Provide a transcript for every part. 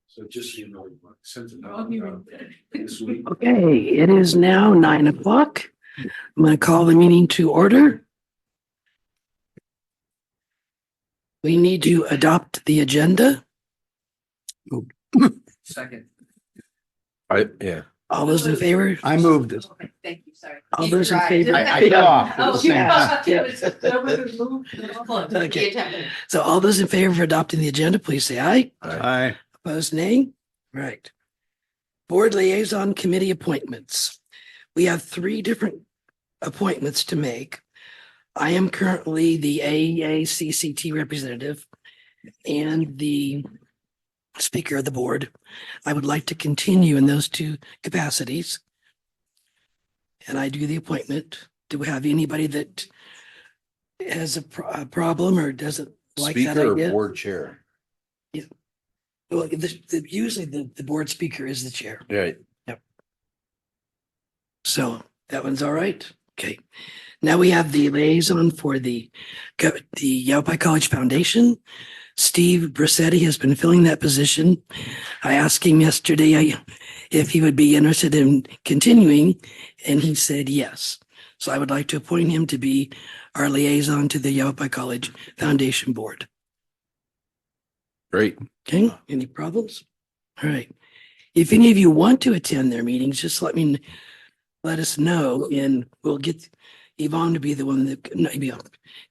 So just so you know, since this week. Okay, it is now 9 o'clock. I'm going to call the meeting to order. We need to adopt the agenda. Second. Yeah. All those in favor? I moved it. Okay, thank you, sorry. All those in favor? I thought. Oh, Yeah. yeah. Okay. So all those in favor of adopting the agenda, please say aye. I Opposed, nay? Right. Board Liaison Committee appointments. We have 3 different appointments to make. I am currently the AACCT representative and the speaker of the board. I would like to continue in those 2 capacities. And I do the appointment. Do we have anybody that has a problem or doesn't like that Speaker or idea? board chair? Well, usually the board speaker is the chair. Right. So that one's all right. Okay. Now we have the liaison for the Yavapai College Foundation. Steve Brissetti has been filling that position. I asked him yesterday if he would be interested in continuing, and he said yes. So I would like to appoint him to be our liaison to the Yavapai College Foundation Board. Great. Okay, any problems? All right. If any of you want to attend their meetings, just let us know and we'll get Yvonne to be the one that, no,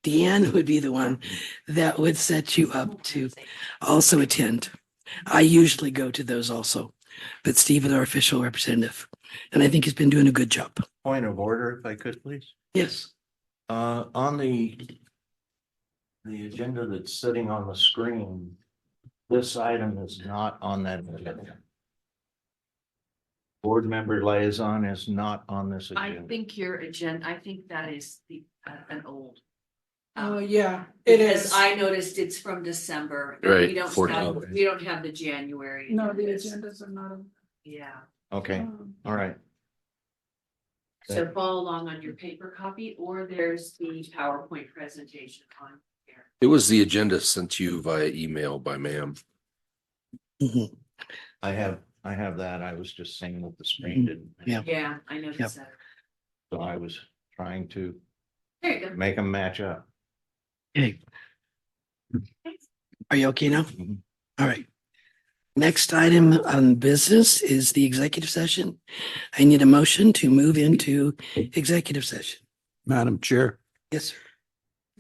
Deanne would be the one that would set you up to also attend. I usually go to those also, but Steve is our official representative and I think he's been doing a good job. point of order, if I could, please. Yes. On the agenda that's sitting on the screen, this item is not on that agenda. Board member liaison is not on this I agenda. think your agenda, I think that is an old. Oh, yeah, it Because is. I noticed it's from December. and Right, We don't 14. have, we don't have the January. No, the agendas. agendas are not. Yeah, Okay, all right. so follow along on your paper copy or there's the PowerPoint presentation on here. It was the agenda sent to you via email by ma'am. Mhm. I have that. I was just saying that the screen didn't. Yeah. Yeah, I noticed that. So I was trying to There you go. make them match up. Okay. Are you okay now? Mhm. All right. Next item on business is the executive session. I need a motion to move into executive session. Madam Chair, Yes, sir.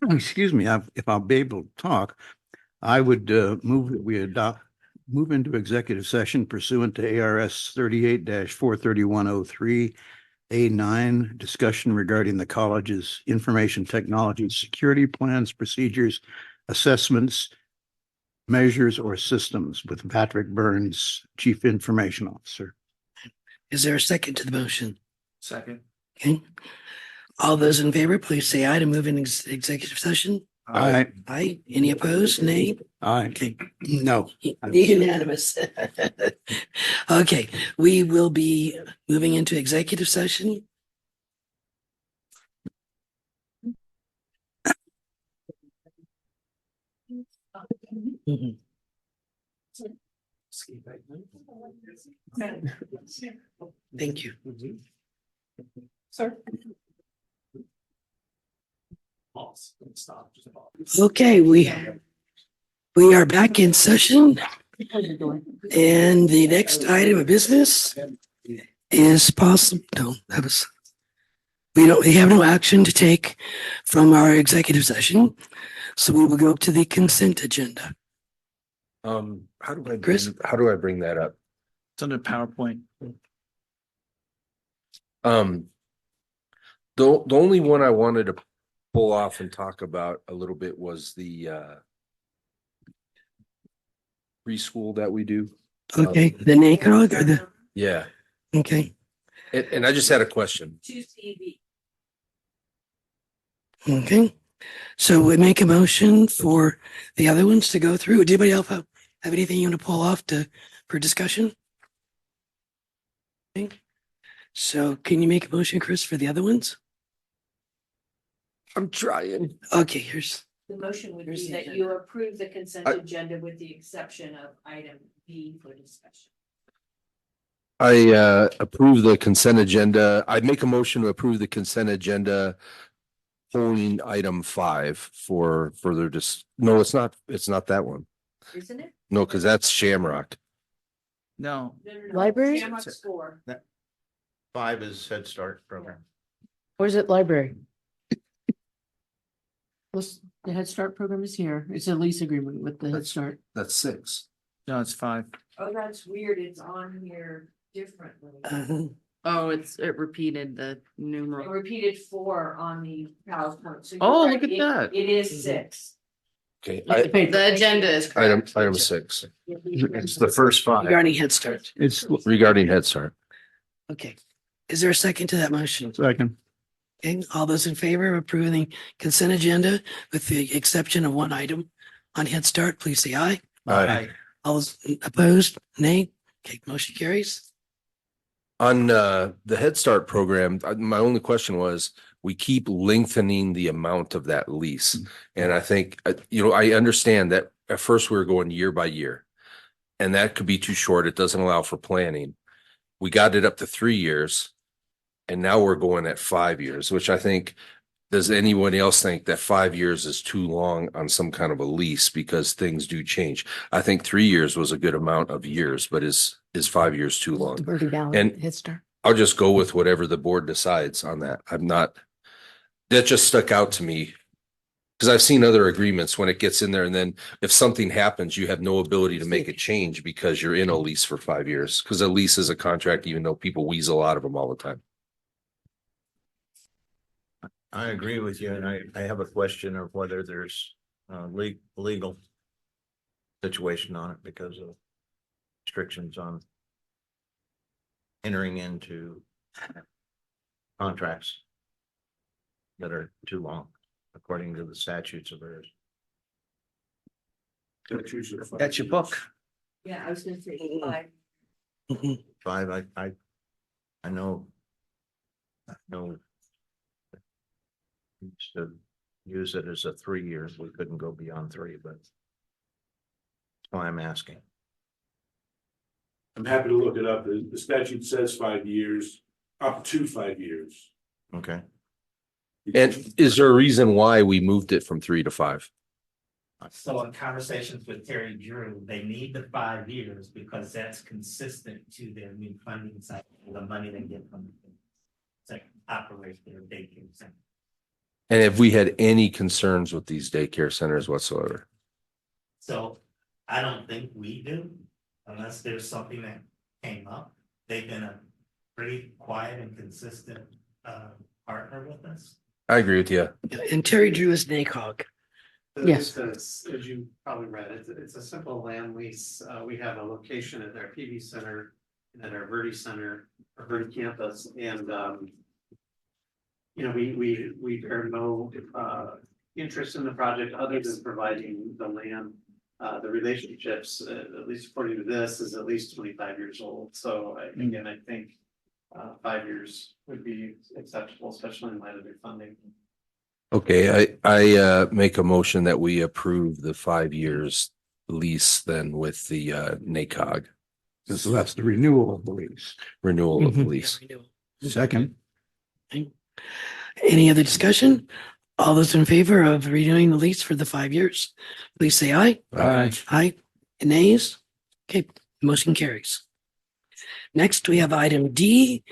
excuse me, if I'll be able to talk, I would move that we move into executive session pursuant to ARS 38-43103 A9, discussion regarding the college's information technology security plans, procedures, assessments, measures, or systems with Patrick Burns, Chief Information Officer. Is there a second to the motion? Second. Okay. All those in favor, please say aye to move in executive session. Aye. Aye. Any opposed? Nay? Aye. Okay. No. Unanimous. Okay, we will be moving into executive session. Mhm. Thank you. Sir. Pause. Stop. Just pause. Okay, we are back in session. And the next item of business is possible, no, that was, we have no action to take from our executive session. So we will go to the consent agenda. How do I, Chris? how do I bring that up? It's under PowerPoint. The only one I wanted to pull off and talk about a little bit was the preschool that we do. Okay, the NACOG or the, Yeah. okay, And I just had a question. Choose TV. okay. So we make a motion for the other ones to go through. Does anybody else have anything you want to pull off for discussion? Okay. So can you make a motion, Chris, for the other ones? I'm trying. Okay, here's, The motion would Here's be the that agenda. you approve the consent I- agenda with the exception of item B for discussion. I approve the consent agenda. I'd make a motion to approve the consent agenda. Pulling item 5 for further no, it's not that one. Isn't it? No, because that's Shamrock. No, Library? Shamrock's 4. 5 is Head Start program. Or is it library? What's the Head Start program is here. It's a lease agreement with the Head Start. That's 6. No, it's 5. Oh, that's weird. It's on here differently. Oh, it repeated the I numeral. repeated 4 on the PowerPoint. So you're Oh, right, look at it- that. It is 6. Okay, The agenda is item correct. 6 It's the first 5. Regarding Head Start. It's regarding Head Start. Okay. Is there a second to that motion? second. Okay, all those in favor of approving the consent agenda with the exception of one item on Head Start, please say aye. Aye. All those opposed, nay. Okay, motion carries. On the Head Start program, my only question was, we keep lengthening the amount of that lease. And I think, I understand that at first we were going year by year. And that could be too short. It doesn't allow for planning. We got it up to 3 years. And now we're going at 5 years, which I think, does anyone else think that 5 years is too long on some kind of a lease because things do change? I think 3 years was a good amount of years, but is 5 years too long? Birdie Valley And- Head Start. I'll just go with whatever the board decides on that. That just stuck out to me. Because I've seen other agreements when it gets in there and then if something happens, you have no ability to make a change because you're in a lease for 5 years. Because a lease is a contract, even though people weasel out of them all the time. I agree with you, and I have a question of whether there's legal situation on it because of restrictions on entering into contracts that are too long, according to the statutes of ours. That's your book. Yeah, I was gonna say 5. Mhm. 5, I know. We used to use it as a 3 years. We couldn't go beyond 3, but that's why I'm asking. I'm happy to look it up. The statute says 5 years, up to 5 years. Okay. And is there a reason why we moved it from 3 to 5? So in conversations with Terry Drew, they need the 5 years because that's consistent to their new funding cycle, the money they get from to operate their daycare center. And have we had any concerns with these daycare centers whatsoever? So I don't think we do, unless there's something that came up. They've been a pretty quiet and consistent partner with us. I agree with you. And Terry Drew is NACOG. Yes. As you probably read, it's a simple land lease. We have a location at our PV center and at our Verde Center, our Verde campus, and we bear no interest in the project other than providing the land. The relationships, at least according to this, is at least 25 years old. So again, I think 5 years would be acceptable, especially in light of their funding. Okay, I make a motion that we approve the 5 years lease then with the NACOG So that's the renewal of the lease. renewal of the Mhm. lease. Second. Any other discussion? All those in favor of renewing the lease for the 5 years, please say aye. Aye. Aye. Nays? Okay, motion carries. Next, we have item D,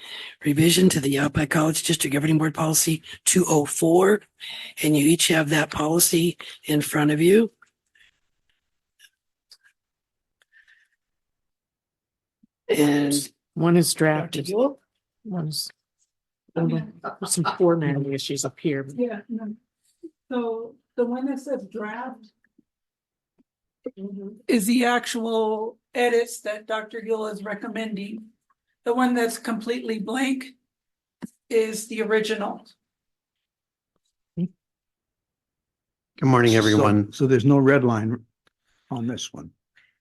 revision to the Yavapai College District Governing Board Policy 204. And you each have that policy in front of you. And One is Dr. drafted, Buell? one's there's some formatting issues up here. Yeah, no. So the one that says draft is the actual edits that Dr. Gill is recommending. The one that's completely blank is the original. Good morning, everyone. So there's no red line on this one.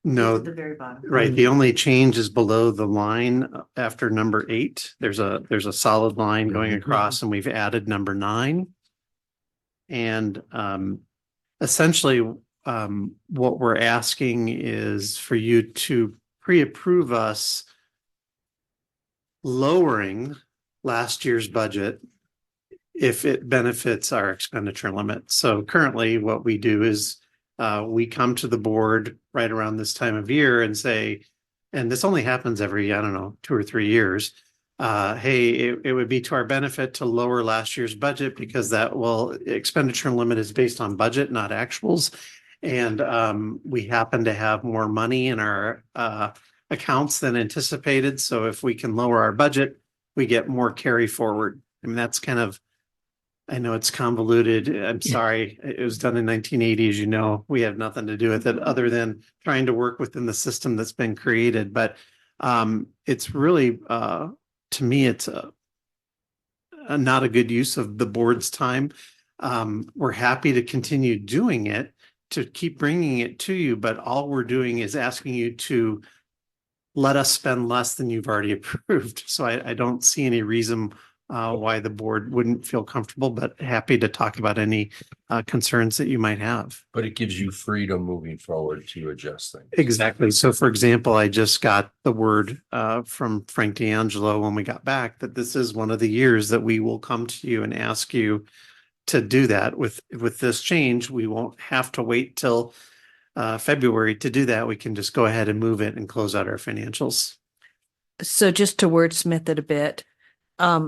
No, The very bottom. right. The only change is below the line after number 8. There's a solid line going across and we've added number 9. And essentially, what we're asking is for you to pre-approve us lowering last year's budget if it benefits our expenditure limit. So currently what we do is we come to the board right around this time of year and say, and this only happens every, I don't know, 2 or 3 years. Hey, it would be to our benefit to lower last year's budget because expenditure limit is based on budget, not actuals. And we happen to have more money in our accounts than anticipated. So if we can lower our budget, we get more carry forward. I mean, that's kind of, I know it's convoluted. I'm sorry. It was done in 1980, as you know. We have nothing to do with it other than trying to work within the system that's been created. But it's really, to me, it's not a good use of the board's time. We're happy to continue doing it, to keep bringing it to you, but all we're doing is asking you to let us spend less than you've already approved. So I don't see any reason why the board wouldn't feel comfortable, but happy to talk about any concerns that you might have. But it gives you freedom moving forward to adjust things. Exactly. So for example, I just got the word from Frank D'Angelo when we got back that this is one of the years that we will come to you and ask you to do that. With this change, we won't have to wait till February to do that. We can just go ahead and move it and close out our financials. So just to wordsmith it a bit,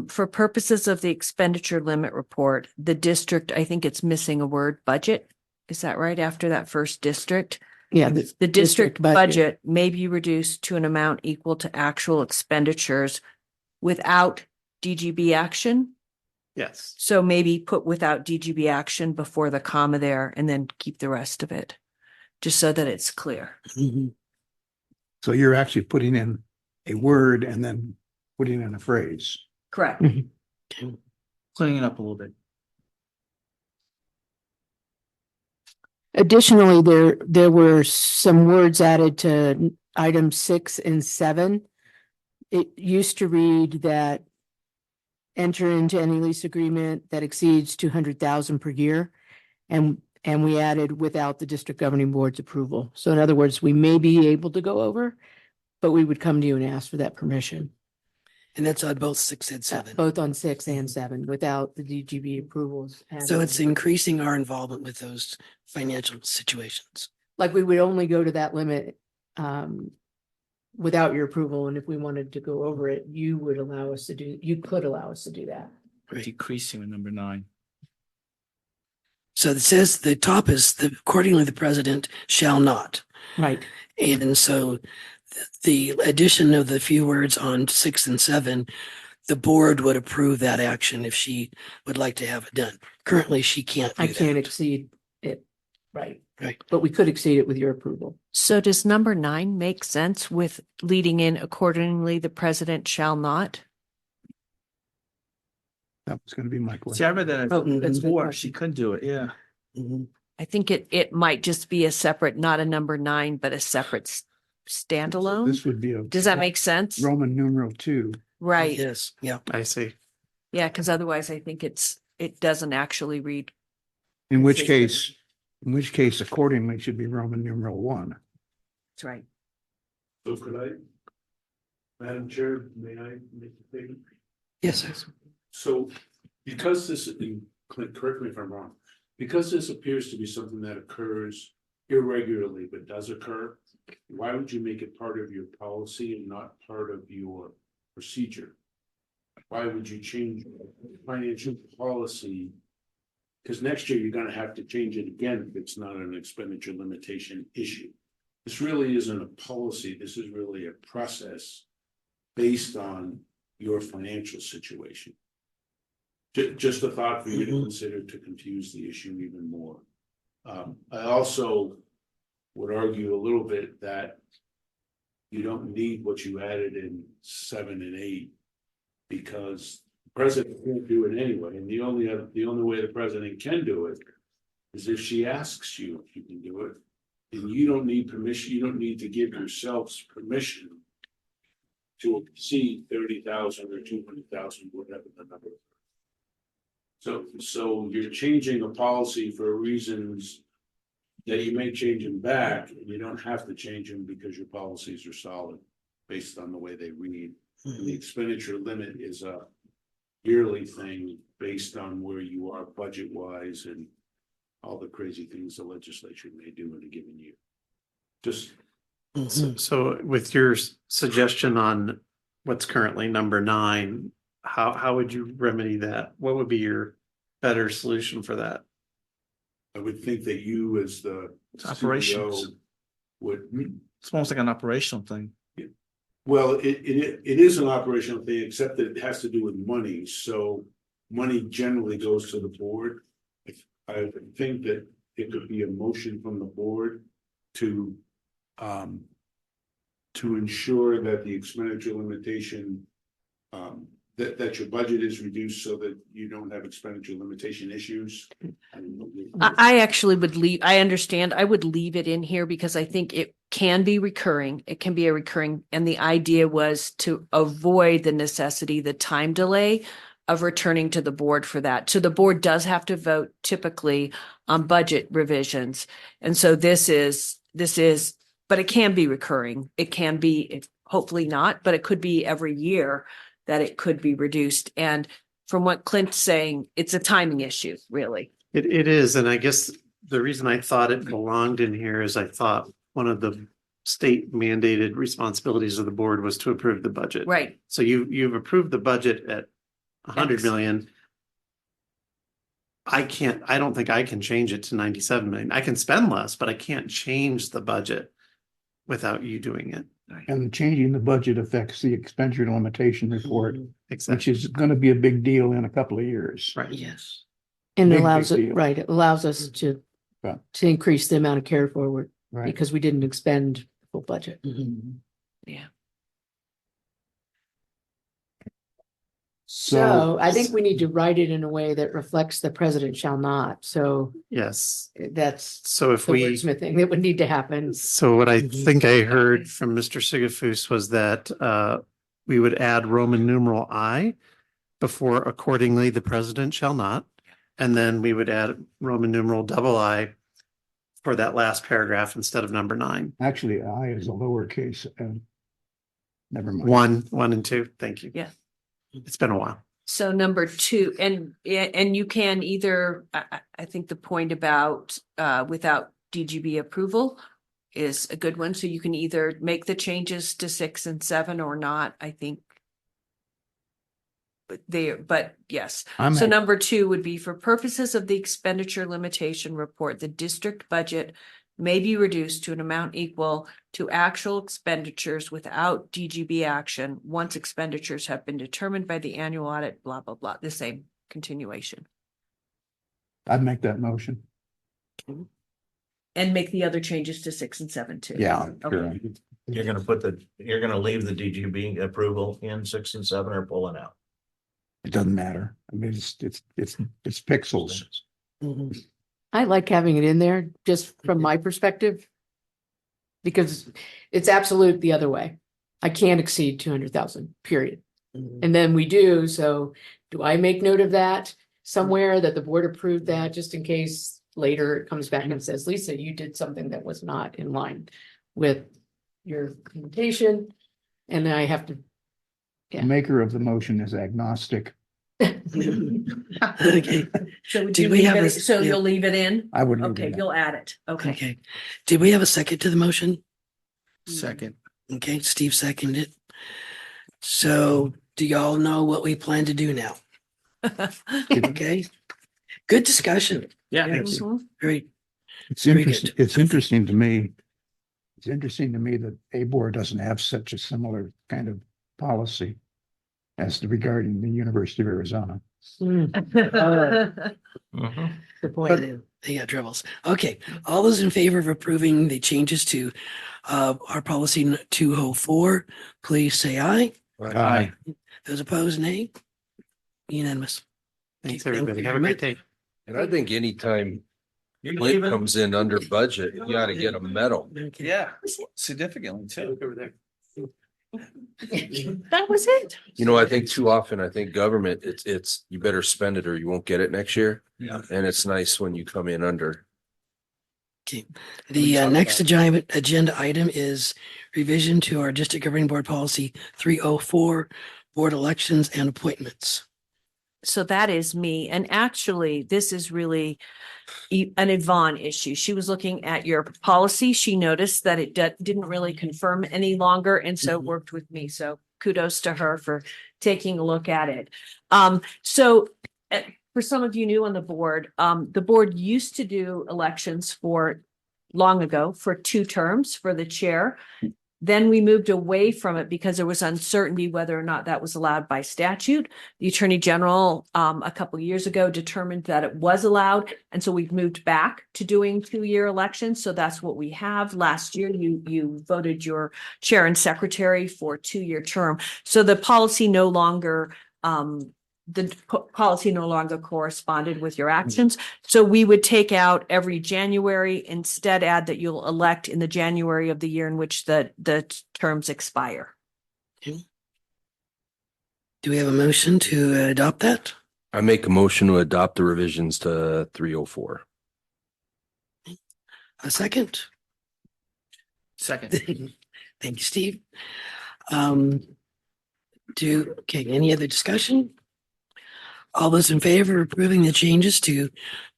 for purposes of the expenditure limit report, the district, I think it's missing a word, budget. Is that right? After that first district? Yeah. The district budget may be reduced to an amount equal to actual expenditures without DGB action. Yes. So maybe put without DGB action before the comma there and then keep the rest of it, just so that it's clear. Mhm. So you're actually putting in a word and then putting in a phrase. Correct. Cleaning it up a little bit. Additionally, there were some words added to items 6 and 7. It used to read that enter into any lease agreement that exceeds 200,000 per year. And we added without the district governing board's approval. So in other words, we may be able to go over, but we would come to you and ask for that permission. And that's on both 6 and 7. Both on 6 and 7 without the DGB approvals. So it's increasing our involvement with those financial situations. Like we would only go to that limit without your approval. And if we wanted to go over it, you could allow us to do that. Decreasing with number 9. So it says the top is accordingly the president shall not. Right. And so the addition of the few words on 6 and 7, the board would approve that action if she would like to have it done. Currently, she can't do I that. can't exceed it. Right. Right. But we could exceed it with your approval. So does number 9 make sense with leading in accordingly the president shall not? That was going to be my See, question. I read that Oh, it's that's a good war. question. She couldn't do it. Yeah. Mhm. I think it might just be a separate, not a number 9, but a separate standalone. This would be a. Does that make sense? Roman numeral 2. Right. Yes, yeah. I see. Yeah, because otherwise I think it doesn't actually read. In which case accordingly should be Roman numeral 1. That's right. So could I, Madam Chair, may I make a statement? Yes. So because this, correct me if I'm wrong, because this appears to be something that occurs irregularly but does occur, why would you make it part of your policy and not part of your procedure? Why would you change financial policy? Because next year you're gonna have to change it again if it's not an expenditure limitation issue. This really isn't a policy, this is really a process based on your financial situation. Just a thought for you to consider to confuse the issue even more. I also would argue a little bit that you don't need what you added in 7 and 8 because the president can't do it anyway. And the only way the president can do it is if she asks you if you can do it. And you don't need permission, you don't need to give yourselves permission to exceed 30,000 or 200,000, whatever the number is. So you're changing a policy for reasons that you may change them back, and you don't have to change them because your policies are solid based on the way they read. And the expenditure limit is a yearly thing based on where you are budget wise and all the crazy things the legislature may do in a given year. Just So with your suggestion on what's currently number 9, how would you remedy that? What would be your better solution for that? I would think that you as the It's operations. CEO would, It's almost like an operational thing. well, it is an operational thing, except that it has to do with money, so money generally goes to the board. I would think that it could be a motion from the board to ensure that the expenditure limitation, that your budget is reduced so that you don't have expenditure limitation issues. I actually would leave, I understand, I would leave it in here because I think it can be recurring. It can be a recurring, and the idea was to avoid the necessity, the time delay of returning to the board for that. So the board does have to vote typically on budget revisions. And so this is, but it can be recurring. It can be, hopefully not, but it could be every year that it could be reduced. And from what Clint's saying, it's a timing issue, really. It is, and I guess the reason I thought it belonged in here is I thought one of the state mandated responsibilities of the board was to approve the budget. Right. So you've approved the budget at 100 X. million. I don't think I can change it to 97 million. I can spend less, but I can't change the budget without you doing it. And changing the budget affects the expenditure limitation report, Exactly. which is going to be a big deal in a couple of years. Right. Yes. And Big, allows big it, deal. right, it allows us to Yeah. increase the amount of carry forward Right. because we didn't expend the full budget. Yeah. So I think we need to write it in a way that reflects the president shall not. So Yes. that's So if the we, wordsmithing that would need to happen. so what I Mhm. think I heard from Mr. Sigafus was that we would add Roman numeral I before accordingly the president shall not. And then we would add Roman numeral II for that last paragraph instead of number 9. Actually, I is a lowercase. Never mind. 1 and 2. Thank you. Yeah. It's been a while. So number 2, and you can either, I think the point about without DGB approval is a good one. So you can either make the changes to 6 and 7 or not, I think. But yes. So number 2 would be for purposes of the expenditure limitation report, the district budget may be reduced to an amount equal to actual expenditures without DGB action once expenditures have been determined by the annual audit, blah, blah, blah, the same continuation. I'd make that motion. And make the other changes to 6 and 7 too. Yeah. Okay. You're gonna leave the DGB approval in 6 and 7 or pull it out? It doesn't matter. I mean, it's pixels. Mhm. I like having it in there just from my perspective. Because it's absolute the other way. I can't exceed 200,000, period. Mhm. And then we do, so do I make note of that somewhere that the board approved that just in case later it comes back and says, Lisa, you did something that was not in line with your invitation. And I have to, The maker of the motion is agnostic. Okay, So would Do you we leave have it, a- so yeah. you'll leave it in? I would. leave Okay, it. you'll add it. Okay. okay. Did we have a second to the motion? Second. Okay, Steve seconded it. So do y'all know what we plan to do now? Okay, good discussion. Yeah. Mhm. Very, It's Very interesting. good. It's interesting to me. It's interesting to me that a board doesn't have such a similar kind of policy as to regarding the University of Arizona. good point. they got troubles. Okay, all those in favor of approving the changes to our policy 204, please say aye. Aye. Those opposed, nay. Unanimous. Thanks, Thank you everybody. Have a very great day. And I think anytime You're Clint leaving? comes in under budget, you gotta get a medal. Okay. Yeah, significantly too. Over there. That was it. You know, I think too often, I think government, it's, you better spend it or you won't get it next year. Yeah. And it's nice when you come in under. Okay, we the talk next about agenda item is revision to our district governing board policy 304, board elections and appointments. So that is me. And actually, this is really an Yvonne issue. She was looking at your policy. She noticed that it didn't really confirm any longer, and so worked with me. So kudos to her for taking a look at it. So for some of you new on the board used to do elections for long ago for 2 terms for the chair. Then we moved away from it because there was uncertainty whether or not that was allowed by statute. The Attorney General, a couple of years ago, determined that it was allowed. And so we've moved back to doing 2-year elections. So that's what we have. Last year, you voted your chair and secretary for a 2-year term. So the policy no longer, corresponded with your actions. So we would take out every January, instead add that you'll elect in the January of the year in which the terms expire. Do we have a motion to adopt that? I make a motion to adopt the revisions to 304. A second? second. Thank you, Steve. Any other discussion? All those in favor of approving the changes to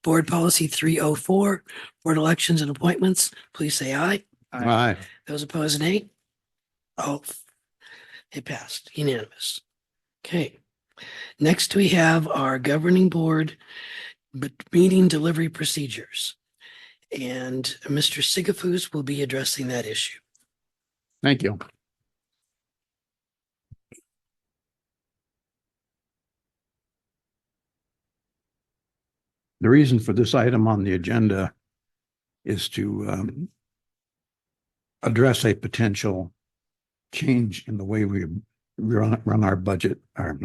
board policy 304, board elections and appointments, please say aye. Aye. Those opposed, nay. Oh, it passed, unanimous. Okay. Next, we have our governing board meeting delivery procedures. And Mr. Sigafus will be addressing that issue. Thank you. The reason for this item on the agenda is to address a potential change in the way we run our budget, our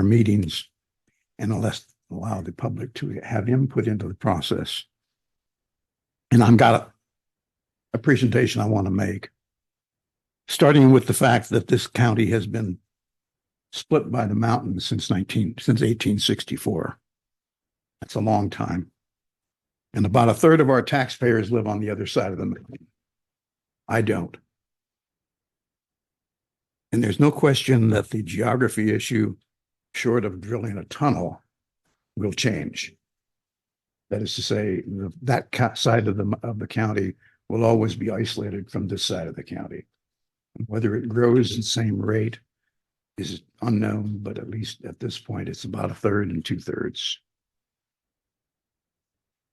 meetings, and allow the public to have input into the process. And I've got a presentation I want to make, starting with the fact that this county has been split by the mountains since 1864. That's a long time. And about 1/3 of our taxpayers live on the other side of the mountain. I don't. And there's no question that the geography issue, short of drilling a tunnel, will change. That is to say, that side of the county will always be isolated from this side of the county. And whether it grows at the same rate is unknown, but at least at this point, it's about 1/3 and 2/3.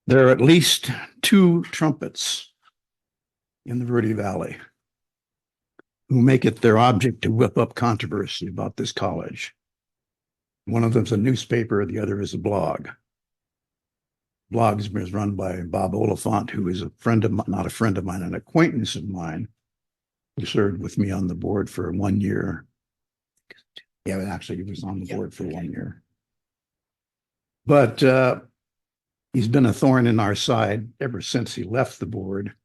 There are at least 2 trumpets in the Verde Valley who make it their object to whip up controversy about this college. One of them's a newspaper, the other is a blog. Blog is run by Bob Oliphant, who is not a friend of mine, an acquaintance of mine, who served with me on the board for 1 year. Yeah, actually, he was on the board for 1 year. But he's been a thorn in our side ever since he left the board.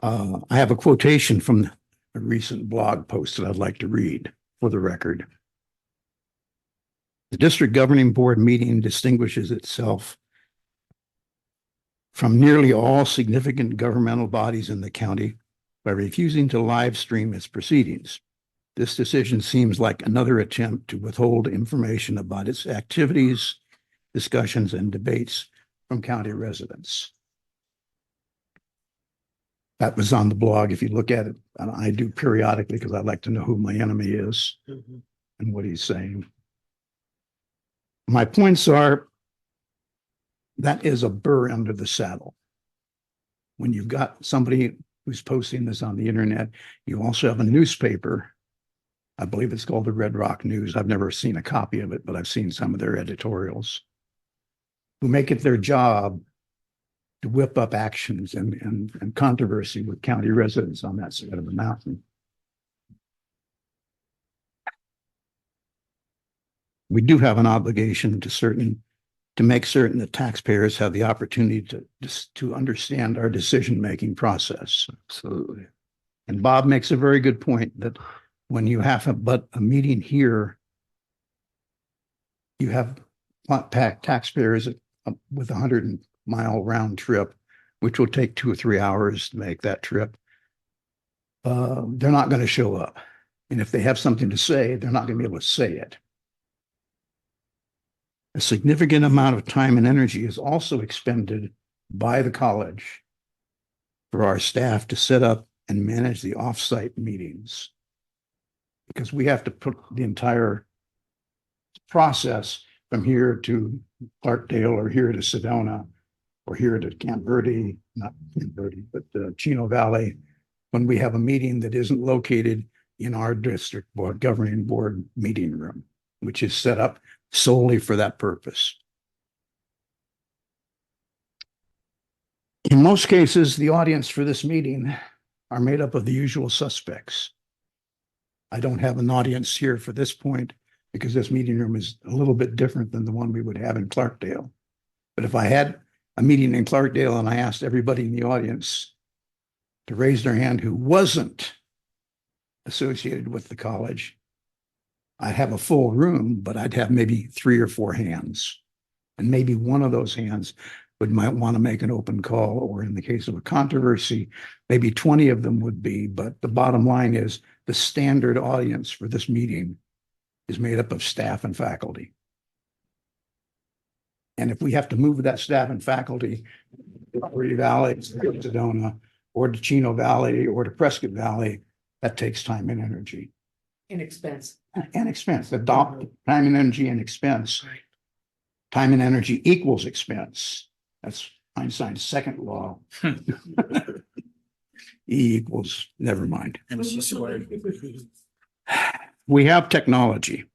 I have a quotation from a recent blog post that I'd like to read for the record. The district governing board meeting distinguishes itself from nearly all significant governmental bodies in the county by refusing to live stream its proceedings. This decision seems like another attempt to withhold information about its activities, discussions, and debates from county residents. That was on the blog. If you look at it, and I do periodically because I like to know who my enemy is and what he's saying. My points are that is a burr under the saddle. When you've got somebody who's posting this on the internet, you also have a newspaper. I believe it's called the Red Rock News. I've never seen a copy of it, but I've seen some of their editorials, who make it their job to whip up actions and controversy with county residents on that side of the mountain. We do have an obligation to make certain that taxpayers have the opportunity to understand our decision-making process. Absolutely. And Bob makes a very good point that when you have a meeting here, you have taxpayers with 100-mile round trip which will take 2 or 3 hours to make that trip, they're not going to show up. And if they have something to say, they're not going to be able to say it. A significant amount of time and energy is also expended by the college for our staff to set up and manage the offsite meetings. Because we have to put the entire process from here to Clarkdale or here to Sedona or here to Camp Verde, not Camp Verde, but Chino Valley, when we have a meeting that isn't located in our district board governing board meeting room, which is set up solely for that purpose. In most cases, the audience for this meeting are made up of the usual suspects. I don't have an audience here for this point because this meeting room is a little bit different than the one we would have in Clarkdale. But if I had a meeting in Clarkdale and I asked everybody in the audience to raise their hand who wasn't associated with the college, I'd have a full room, but I'd have maybe 3 or 4 hands. And maybe one of those hands might want to make an open call, or in the case of a controversy, maybe 20 of them would be. But the bottom line is the standard audience for this meeting is made up of staff and faculty. And if we have to move that staff and faculty to Verde Valley, to Sedona, or to Chino Valley, or to Prescott Valley, that takes time and energy. And expense. And expense. Adopt time and energy and expense. Time and energy equals expense. That's Einstein's second law. E equals, never mind. MC squared. We have technology.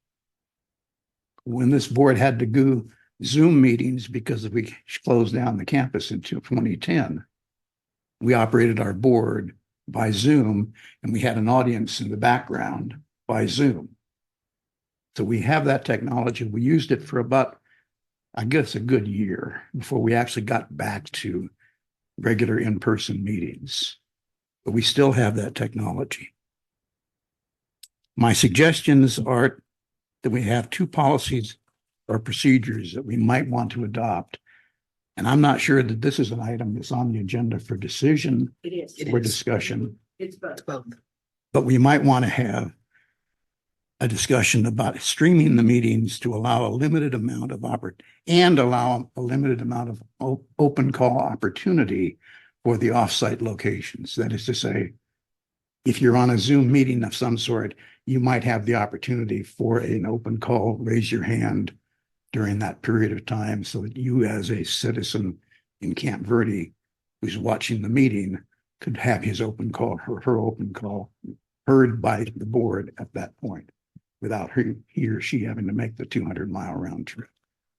When this board had to do Zoom meetings because we closed down the campus in 2010, we operated our board by Zoom, and we had an audience in the background by Zoom. So we have that technology. We used it for about, I guess, a good year before we actually got back to regular in-person meetings. But we still have that technology. My suggestions are that we have 2 policies or procedures that we might want to adopt. And I'm not sure that this is an item that's on the agenda for decision It is. or discussion, It's both. but we might want to have a discussion about streaming the meetings to allow a limited amount of open call opportunity for the offsite locations. That is to say, if you're on a Zoom meeting of some sort, you might have the opportunity for an open call, raise your hand during that period of time so that you as a citizen in Camp Verde who's watching the meeting could have his open call, her open call heard by the board at that point without he or she having to make the 200-mile round trip.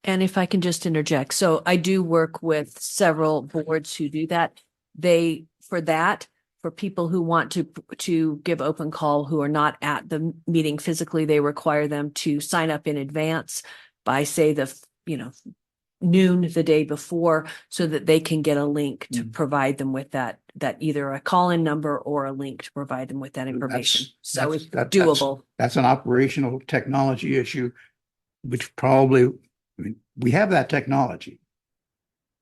And if I can just interject, so I do work with several boards who do that. For people who want to give open call who are not at the meeting physically, they require them to sign up in advance by, say, noon the day before, so that they can get a link to provide them with that either a call-in number or a link to provide them with that information. So it's doable. That's an operational technology issue, which probably, we have that technology.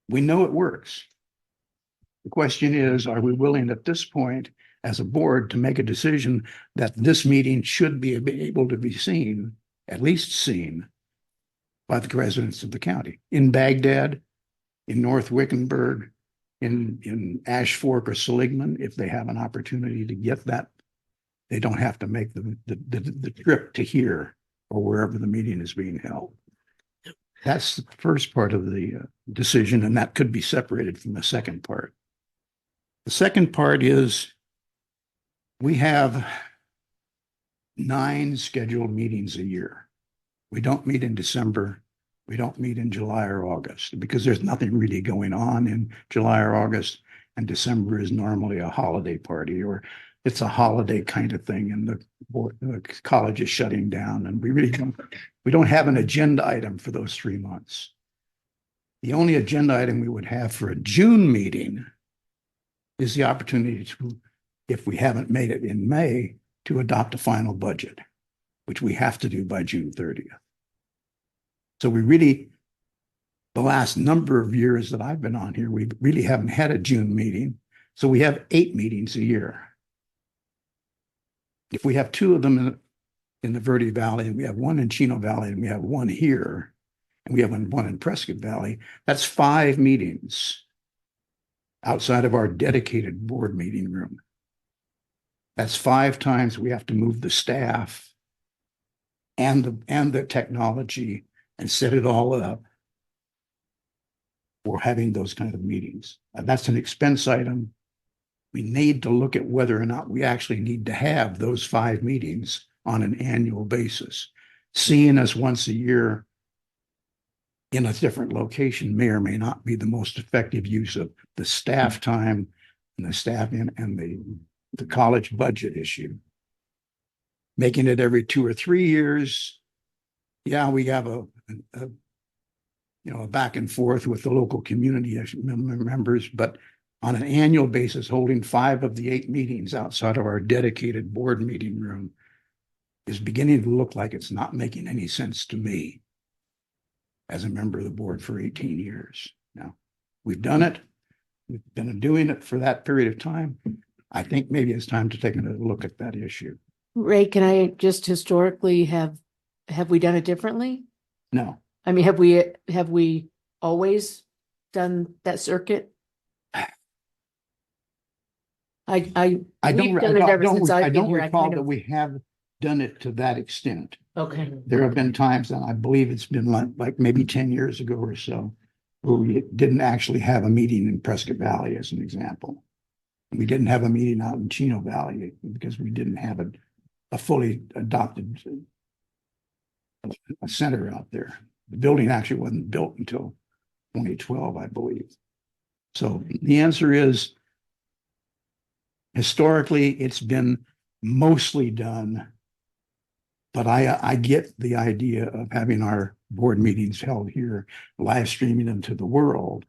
We know it works. The question is, are we willing at this point as a board to make a decision that this meeting should be able to be seen, at least seen, by the residents of the county in Baghdad, in North Wickenburg, in Ash Fork or Seligman? If they have an opportunity to get that, they don't have to make the trip to here or wherever the meeting is being held. That's the first part of the decision, and that could be separated from the second part. The second part is we have 9 scheduled meetings a year. We don't meet in December. We don't meet in July or August because there's nothing really going on in July or August, and December is normally a holiday party or it's a holiday kind of thing, and the college is shutting down, and we don't have an agenda item for those 3 months. The only agenda item we would have for a June meeting is the opportunity to, if we haven't made it in May, to adopt a final budget, which we have to do by June 30th. So we really the last number of years that I've been on here, we really haven't had a June meeting. So we have 8 meetings a year. If we have 2 of them in the Verde Valley, and we have 1 in Chino Valley, and we have 1 here, and we have 1 in Prescott Valley, that's 5 meetings outside of our dedicated board meeting room. That's 5 times we have to move the staff and the technology and set it all up for having those kind of meetings. That's an expense item. We need to look at whether or not we actually need to have those 5 meetings on an annual basis. Seeing us once a year in a different location may or may not be the most effective use of the staff time and the staff and the college budget issue. Making it every 2 or 3 years, yeah, we have a back and forth with the local community members, but on an annual basis, holding 5 of the 8 meetings outside of our dedicated board meeting room is beginning to look like it's not making any sense to me as a member of the board for 18 years. Now, we've done it. We've been doing it for that period of time. I think maybe it's time to take a look at that issue. Ray, can I just historically have we done it differently? No. I mean, have we always done that circuit? I don't we've done it ever since I've been here. I recall kind that of- we have done it to that extent. Okay. There have been times, and I believe it's been like maybe 10 years ago or so, where we didn't actually have a meeting in Prescott Valley, as an example. We didn't have a meeting out in Chino Valley because we didn't have a fully adopted a center out there. The building actually wasn't built until 2012, I believe. So the answer is, historically, it's been mostly done, but I get the idea of having our board meetings held here, live streaming them to the world,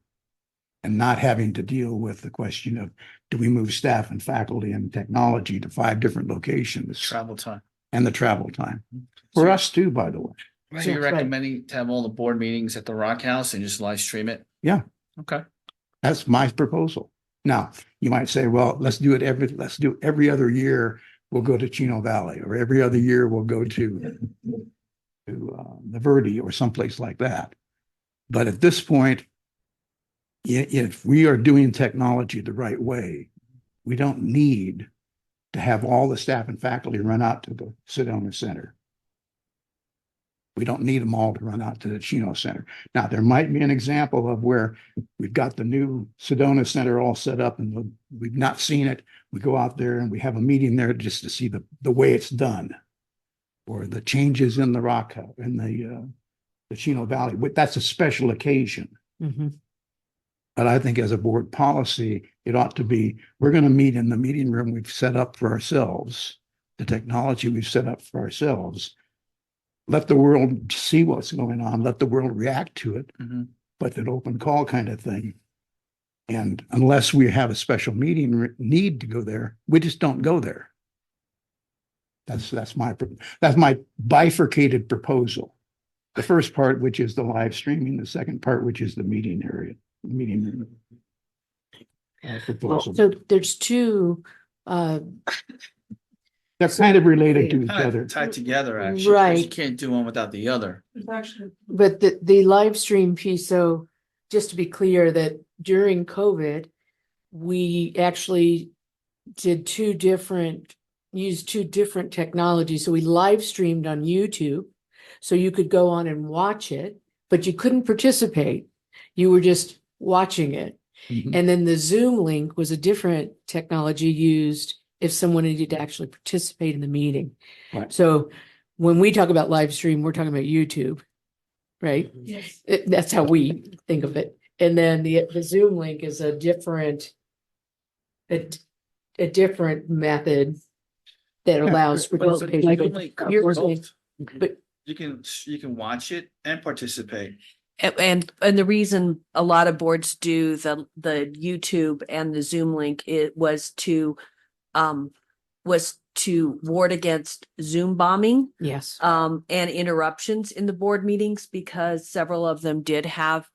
and not having to deal with the question of, do we move staff and faculty and technology to 5 different locations? Travel time. And the travel time. For us too, by the way. So you're recommending to have all the board meetings at the Rock House and just live stream it? Yeah. Okay. That's my proposal. Now, you might say, well, let's do every other year. We'll go to Chino Valley, or every other year we'll go to the Verde or someplace like that. But at this point, if we are doing technology the right way, we don't need to have all the staff and faculty run out to the Sedona Center. We don't need them all to run out to the Chino Center. Now, there might be an example of where we've got the new Sedona Center all set up and we've not seen it. We go out there and we have a meeting there just to see the way it's done, or the changes in the Rock in the Chino Valley. But that's a special occasion. Mm-hmm. But I think as a board policy, it ought to be, we're going to meet in the meeting room we've set up for ourselves, the technology we've set up for ourselves. Let the world see what's going on. Let the world react to it, but an open call kind of thing. And unless we have a special meeting need to go there, we just don't go there. That's my bifurcated proposal. The first part, which is the live streaming, the second part, which is the meeting area, meeting room. Well, so there's 2 they're kind of related to each other. Tied together, actually. Right. You can't do one without the other. But the live stream piece, so just to be clear, that during COVID, we actually did used 2 different technologies. So we live streamed on YouTube, so you could go on and watch it, but you couldn't participate. You were just watching it. Mhm. And then the Zoom link was a different technology used if someone needed to actually participate in the meeting. Right. So when we talk about live stream, we're talking about YouTube, right? Yes. That's how we think of it. And then the Zoom link is a different method that allows participation. You're saying- but You can watch it and participate. And the reason a lot of boards do the YouTube and the Zoom link, it was to ward against Zoom bombing. Yes. And interruptions in the board meetings, because several of them did have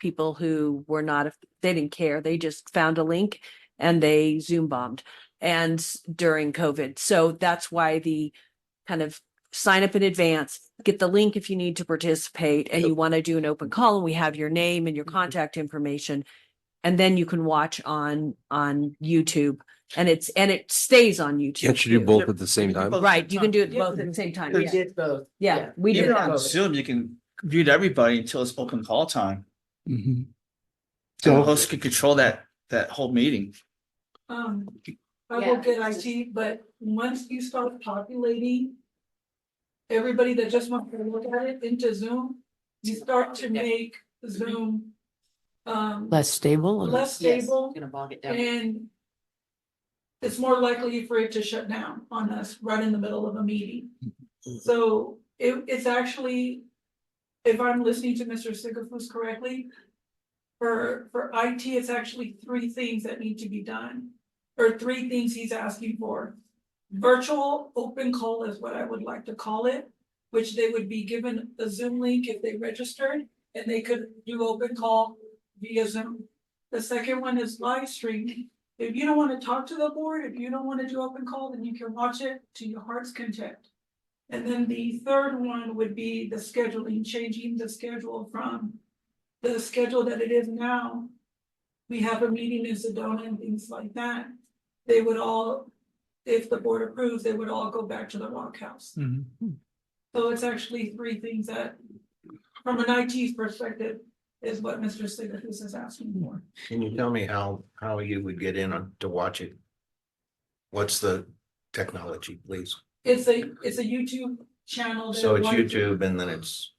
people who were not, they didn't care. They just found a link and they Zoom bombed and during COVID. So that's why the kind of sign up in advance, get the link if you need to participate and you want to do an open call, and we have your name and your contact information. And then you can watch on YouTube, and it stays on YouTube. Can't you do too. both at the same time? Right, you can do it both at the same time. We Yeah. did both. Yeah, we did Even on both. Zoom, you can mute everybody until it's open call time. Mhm. So the So, host can control that whole meeting. I Yeah. will get IT, but once you start populating everybody that just wants to look at it into Zoom, you start to make Zoom Less stable. or- less stable, Gonna bog it down. and it's more likely for it to shut down on us right in the middle of a meeting. So it's actually, if I'm listening to Mr. Sigafus correctly, for IT, it's actually 3 things that need to be done, or 3 things he's asking for. Virtual open call is what I would like to call it, which they would be given a Zoom link if they registered, and they could do open call via Zoom. The second one is live streaming. If you don't want to talk to the board, if you don't want to do open call, then you can watch it to your heart's content. And then the third one would be the scheduling, changing the schedule from the schedule that it is now. We have a meeting in Sedona and things like that. They would all, if the board approves, they would all go back to the Rock House. So it's actually 3 things that, from an IT perspective, is what Mr. Sigafus is asking for. Can you tell me how you would get in to watch it? What's the technology, please? It's a YouTube channel. that So it's runs YouTube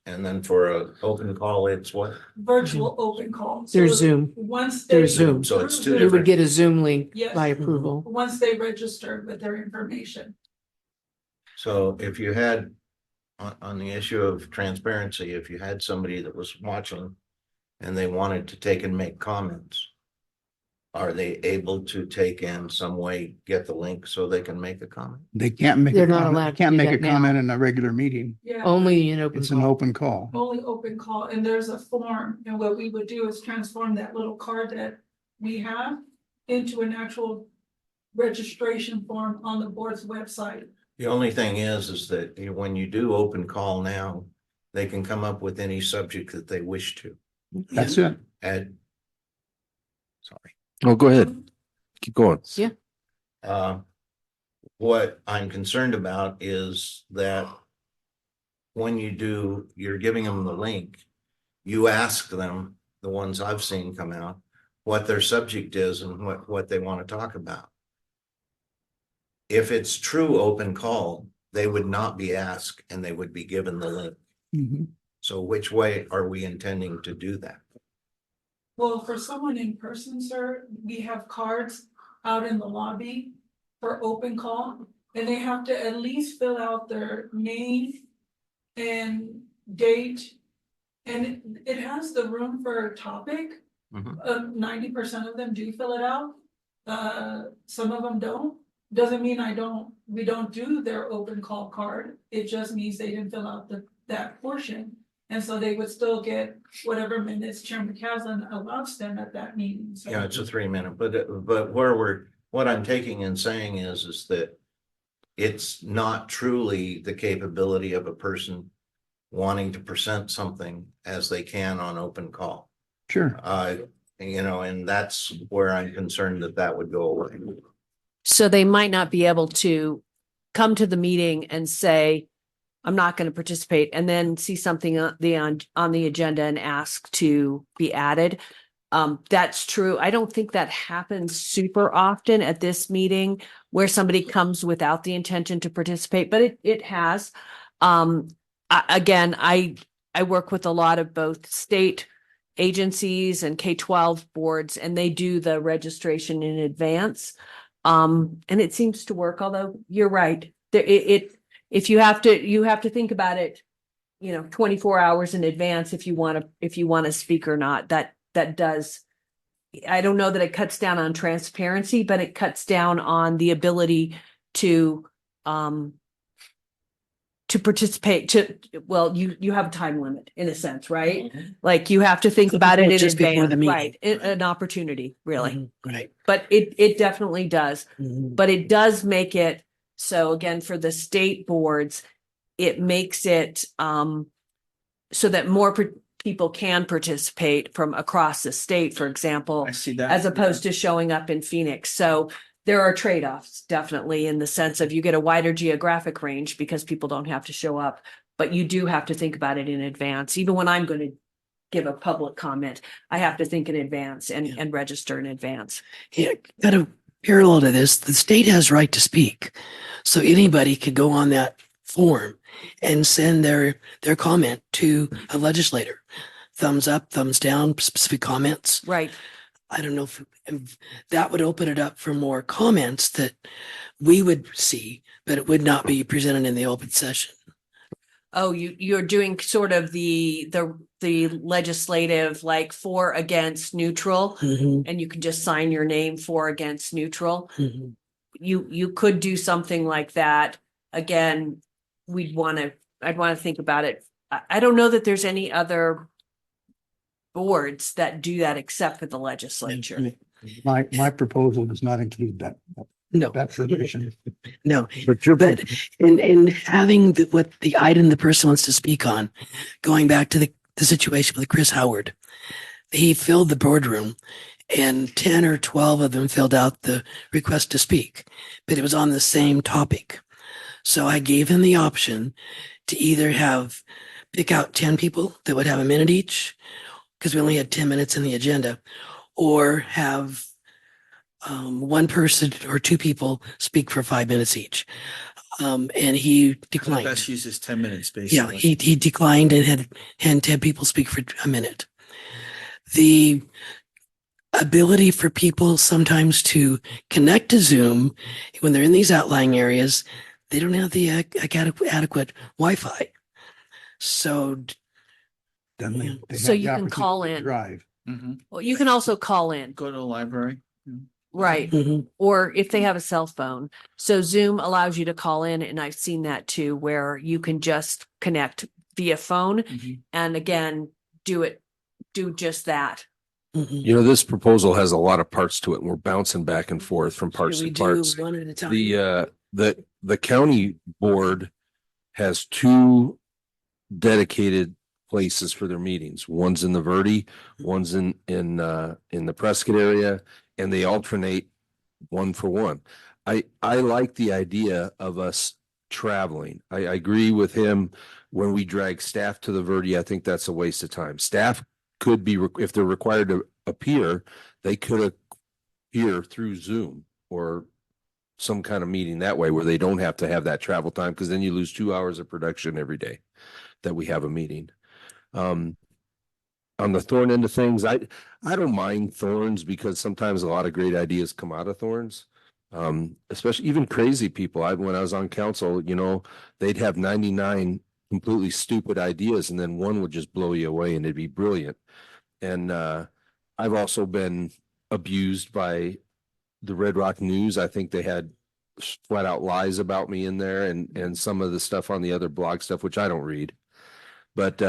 and then for a open call, it's what? Virtual open call. So There's Zoom. Once There's they. Zoom. So it's two You different. would get a Zoom link Yes. by approval. Once they register with their information. So if you had, on the issue of transparency, if you had somebody that was watching and they wanted to take and make comments, are they able to take in some way, get the link so they can make a comment? they can't make They're a not comment, allowed they to can't do make a that now. comment in a regular meeting. Yeah. Only an open It's an call. open call. Only open call, and there's a form, and what we would do is transform that little card that we have into an actual registration form on the board's website. The only thing is that when you do open call now, they can come up with any subject that they wish to. That's it. Add. Sorry. Oh, go ahead. Keep going. Yeah. What I'm concerned about is that when you're giving them the link, you ask them, the ones I've seen come out, what their subject is and what they want to talk about. If it's true open call, they would not be asked and they would be given the link. Mhm. So which way are we intending to do that? Well, for someone in person, sir, we have cards out in the lobby for open call, and they have to at least fill out their name and date. And it has the room for a topic. Mhm. 90% of them do fill it out. Some of them don't. Doesn't mean we don't do their open call card. It just means they didn't fill out that portion. And so they would still get whatever minutes Chairman Caslin allows them at that meeting. So Yeah, it's a 3-minute, but what I'm taking and saying is that it's not truly the capability of a person wanting to present something as they can on open call. Sure. And that's where I'm concerned that would go away. So they might not be able to come to the meeting and say, I'm not going to participate, and then see something on the agenda and ask to be added. That's true. I don't think that happens super often at this meeting where somebody comes without the intention to participate, but it has. Again, I work with a lot of both state agencies and K-12 boards, and they do the registration in advance. And it seems to work, although you're right. If you have to think about it, 24 hours in advance if you want to speak or not. That does. I don't know that it cuts down on transparency, but it cuts down on the ability to to participate well, you have a time limit in a sense, right? Like you have to think So about it before- in just before the advance, meeting. right? An opportunity, really. Mhm, right. But it definitely does. Mhm. But it does make it, so again, for the state boards, it makes it so that more people can participate from across the state, for example, I see that. as opposed to showing up in Phoenix. So there are trade-offs definitely in the sense of you get a wider geographic range because people don't have to show up, but you do have to think about it in advance. Even when I'm going to give a public comment, I have to think in advance and register in advance. Yeah, kind of parallel to this, the state has right to speak. So anybody could go on that form and send their comment to a legislator. Thumbs up, thumbs down, specific comments. Right. I don't know if that would open it up for more comments that we would see, but it would not be presented in the open session. Oh, you're doing sort of the legislative, like for, against, neutral, Mhm, and you can just sign your name for, against, neutral. mhm. You could do something like that. Again, I'd want to think about it. I don't know that there's any other boards that do that except for the legislature. My proposal does not include that. No. That provision. No, But you're, but in having what the item the person wants to speak on, going back to the situation with Chris Howard, he filled the boardroom and 10 or 12 of them filled out the request to speak, but it was on the same topic. So I gave him the option to either pick out 10 people that would have a minute each, because we only had 10 minutes in the agenda, or have one person or two people speak for 5 minutes each. And he declined. Best use is 10 minutes, Yeah, basically. he declined and had 10 people speak for a minute. The ability for people sometimes to connect to Zoom when they're in these outlying areas, they don't have the adequate Wi-Fi. So Then they So have you the can call opportunity to in. Drive. Mhm. Well, you can also call in. Go to the library. Right. mhm, Or if they have a cell phone. So Zoom allows you to call in, and I've seen that too, where you can just connect via phone Mhm. and again, do just that. mhm. you know, this proposal has a lot of parts to it, and we're bouncing back and forth from Should parts we to do parts. one at a time? The county board has two dedicated places for their meetings. One's in the Verde, one's in the Prescott area, and they alternate one for one. I like the idea of us traveling. I agree with him when we drag staff to the Verde. I think that's a waste of time. Staff could be, if they're required to appear, they could appear through Zoom or some kind of meeting that way where they don't have to have that travel time, because then you lose 2 hours of production every day that we have a meeting. On the thorn end of things, I don't mind thorns because sometimes a lot of great ideas come out of thorns. Especially even crazy people. When I was on council, you know, they'd have 99 completely stupid ideas and then one would just blow you away and it'd be brilliant. And I've also been abused by the Red Rock News. I think they had flat out lies about me in there and some of the stuff on the other blog stuff, which I don't read. But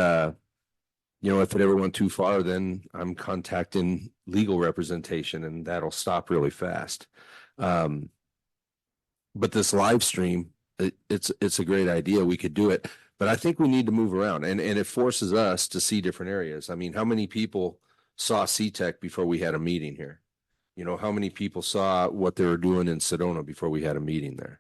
you know, if it ever went too far, then I'm contacting legal representation and that'll stop really fast. But this live stream, it's a great idea. We could do it, but I think we need to move around and it forces us to see different areas. I mean, how many people saw CTEC before we had a meeting here? You know, how many people saw what they were doing in Sedona before we had a meeting there?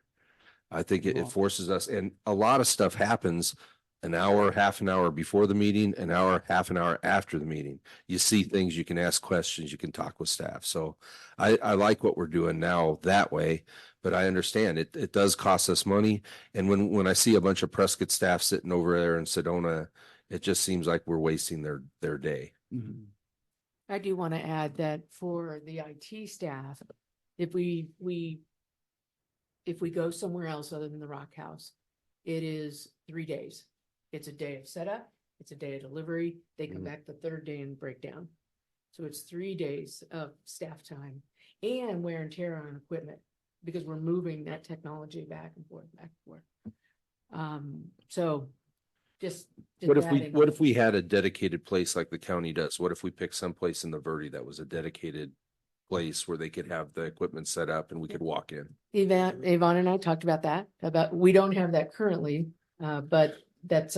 I think it forces us, and a lot of stuff happens an hour, half an hour before the meeting, an hour, half an hour after the meeting. You see things, you can ask questions, you can talk with staff. So I like what we're doing now that way, but I understand it does cost us money. And when I see a bunch of Prescott staff sitting over there in Sedona, it just seems like we're wasting their day. Mhm. I do want to add that for the IT staff, if we go somewhere else other than the Rock House, it is 3 days. It's a day of setup, it's a day of delivery. They come back the third day and break down. So it's 3 days of staff time and wear and tear on equipment because we're moving that technology back and forth, back and forth. So just. What if we had a dedicated place like the county does? What if we picked someplace in the Verde that was a dedicated place where they could have the equipment set up and we could walk in? Yvonne and I talked about that, we don't have that currently, but that's.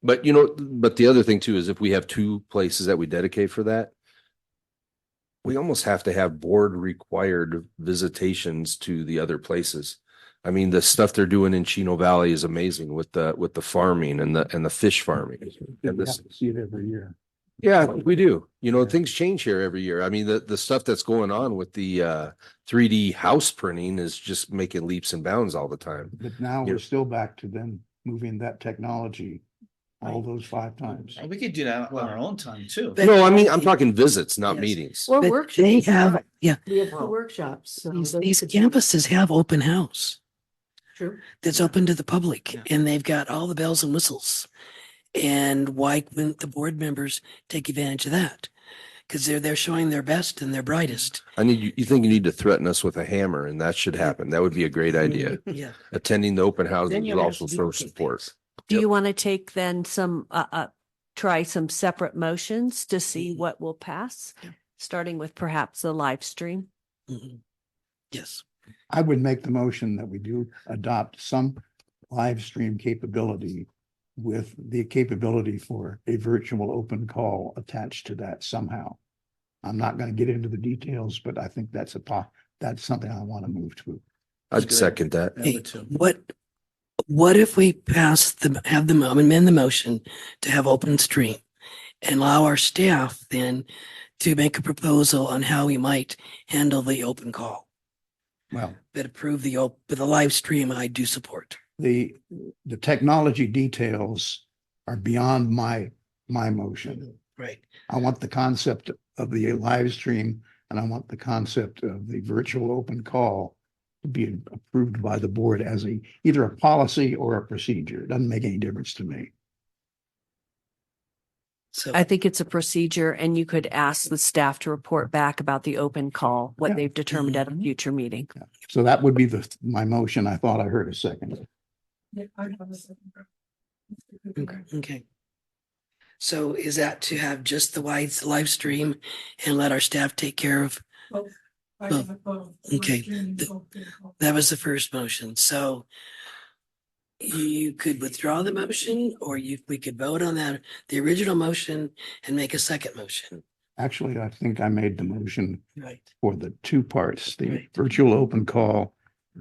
But but the other thing too is if we have two places that we dedicate for that, we almost have to have board required visitations to the other places. I mean, the stuff they're doing in Chino Valley is amazing with the farming and the fish farming. And We have to see it every year. yeah, we do. Things change here every year. I mean, the stuff that's going on with the 3D house printing is just making leaps and bounds all the time. But now we're still back to them moving that technology all those 5 times. We could do that on our own time too. No, I mean, I'm talking visits, not Yes. meetings. Or But workshops. they have, yeah, We have workshops. So these campuses have open house True. that's open to the public, Yeah. and they've got all the bells and whistles. And why couldn't the board members take advantage of that? Because they're showing their best and their brightest. You think you need to threaten us with a hammer and that should happen. That would be a great idea. Yeah. Attending the open houses Then would you'll have also to show do support. Do Yep. you want to take then try some separate motions to see what will pass? Yeah. Starting with perhaps the live stream? Mhm. Yes. I would make the motion that we do adopt some live stream capability with the capability for a virtual open call attached to that somehow. I'm not going to get into the details, but I think that's that's something I want to move to. I'd second that. Yeah, Hey, me too. what if we amend the motion to have open stream and allow our staff then to make a proposal on how we might handle the open call? Well, But approve the live stream, I do support. the technology details are beyond my motion. Right. I want the concept of the live stream and I want the concept of the virtual open call to be approved by the board as either a policy or a procedure. It doesn't make any difference to me. So I think it's a procedure and you could ask the staff to report back about the open call, what Yeah. they've determined at a future meeting. So that would be my motion. I thought I heard a second. Yeah, I have a second. okay. So is that to have just the live stream and let our staff take care of? I have both. Okay. Streaming, The- both vehicle. That was the first motion. So you could withdraw the motion, or we could vote on the original motion and make a second motion. Actually, I think I made the motion Right. for the 2 parts, the Right. virtual open call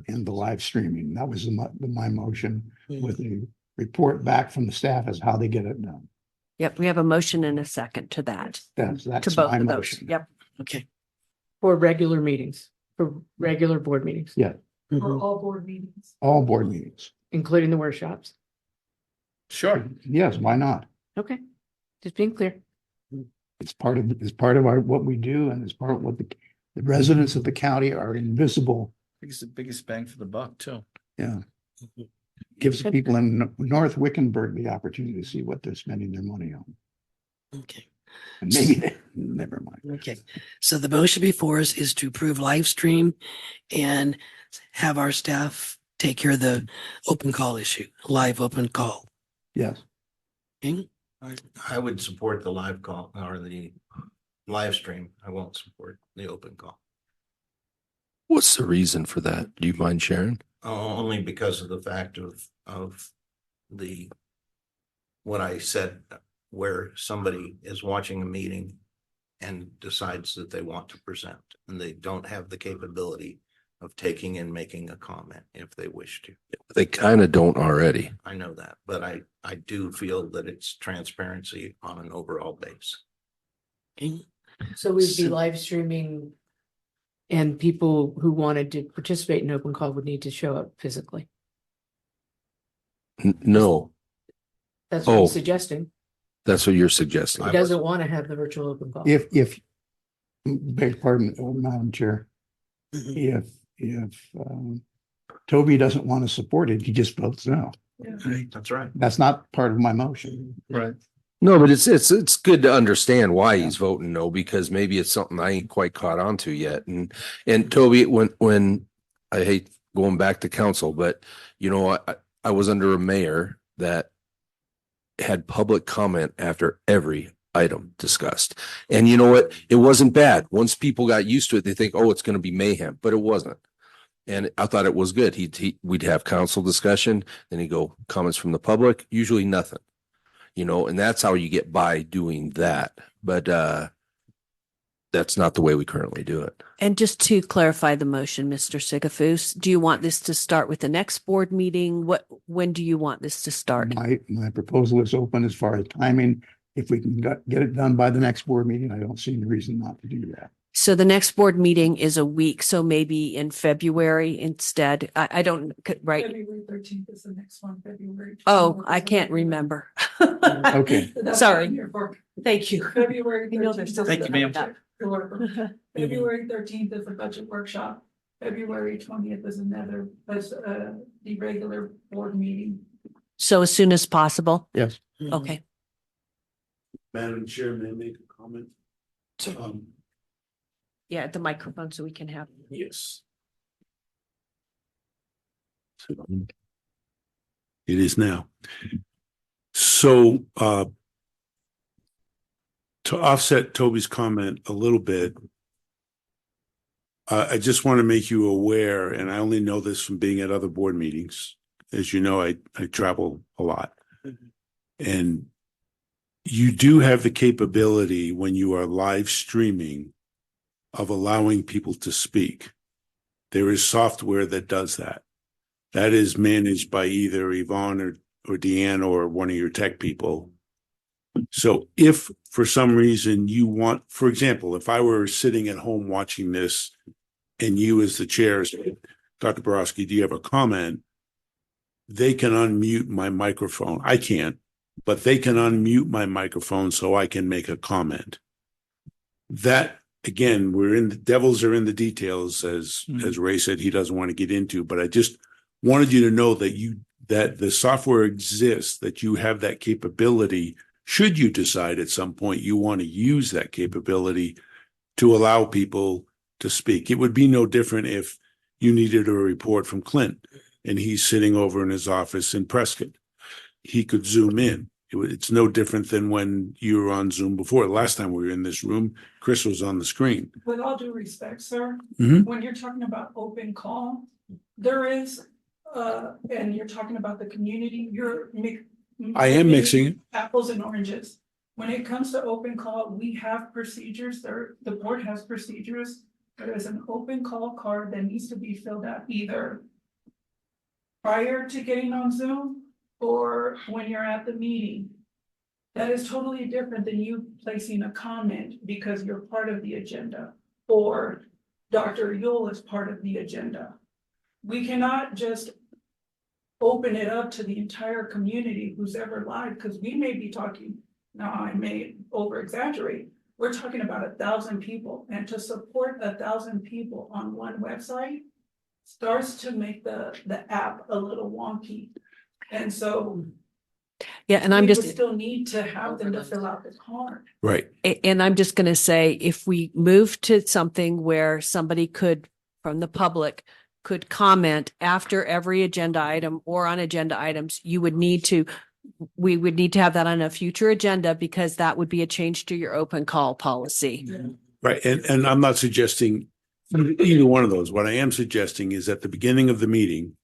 and the live streaming. That was my motion with a report back from the staff as how they get it done. Yep, we have a motion and a second to that, That's to both my of those. motion. Yep. Okay. For regular meetings, for regular board meetings, Yeah, For Mhm. all board meetings. all board meetings. including the workshops. Sure. Yes, why not? Okay, just being clear. It's part of what we do and it's part of what the residents of the county are invisible. It's the biggest bang for the buck too. Yeah. Gives the people in North Wickenburg the opportunity to see what they're spending their money on. Okay. And maybe, never mind. Okay. So the motion before us is to approve live stream and have our staff take care of the open call issue, live open call. Yes. Okay? I would support the live call or the live stream. I won't support the open call. What's the reason for that? Do you mind sharing? Only because of the fact of what I said, where somebody is watching a meeting and decides that they want to present and they don't have the capability of taking and making a comment if they wish to. They kind of don't already. I know that, but I do feel that it's transparency on an overall base. Okay. So we'd be So- live streaming and people who wanted to participate in open call would need to show up physically. No, That's what Oh. I'm suggesting. that's what you're suggesting. He doesn't want to have the virtual open call. If, beg pardon, Madam Chair, Mhm. if Toby doesn't want to support it, he just votes no. Right. That's right. That's not part of my motion. Right. No, but it's good to understand why he's voting no, because maybe it's something I ain't quite caught on to yet. And Toby, when I hate going back to council, but you know, I was under a mayor that had public comment after every item discussed. And you know what? It wasn't bad. Once people got used to it, they think, oh, it's going to be mayhem, but it wasn't. And I thought it was good. We'd have council discussion, then he'd go comments from the public, usually nothing, you know, and that's how you get by doing that. But that's not the way we currently do it. And just to clarify the motion, Mr. Sigafus, do you want this to start with the next board meeting? When do you want this to start? My proposal is open as far as timing. If we can get it done by the next board meeting, I don't see any reason not to do that. So the next board meeting is a week, so maybe in February instead. I don't, right? February 13th is the next one, February. Oh, 24th I is can't February. remember. Okay. That's what Sorry. I'm here for. Thank you. February I know 13th. there's is something the Thank you, ma'am. budget. You're welcome. February 13th is the budget workshop. February 20th is the regular board meeting. So as soon as possible? Yes. Okay. Madam Chair, may I make a comment? Yeah, at the microphone so we can have. Yes. It is now. So, to offset Toby's comment a little bit, I just want to make you aware, and I only know this from being at other board meetings. As you know, I travel a lot. And you do have the capability when you are live streaming of allowing people to speak. There is software that does that. That is managed by either Yvonne or Deanne or one of your tech people. So if for some reason you want, for example, if I were sitting at home watching this and you as the chair said, Dr. Borowski, do you have a comment? They can unmute my microphone. I can't, but they can unmute my microphone so I can make a comment. That, again, the devils are in the details, as Ray said, he doesn't want to get into, but I just wanted you to know that the software exists, that you have that capability. Should you decide at some point you want to use that capability to allow people to speak? It would be no different if you needed a report from Clint and he's sitting over in his office in Prescott. He could zoom in. It's no different than when you were on Zoom before. Last time we were in this room, Chris was on the screen. With all due respect, sir, Mhm. when you're talking about open call, there is, and you're talking about the community, I am mixing. apples and oranges. When it comes to open call, we have procedures there. The board has procedures. There is an open call card that needs to be filled out either prior to getting on Zoom or when you're at the meeting. That is totally different than you placing a comment because you're part of the agenda or Dr. Yule is part of the agenda. We cannot just open it up to the entire community who's ever live, because we may be talking, now I may over exaggerate, we're talking about 1,000 people, and to support 1,000 people on one website starts to make the app a little wonky. And so Yeah, and I'm we would just, still need to have them to fill out the card. Right. and I'm just going to say, if we move to something where somebody could, from the public, could comment after every agenda item or on agenda items, we would need to have that on a future agenda because that would be a change to your open call policy. Right. And I'm not suggesting either one of those. What I am suggesting is at the beginning of the meeting.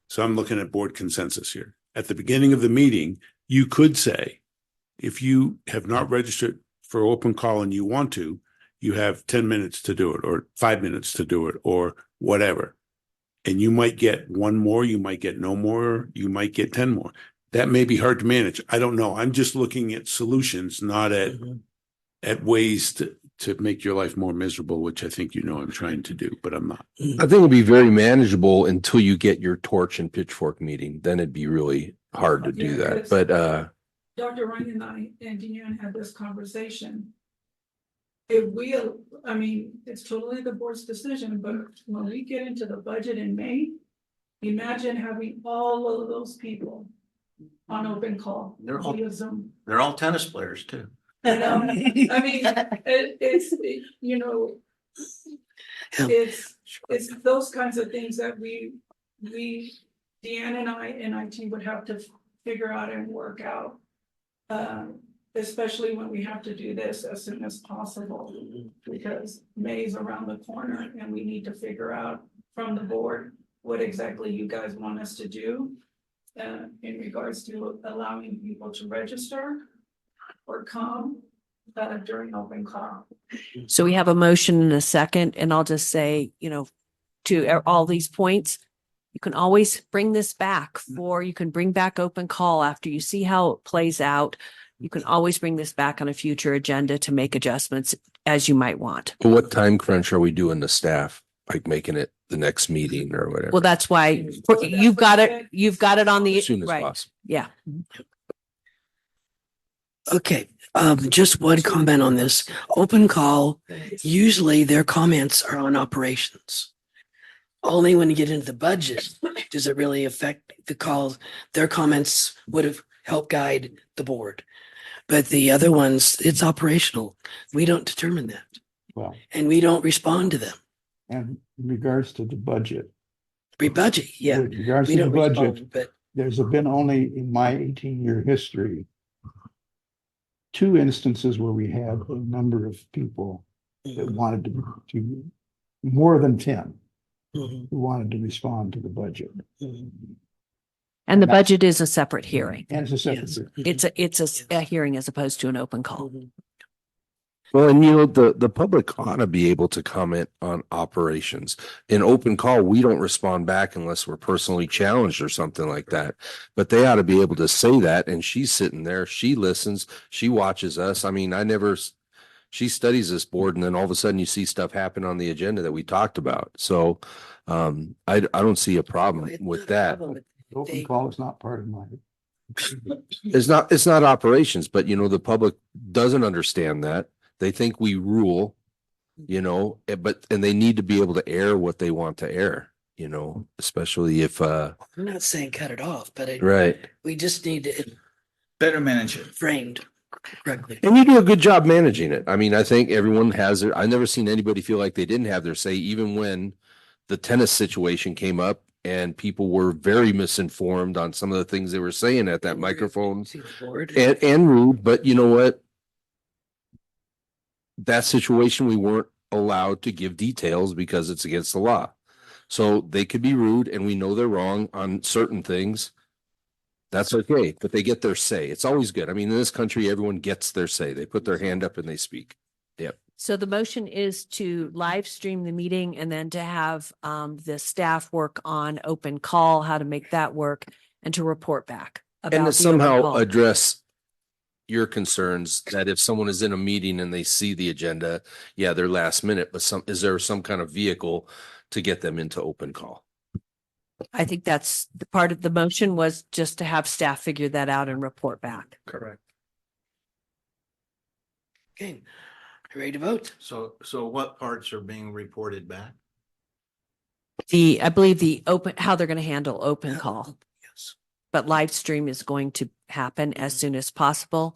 So I'm looking at board consensus here. At the beginning of the meeting, you could say, if you have not registered for open call and you want to, you have 10 minutes to do it or 5 minutes to do it or whatever. And you might get one more, you might get no more, you might get 10 more. That may be hard to manage. I don't know. I'm just looking at solutions, not at ways to make your life more miserable, which I think I'm trying to do, but I'm not. I think it'll be very manageable until you get your torch and pitchfork meeting. Then it'd be really hard to do Yeah, that. But Dr. Ryan and I and Deanne had this conversation. It's totally the board's decision, but when we get into the budget in May, imagine having all of those people on open call They're all- via Zoom. They're all tennis players too. You know, it's it's those kinds of things that Deanne and I and IT would have to figure out and work out. Especially when we have to do this as soon as possible, because May's around the corner and we need to figure out from the board what exactly you guys want us to do. In regards to allowing people to register or come during open call. So we have a motion and a second, and I'll just say, to all these points, you can always bring this back you can bring back open call after you see how it plays out. You can always bring this back on a future agenda to make adjustments as you might want. What time crunch are we doing the staff? Like making it the next meeting or whatever? Well, that's why you've got it on the, As soon as right, possible. yeah. Okay, just one comment on this. Open call, usually their comments are on operations. Only when you get into the budget does it really affect the calls. Their comments would have helped guide the board. But the other ones, it's operational. We don't determine that. Well, And we don't respond to them. and in regards to the budget. Budget, yeah. With regards We to the don't budget, respond, but there's been only in my 18-year history 2 instances where we had a number of people that wanted to more than 10 Mhm, who wanted to respond to the budget. mhm. And the budget is a separate hearing. And it's a separate. Yes. It's a hearing as opposed to an open call. Mhm. Well, and the public ought to be able to comment on operations. In open call, we don't respond back unless we're personally challenged or something like that. But they ought to be able to say that. And she's sitting there, she listens, she watches us. I mean, she studies this board, and then all of a sudden you see stuff happen on the agenda that we talked about. So I don't see a problem It's with not a that. problem, but Open they- call is not part of my. It's not operations, but the public doesn't understand that. They think we rule, and they need to be able to air what they want to air, especially if, I'm not saying cut it off, but right. we just need to Better manage it. framed correctly. And you do a good job managing it. I mean, I think everyone has it. I've never seen anybody feel like they didn't have their say, even when the tennis situation came up and people were very misinformed on some of the things they were saying at that microphone See the board. and rude. But you know what? That situation, we weren't allowed to give details because it's against the law. So they could be rude, and we know they're wrong on certain things. That's okay, but they get their say. It's always good. I mean, in this country, everyone gets their say. They put their hand up and they speak. Yep. So the motion is to live stream the meeting and then to have the staff work on open call, how to make that work, and to report back about And to the open somehow call. address your concerns that if someone is in a meeting and they see the agenda, yeah, they're last minute, but is there some kind of vehicle to get them into open call? I think that's the part of the motion was just to have staff figure that out and report back. Correct. Okay, ready to vote? So what parts are being reported back? I believe how they're going to handle open call. Yes. But live stream is going to happen as soon as possible,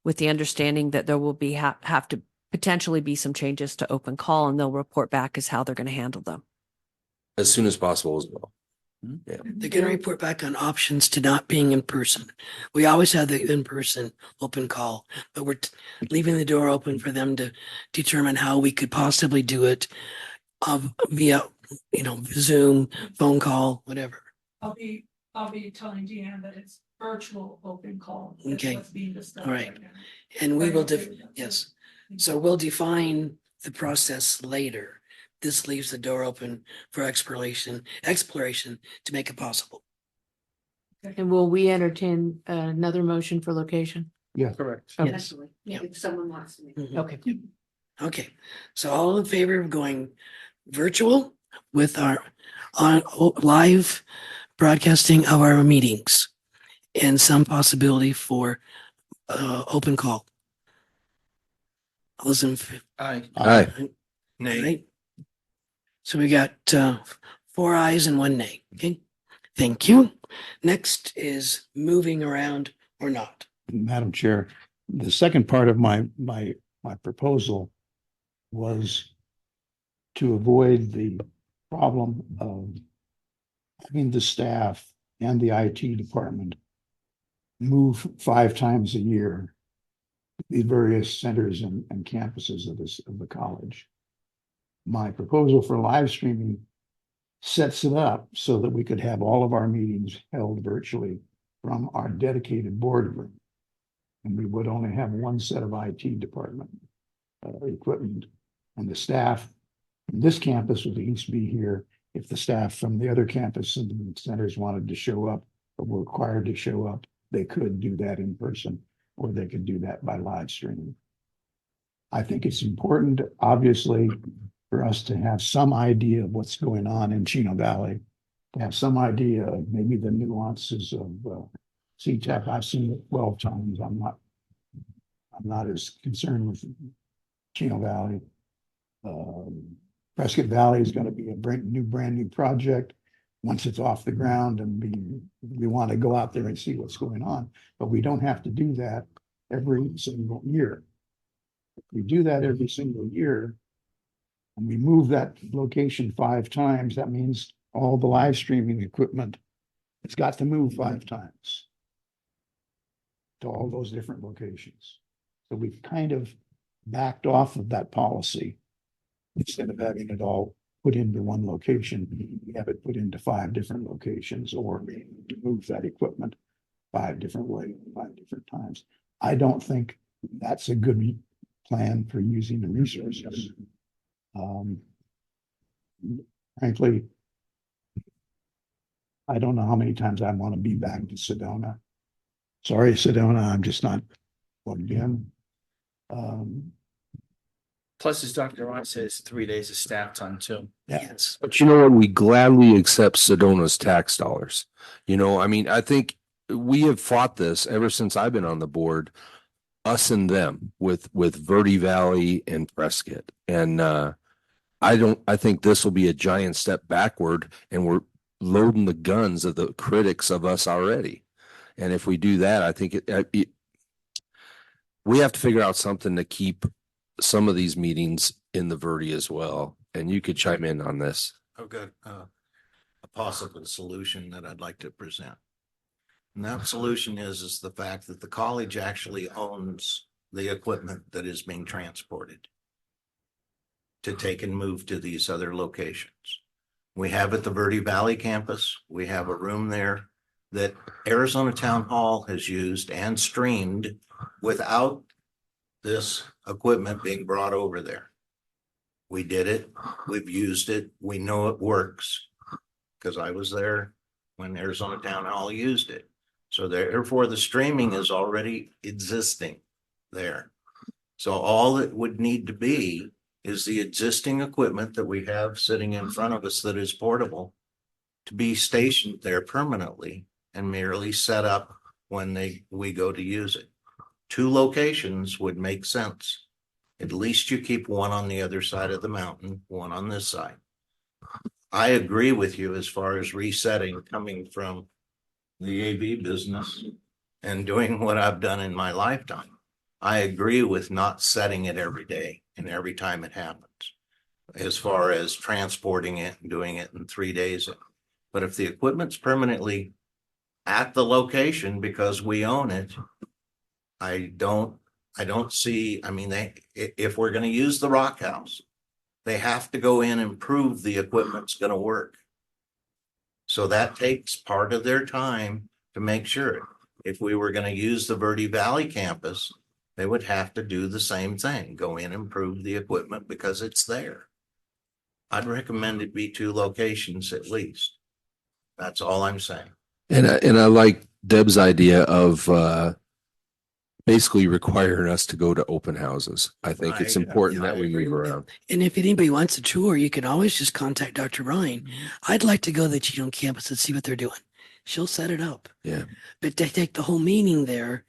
with the understanding that there will be have to potentially be some changes to open call, and they'll report back as how they're going to handle them. As soon as possible as well. Yeah. They're going to report back on options to not being in person. We always have the in-person open call, but we're leaving the door open for them to determine how we could possibly do it via, Zoom, phone call, whatever. I'll be telling Deanne that it's virtual open call. That's Okay. what's being discussed All right. right now. And we Are you will, okay with that? yes. So we'll define the process later. This leaves the door open for exploration to make it possible. And will we entertain another motion for location? Yeah. Correct. Okay. Essentially, Yeah. if someone wants to make. Mhm. Okay. Okay, so all in favor of going virtual with our live broadcasting of our meetings and some possibility for open call. All those in favor? Aye. Aye. Right? So we got 4 ayes and 1 nay. Okay, thank you. Next is moving around or not. Madam Chair, the second part of my proposal was to avoid the problem of having the staff and the IT department move 5 times a year the various centers and campuses of the college. My proposal for live streaming sets it up so that we could have all of our meetings held virtually from our dedicated boardroom. And we would only have one set of IT department equipment, and the staff from this campus would at least be here. If the staff from the other campus and centers wanted to show up or were required to show up, they could do that in person, or they could do that by live streaming. I think it's important, obviously, for us to have some idea of what's going on in Chino Valley, to have some idea of maybe the nuances of CTEC. I've seen it 12 times. I'm not as concerned with Chino Valley. Prescott Valley is going to be a brand new project once it's off the ground, and we want to go out there and see what's going on, but we don't have to do that every single year. If we do that every single year and we move that location 5 times, that means all the live streaming equipment has got to move 5 times to all those different locations. So we've kind of backed off of that policy. Instead of having it all put into one location, we have it put into 5 different locations, or to move that equipment 5 different ways, 5 different times. I don't think that's a good plan for using the resources. Frankly, I don't know how many times I want to be back to Sedona. Sorry, Sedona, I'm just not plugged in. Plus, as Dr. Ryan says, 3 days of staff time too. Yes. But you know what? We gladly accept Sedona's tax dollars. You know, I mean, I think we have fought this ever since I've been on the board, us and them, with Verde Valley and Prescott. And I think this will be a giant step backward, and we're loading the guns of the critics of us already. And if we do that, I think we have to figure out something to keep some of these meetings in the Verde as well. And you could chime in on this. I've got a possible solution that I'd like to present. And that solution is the fact that the college actually owns the equipment that is being transported to take and move to these other locations. We have at the Verde Valley campus, we have a room there that Arizona Town Hall has used and streamed without this equipment being brought over there. We did it. We've used it. We know it works because I was there when Arizona Town Hall used it. So therefore the streaming is already existing there. So all it would need to be is the existing equipment that we have sitting in front of us that is portable to be stationed there permanently and merely set up when we go to use it. 2 locations would make sense. At least you keep one on the other side of the mountain, one on this side. I agree with you as far as resetting, coming from the AV business and doing what I've done in my lifetime. I agree with not setting it every day and every time it happens, as far as transporting it and doing it in 3 days. But if the equipment's permanently at the location because we own it, I don't see, I mean, if we're going to use the Rock House, they have to go in and prove the equipment's going to work. So that takes part of their time to make sure. If we were going to use the Verde Valley campus, they would have to do the same thing, go in and prove the equipment because it's there. I'd recommend it be 2 locations at least. That's all I'm saying. And I like Deb's idea of basically requiring us to go to open houses. I think it's Right. important Yeah, that I we agree move with around. And if anybody wants a tour, you can always just contact Dr. Ryan. I'd like to go to the Chino campus and see what they're doing. She'll set it up. Yeah. But to take the whole meeting there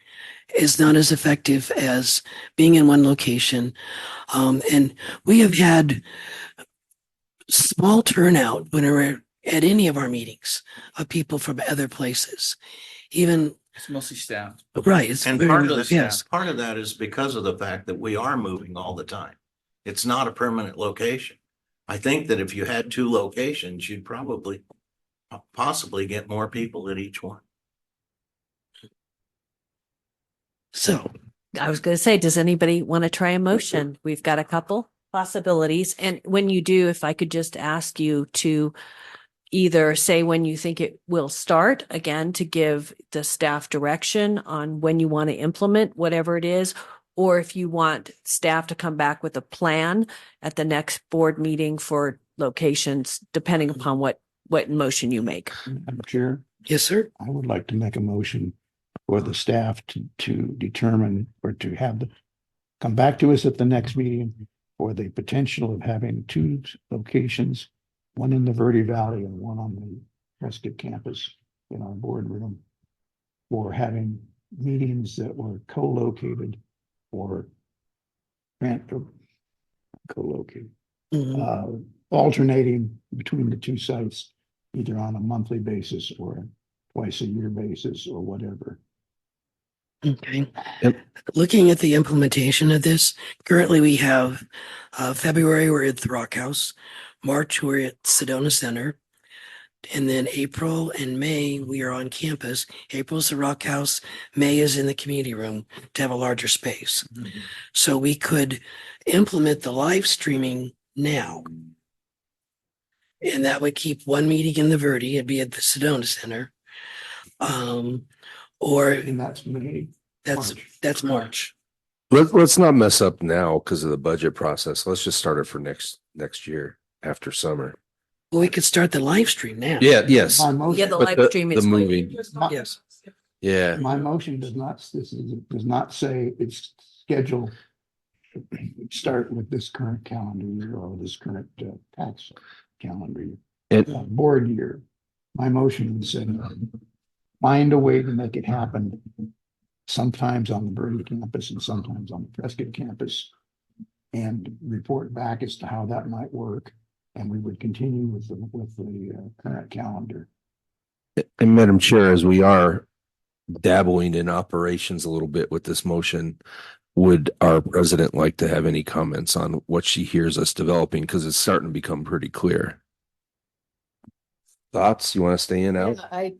is not as effective as being in one location. And we have had small turnout when we're at any of our meetings of people from other places. Even, It's mostly staff. right. It's And very- part of this, yes. part of that is because of the fact that we are moving all the time. It's not a permanent location. I think that if you had two locations, you'd probably possibly get more people at each one. So I was going to say, does anybody want to try a motion? We've got a couple possibilities. And when you do, if I could just ask you to either say when you think it will start, again, to give the staff direction on when you want to implement whatever it is, or if you want staff to come back with a plan at the next board meeting for locations, depending upon what motion you make. Madam Chair, yes, sir. I would like to make a motion for the staff to determine or to have come back to us at the next meeting for the potential of having two locations, one in the Verde Valley and one on the Prescott campus in our boardroom, for having meetings that were co-located or co-located, alternating between the two sites, either on a monthly basis or twice a year basis or whatever. Okay. Yep. Looking at the implementation of this, currently we have February, we're at the Rock House. March, we're at Sedona Center. And then April and May, we are on campus. April's the Rock House. May is in the community room to have a larger space. So we could implement the live streaming now. And that would keep one meeting in the Verde. It'd be at the Sedona Center. Or And that's May. that's March. Let's not mess up now because of the budget process. Let's just start it for next year after summer. Well, we could start the live stream now. Yeah, yes. My motion, Yeah, the But live stream is the movie. Yes. Yeah. my motion does not say it's scheduled. Start with this current calendar year or this current tax calendar year, board year. My motion would say, find a way to make it happen. Sometimes on the Verde campus and sometimes on the Prescott campus, and report back as to how that might work. And we would continue with the current calendar. And Madam Chair, as we are dabbling in operations a little bit with this motion, would our president like to have any comments on what she hears us developing? Because it's starting to become pretty clear. Thoughts? You want to stay in out? I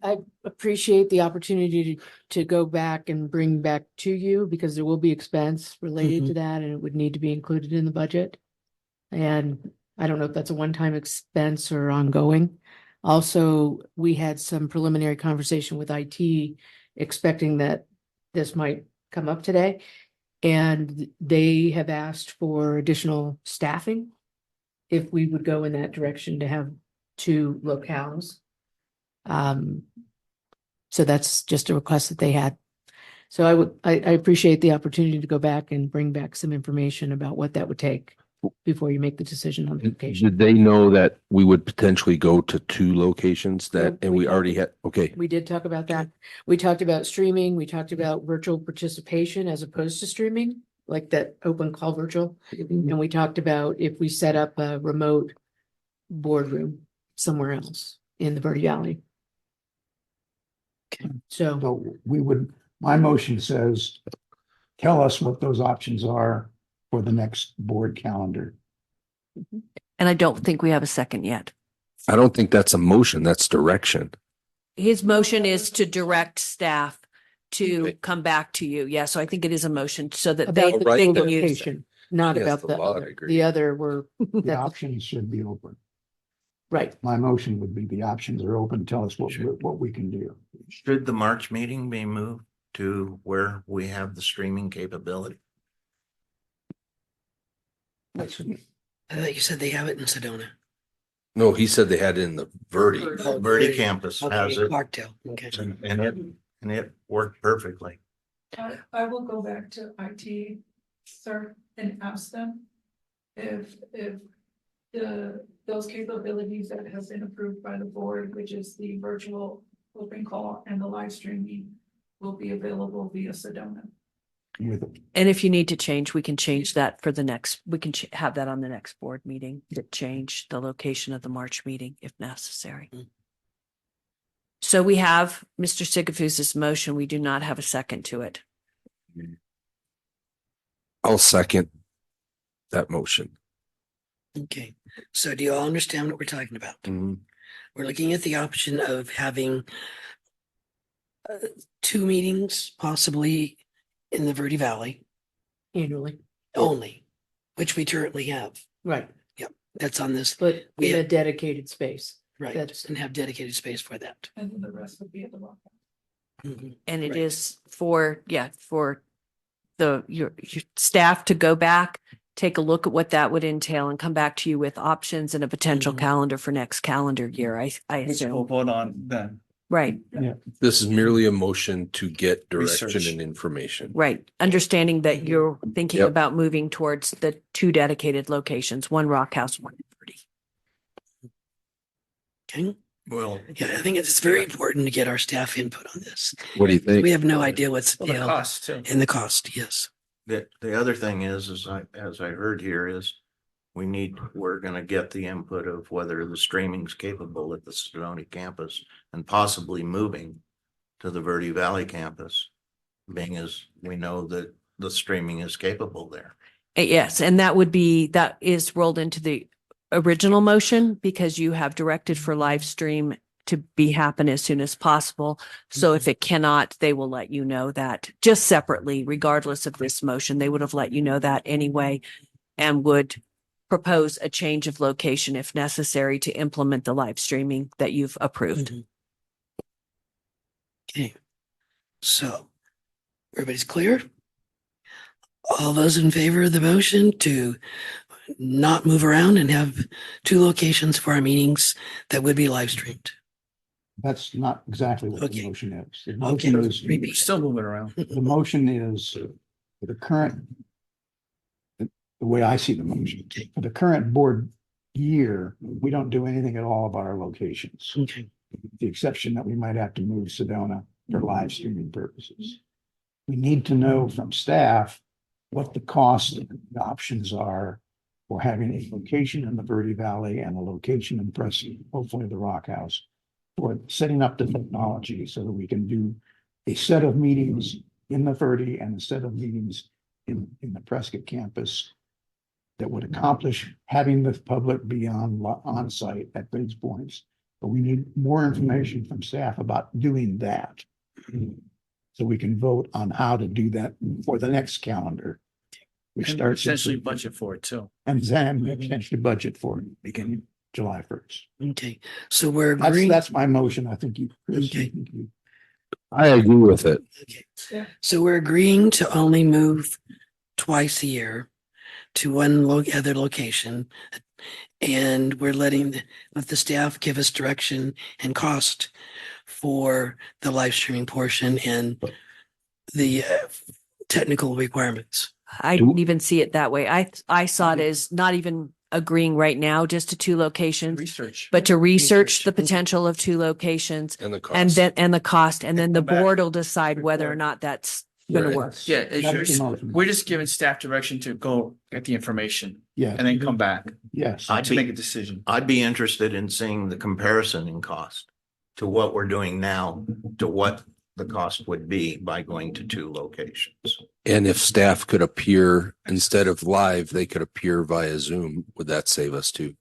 appreciate the opportunity to go back and bring back to you, because there will be expense related to that and it would need to be included in the budget. And I don't know if that's a one-time expense or ongoing. Also, we had some preliminary conversation with IT, expecting that this might come up today. And they have asked for additional staffing if we would go in that direction to have two locales. So that's just a request that they had. So I appreciate the opportunity to go back and bring back some information about what that would take before you make the decision on the location. Did they know that we would potentially go to two locations Yeah, and we we already did. had, okay. We did talk about that. We talked about streaming. We talked about virtual participation as opposed to streaming, like that open call virtual. And we talked about if we set up a remote boardroom somewhere else in the Verde Valley. Okay. So My motion says, tell us what those options are for the next board calendar. And I don't think we have a second yet. I don't think that's a motion, that's direction. His motion is to direct staff to come back to you. Yeah, so I think it is a motion so that they about the right. can use. location, not Yes, about the the law, I other. agree. The other were, The options should be open. right. My motion would be the options are open. Tell us what we can do. Should the March meeting be moved to where we have the streaming capability? I thought you said they have it in Sedona. No, he said they had it in the Verde. Oh, Verde campus has Okay, it, Clarkdale. Okay. and it worked perfectly. I will go back to IT, sir, and ask them if those capabilities that have been approved by the board, which is the virtual open call and the live streaming, will be available via Sedona. And if you need to change, we can change that for the next, we can have that on the next board meeting to change the location of the March meeting if necessary. So we have Mr. Sigafus's motion. We do not have a second to it. I'll second that motion. Okay, so do you all understand what we're talking about? Mhm. We're looking at the option of having two meetings possibly in the Verde Valley Annually, only, which we currently have. right, That's on this, but We in a have- dedicated space. right, That's- and have dedicated space for that. And then the rest would be at the rock. Mhm. And it Right. is for your staff to go back, take a look at what that would entail and come back to you with options and a potential Mhm. calendar for next calendar year, I Which we'll assume. vote on then. Right, This is merely a motion to get direction Research. and information. right. Understanding that you're thinking Yep. about moving towards the two dedicated locations, one Rock House, one Verde. Okay, Well, yeah, I think it's very important to get our staff input on this. What do you think? We have no idea what's Well, the entailed cost too. in the cost, yes. the other thing is, as I heard here is we're gonna get the input of whether the streaming's capable at the Sedona campus and possibly moving to the Verde Valley campus, being as we know that the streaming is capable there. Yes, and that is rolled into the original motion because you have directed for live stream to happen as soon as possible. So if it cannot, they will let you know that just separately, regardless of this motion, they would have let you know that anyway and would propose a change of location if necessary to implement the live streaming that you've approved. Mhm. Okay, so everybody's clear? All those in favor of the motion to not move around and have two locations for our meetings that would be live streamed? That's not exactly what the Okay. motion is. The Okay, motion is, We're repeat. still moving around. the motion is for the current, the way I see the motion, for the current board year, we don't do anything at all about our locations. Okay, The exception that we might have to move Sedona for live streaming purposes. We need to know from staff what the cost and the options are for having a location in the Verde Valley and a location in Preston, hopefully the Rock House, for setting up the technology so that we can do a set of meetings in the Verde and a set of meetings in the Prescott campus that would accomplish having the public be on site at those points. But we need more information from staff about doing that. So we can vote on how to do that for the next calendar. Which And starts. essentially budget for it too. And then potentially budget for it beginning July 1st. okay, so we're That's, agreeing. that's my motion. I think you. Chris, Okay. I agree with it. Okay, so we're agreeing to only move twice a year to one other location. And we're let the staff give us direction and cost for the live streaming portion and the technical requirements. I didn't even see it that way. I saw it as not even agreeing right now just to two locations, Research. but to research the Research. potential of two locations And the cost. and the cost, and then the come back. board will decide whether or not that's gonna Right. work. Yeah, it's That's the just- motion. we're just giving staff direction to go get the information Yeah. and then come back Yes. to make a decision. I'd be interested in seeing the comparison in cost to what we're doing now, to what the cost would be by going to two locations. And if staff could appear instead of live, they could appear via Zoom. Would that save us too?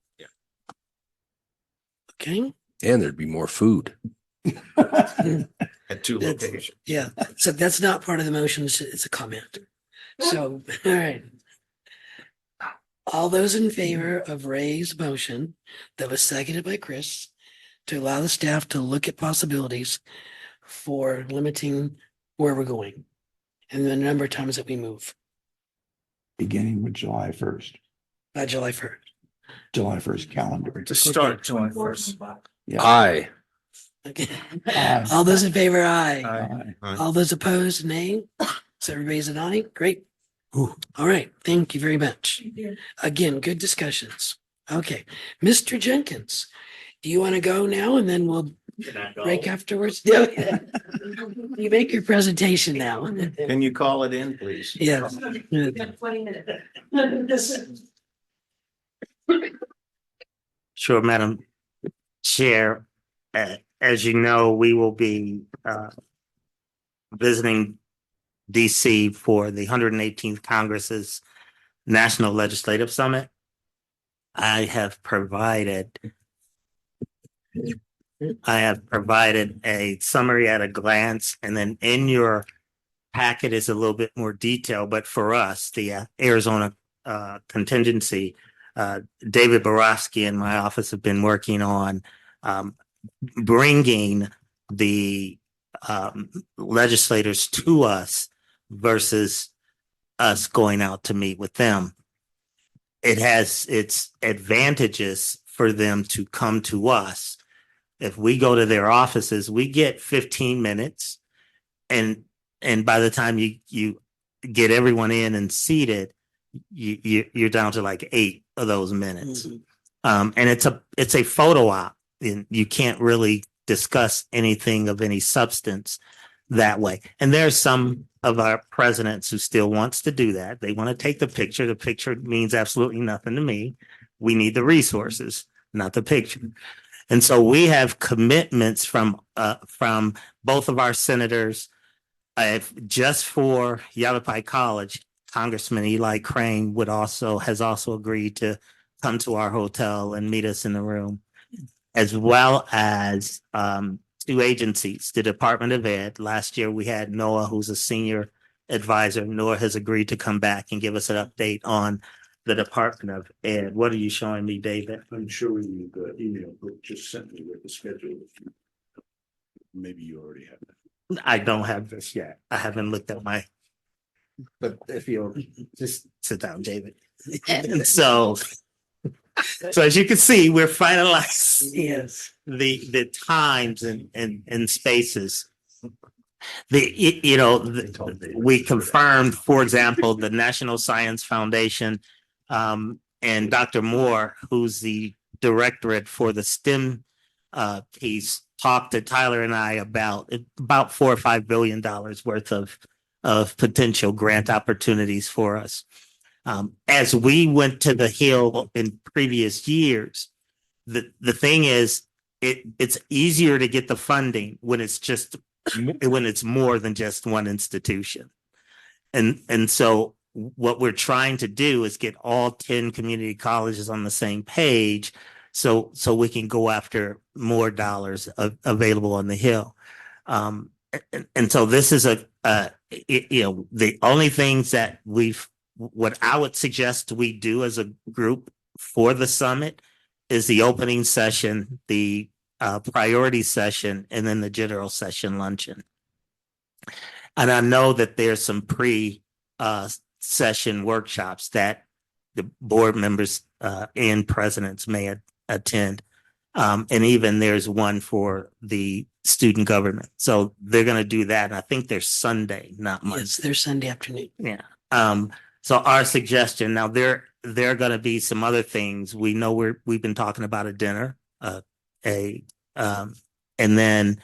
Okay, And there'd be more food. At two That's- locations. yeah, so that's not part of the motion, it's a comment. So, all right. All those in favor of Ray's motion that was seconded by Chris to allow the staff to look at possibilities for limiting where we're going and the number of times that we move Beginning with July 1st, by July 1st. July 1st calendar. To start July 1st. Yeah. Aye. Okay. Aye. All those in favor, aye. Aye. Aye. All those opposed, nay. So everybody's an aye. Great. All right. Thank you very much. Again, good discussions. Okay. Mr. Jenkins, do you want to go now and then we'll break afterwards? Yeah. You make your presentation now. Can you call it in, please? Yes. 20 minutes. Sure, Madam Chair. As you know, we will be visiting DC for the 118th Congress's National Legislative Summit. I have provided a summary at a glance, and then in your packet is a little bit more detail, but for us, the Arizona contingency, David Borofsky and my office have been working on bringing the legislators to us versus us going out to meet with them. It has its advantages for them to come to us. If we go to their offices, we get 15 minutes, and by the time you get everyone in and seated, you're down to like 8 of those minutes. And it's a photo op, and you can't really discuss anything of any substance that way. And there's some of our presidents who still wants to do that. They want to take the picture. The picture means absolutely nothing to me. We need the resources, not the picture. And so we have commitments from both of our senators. Just for Yavapai College, Congressman Eli Crane has also agreed to come to our hotel and meet us in the room, as well as 2 agencies, the Department of Ed. Last year we had Noah, who's a senior advisor. Noah has agreed to come back and give us an update on the Department of Ed. What are you showing me, David? I'm showing you the email Brooke just sent me with the schedule. Maybe you already have that. I don't have this yet. I haven't looked at but if you'll just sit down, David. And so as you can see, we're finalizing the times and spaces. We confirmed, for example, the National Science Foundation, and Dr. Moore, who's the directorate for the STEM piece, talked to Tyler and I about $4 or $5 billion worth of potential grant opportunities for us. As we went to the Hill in previous years, the thing is, it's easier to get the funding when it's more than just one institution. And so what we're trying to do is get all 10 community colleges on the same page, so we can go after more dollars available on the Hill. And so this is the only things that what I would suggest we do as a group for the summit is the opening session, the priority session, and then the general session luncheon. And I know that there's some session workshops that the board members and presidents may attend. And even there's one for the student government. So they're going to do that. And I think they're Sunday, not Monday. Yes, they're Sunday afternoon. Yeah. So our suggestion, now there are going to be some other things. We know we've been talking about a dinner, and then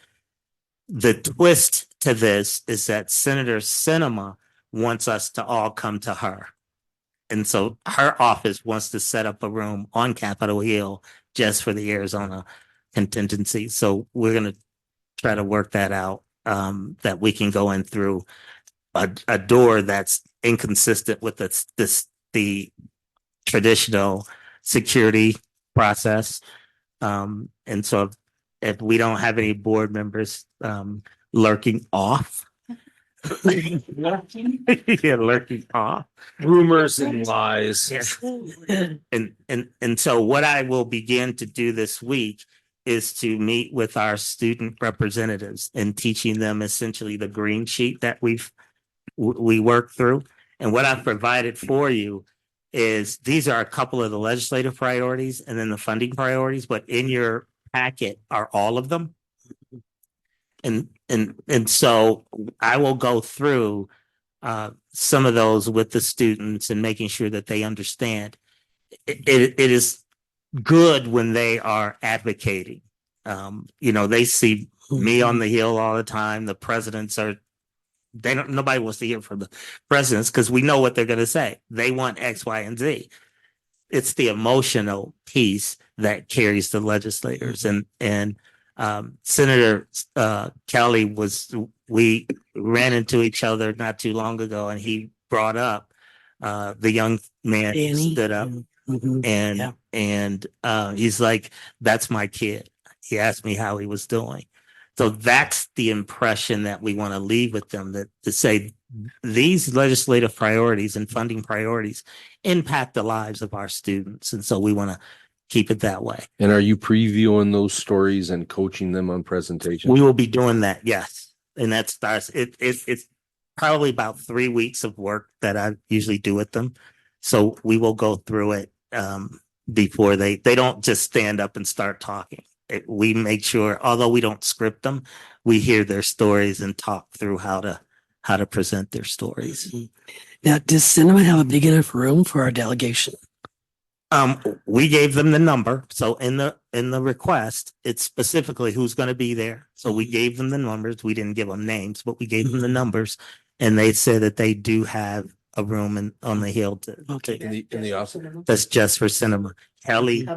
the twist to this is that Senator Sinema wants us to all come to her. And so her office wants to set up a room on Capitol Hill just for the Arizona contingency. So we're going to try to work that out, that we can go in through a door that's inconsistent with the traditional security process. And so if we don't have any board members lurking off, lurking off, Rumors and lies. And so what I will begin to do this week is to meet with our student representatives and teaching them essentially the green sheet that we work through. And what I've provided for you is these are a couple of the legislative priorities and then the funding priorities, but in your packet are all of them. And so I will go through some of those with the students and making sure that they understand. It is good when they are advocating. They see me on the Hill all the time. The presidents nobody wants to hear from the presidents because we know what they're going to say. They want X, Y, and Z. It's the emotional piece that carries the legislators. And Senator Kelly we ran into each other not too long ago, and he brought up the young man who stood up. Mhm. Yeah. And he's like, that's my kid. He asked me how he was doing. So that's the impression that we want to leave with them, that to say these legislative priorities and funding priorities impact the lives of our students. And so we want to keep it that way. And are you previewing those stories and coaching them on presentation? We will be doing that, yes. And that starts, it's probably about 3 weeks of work that I usually do with them. So we will go through it before they don't just stand up and start talking. We make sure, although we don't script them, we hear their stories and talk through how to present their stories. Now, does cinema have a big enough room for our delegation? We gave them the number. So in the request, it's specifically who's going to be there. So we gave them the numbers. We didn't give them names, but we gave them the numbers, and they said that they do have a room on the hill In the office? that's just for cinema. Kelly,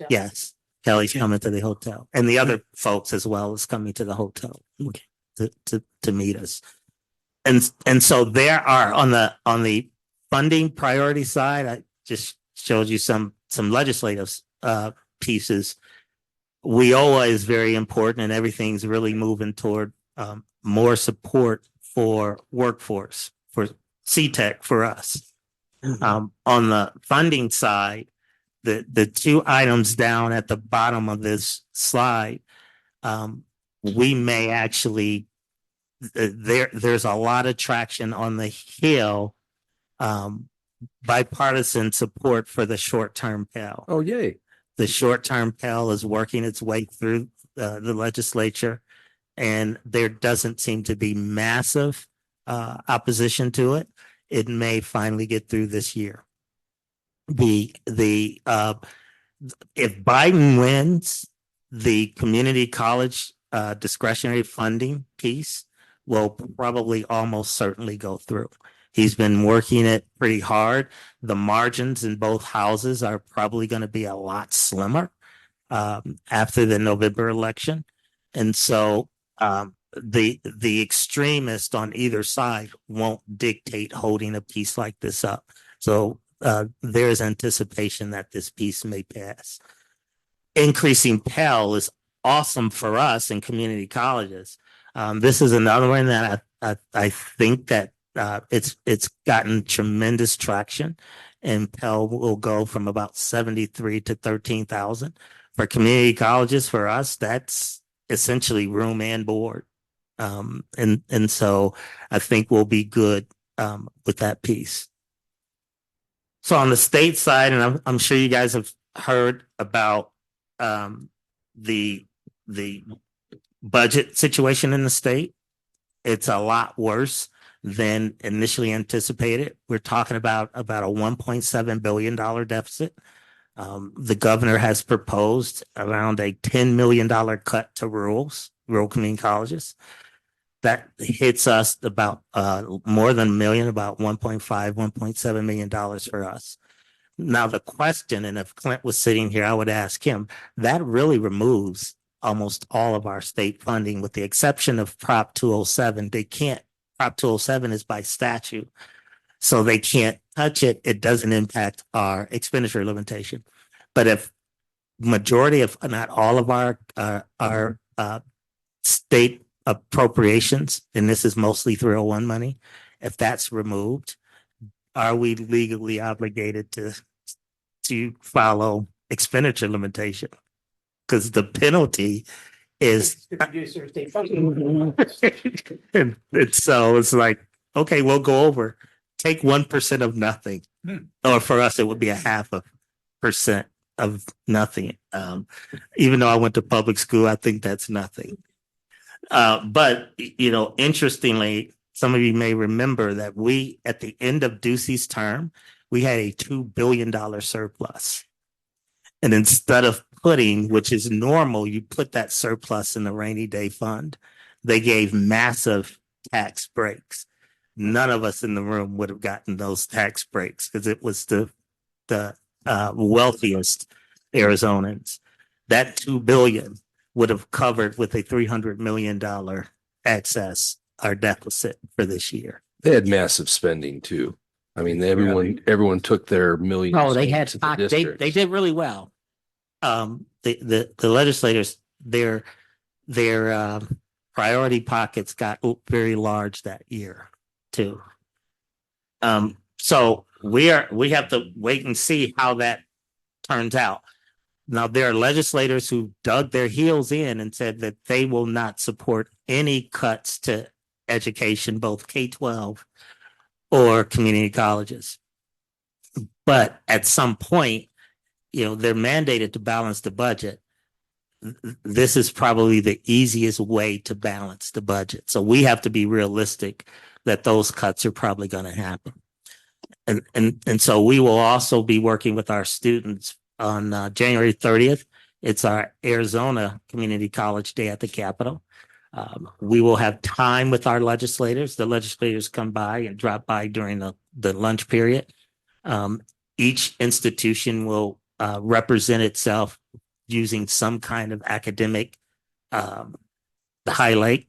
yes, Kelly's coming to the hotel, and the other folks as well is coming to the hotel to meet us. And so there are on the funding priority side, I just showed you some legislative pieces. WIOA is very important, and everything's really moving toward more support for workforce, for CTEC for us. On the funding side, the two items down at the bottom of this slide, we may actually, there's a lot of traction on the Hill, bipartisan support for the short-term Pell. Oh, yay. The short-term Pell is working its way through the legislature, and there doesn't seem to be massive opposition to it. It may finally get through this year. If Biden wins, the community college discretionary funding piece will probably almost certainly go through. He's been working it pretty hard. The margins in both houses are probably going to be a lot slimmer after the November election. And so the extremist on either side won't dictate holding a piece like this up. So there's anticipation that this piece may pass. Increasing Pell is awesome for us in community colleges. This is another one that I think that it's gotten tremendous traction, and Pell will go from about 73 to 13,000. For community colleges, for us, that's essentially room and board. And so I think we'll be good with that piece. So on the state side, and I'm sure you guys have heard about the budget situation in the state. It's a lot worse than initially anticipated. We're talking about a $1.7 billion deficit. The governor has proposed around a $10 million cut to rural community colleges. That hits us about more than a million, about $1.7 million for us. Now the question, and if Clint was sitting here, I would ask him, that really removes almost all of our state funding with the exception of Prop 207. Prop 207 is by statute, so they can't touch it. It doesn't impact our expenditure limitation. But if majority of, not all of our state appropriations, and this is mostly 301 money, if that's removed, are we legally obligated to follow expenditure limitation? Because the penalty is and so it's like, okay, we'll go over, take 1% of nothing. Or for us, it would be 0.5% of nothing. Even though I went to public school, I think that's nothing. But, interestingly, some of you may remember that we, at the end of Ducey's term, we had a $2 billion surplus. And instead of putting, which is normal, you put that surplus in the rainy day fund, they gave massive tax breaks. None of us in the room would have gotten those tax breaks because it was the wealthiest Arizonans. That $2 billion would have covered with a $300 million excess our deficit for this year. They had massive spending too. I mean, everyone took their millions. No, they to had, the they districts. did really well. The legislators, their priority pockets got very large that year too. So we have to wait and see how that turns out. Now, there are legislators who dug their heels in and said that they will not support any cuts to education, both K-12 or community colleges. But at some point, they're mandated to balance the budget. This is probably the easiest way to balance the budget. So we have to be realistic that those cuts are probably going to happen. And so we will also be working with our students on January 30th. It's our Arizona Community College Day at the Capitol. We will have time with our legislators. The legislators come by and drop by during the lunch period. Each institution will represent itself using some kind of academic highlight.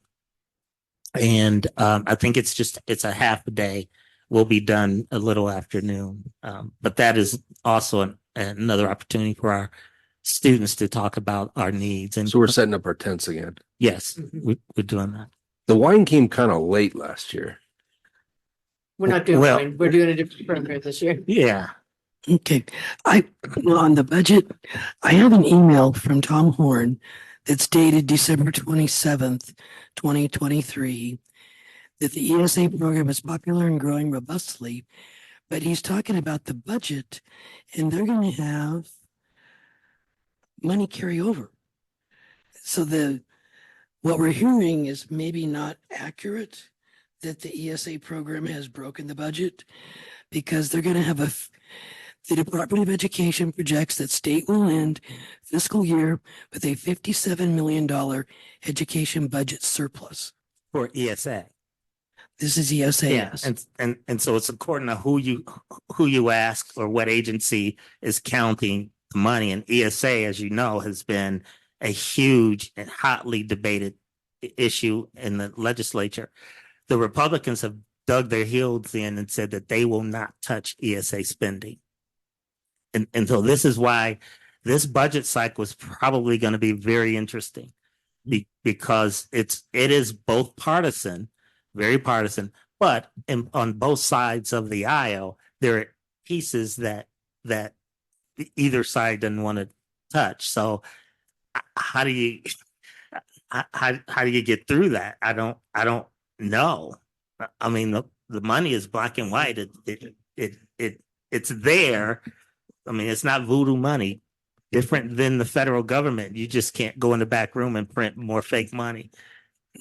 And I think it's a half a day. Will be done a little afternoon. But that is also another opportunity for our students to talk about our needs. And So we're setting up our tents again. yes, we're doing that. The wine came kind of late last year. We're not doing Well- wine. We're doing a different program this year. Yeah. Okay, on the budget, I have an email from Tom Horn that's dated December 27th, 2023, that the ESA program is popular and growing robustly, but he's talking about the budget and they're going to have money carry over. So what we're hearing is maybe not accurate that the ESA program has broken the budget, because they're going to have the Department of Education projects that state will end fiscal year with a $57 million education budget surplus. For ESA. This is ESA. Yeah, and so it's according to who you ask or what agency is counting the money. And ESA, as you know, has been a huge and hotly debated issue in the legislature. The Republicans have dug their heels in and said that they will not touch ESA spending. And so this is why this budget cycle is probably going to be very interesting, because it is both partisan, very partisan, but on both sides of the aisle, there are pieces that either side doesn't want to touch. So how do you get through that? I don't know. I mean, the money is black and white. It's there. I mean, it's not voodoo money. Different than the federal government. You just can't go in the back room and print more fake money.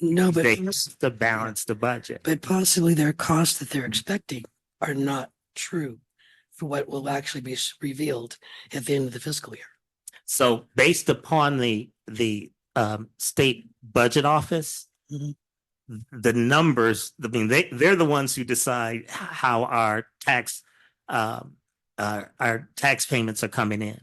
No, but They have to balance the budget. but possibly their costs that they're expecting are not true for what will actually be revealed at the end of the fiscal year. So based upon the state budget office, Mhm. the numbers, I mean, they're the ones who decide how our tax payments are coming in.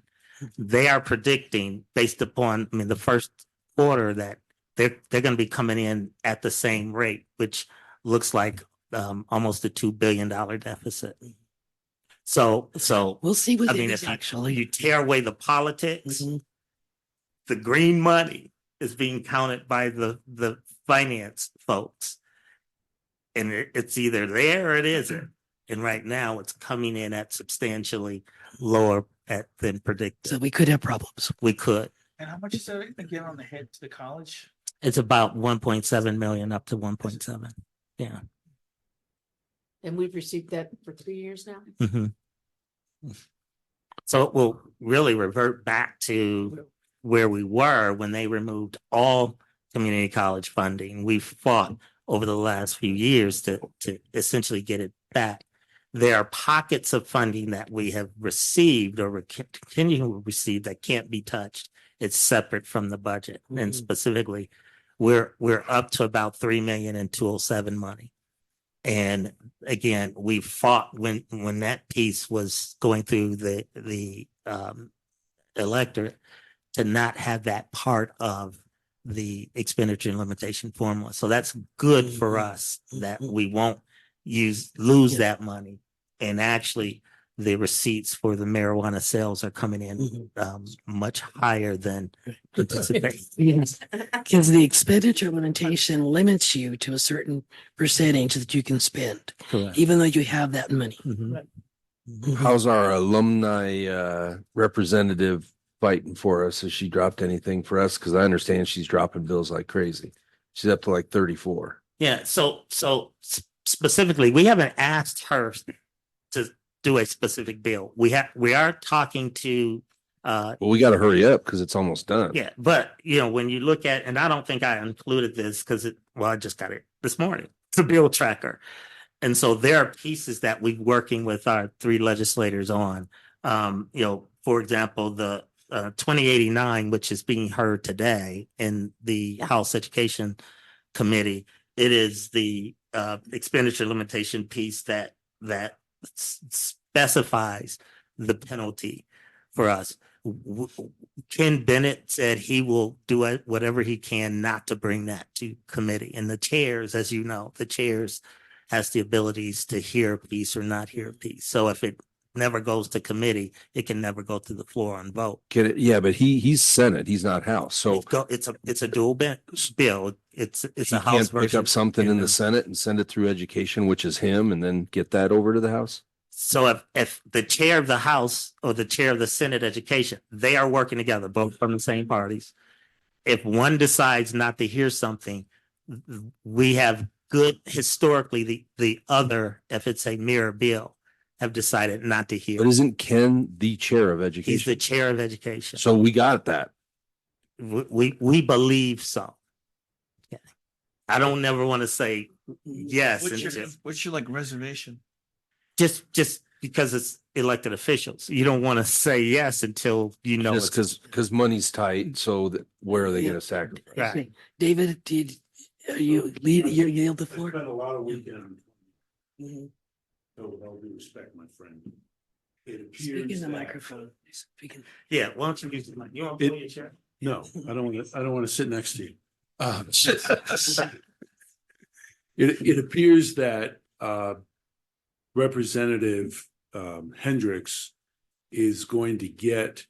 They are predicting based upon, I mean, the first quarter that they're going to be coming in at the same rate, which looks like almost a $2 billion deficit. So We'll see what I it mean, is if actually. you tear away the politics, Mhm. the green money is being counted by the finance folks. And it's either there or it isn't. And right now it's coming in at substantially lower than predicted. So we could have problems. We could. And how much is there again on the head to the college? It's about 1.7 million up to 1.7. Yeah. And we've received that for 3 years now. Mhm. So it will really revert back to where we were when they removed all community college funding. We've fought over the last few years to essentially get it back. There are pockets of funding that we have received or continue to receive that can't be touched. It's separate from the budget. And specifically, we're up to about 3 million in 207 money. And again, we fought when that piece was going through the electorate to not have that part of the expenditure and limitation formula. So that's good for us that we won't lose that money And actually, the receipts for the marijuana sales are coming in much higher than anticipated. Yes, because the expenditure limitation limits you to a certain percentage that you can spend, Correct. even though you have that money. Mhm. How's our alumni representative fighting for us? Has she dropped anything for us? Because I understand she's dropping bills like crazy. She's up to like 34. Yeah, so specifically, we haven't asked her to do a specific bill. We are talking to Well, we got to hurry up because it's almost done. yeah, but when you look at, and I don't think I included this because I just got it this morning. It's a bill tracker. And so there are pieces that we're working with our three legislators on. For example, the 2089, which is being heard today in the House Education Committee, it is the expenditure limitation piece that specifies the penalty for us. Ken Bennett said he will do whatever he can not to bring that to committee. And the chairs, as you know, the chairs has the abilities to hear a piece or not hear a piece. So if it never goes to committee, it can never go to the floor and vote. Get it? Yeah, but he's Senate. He's not House. So It's a dual bill. It's he a House can't pick version. up something in the Senate and send it through education, which is him, and then get that over to the House. So if the chair of the House or the chair of the Senate Education, they are working together, both from the same parties. If one decides not to hear something, we have good historically the other, if it's a mirror bill, have decided not to hear. But isn't Ken the chair of education? He's the chair of education. So we got that. We believe so. Yeah. I don't never want to say yes. What's your like reservation? Just because it's elected officials. You don't want to say yes until you know Just because money's tight. So where are they going to sacrifice? Right. David, you yield the floor? Spent a lot of weekend. Mhm. So with all due respect, my friend. It Speak in appears the that. microphone. Speaking. Yeah, why don't you use the mic? You want to pull your chair? No, I don't want to sit next to you. It appears that Representative Hendricks is going to get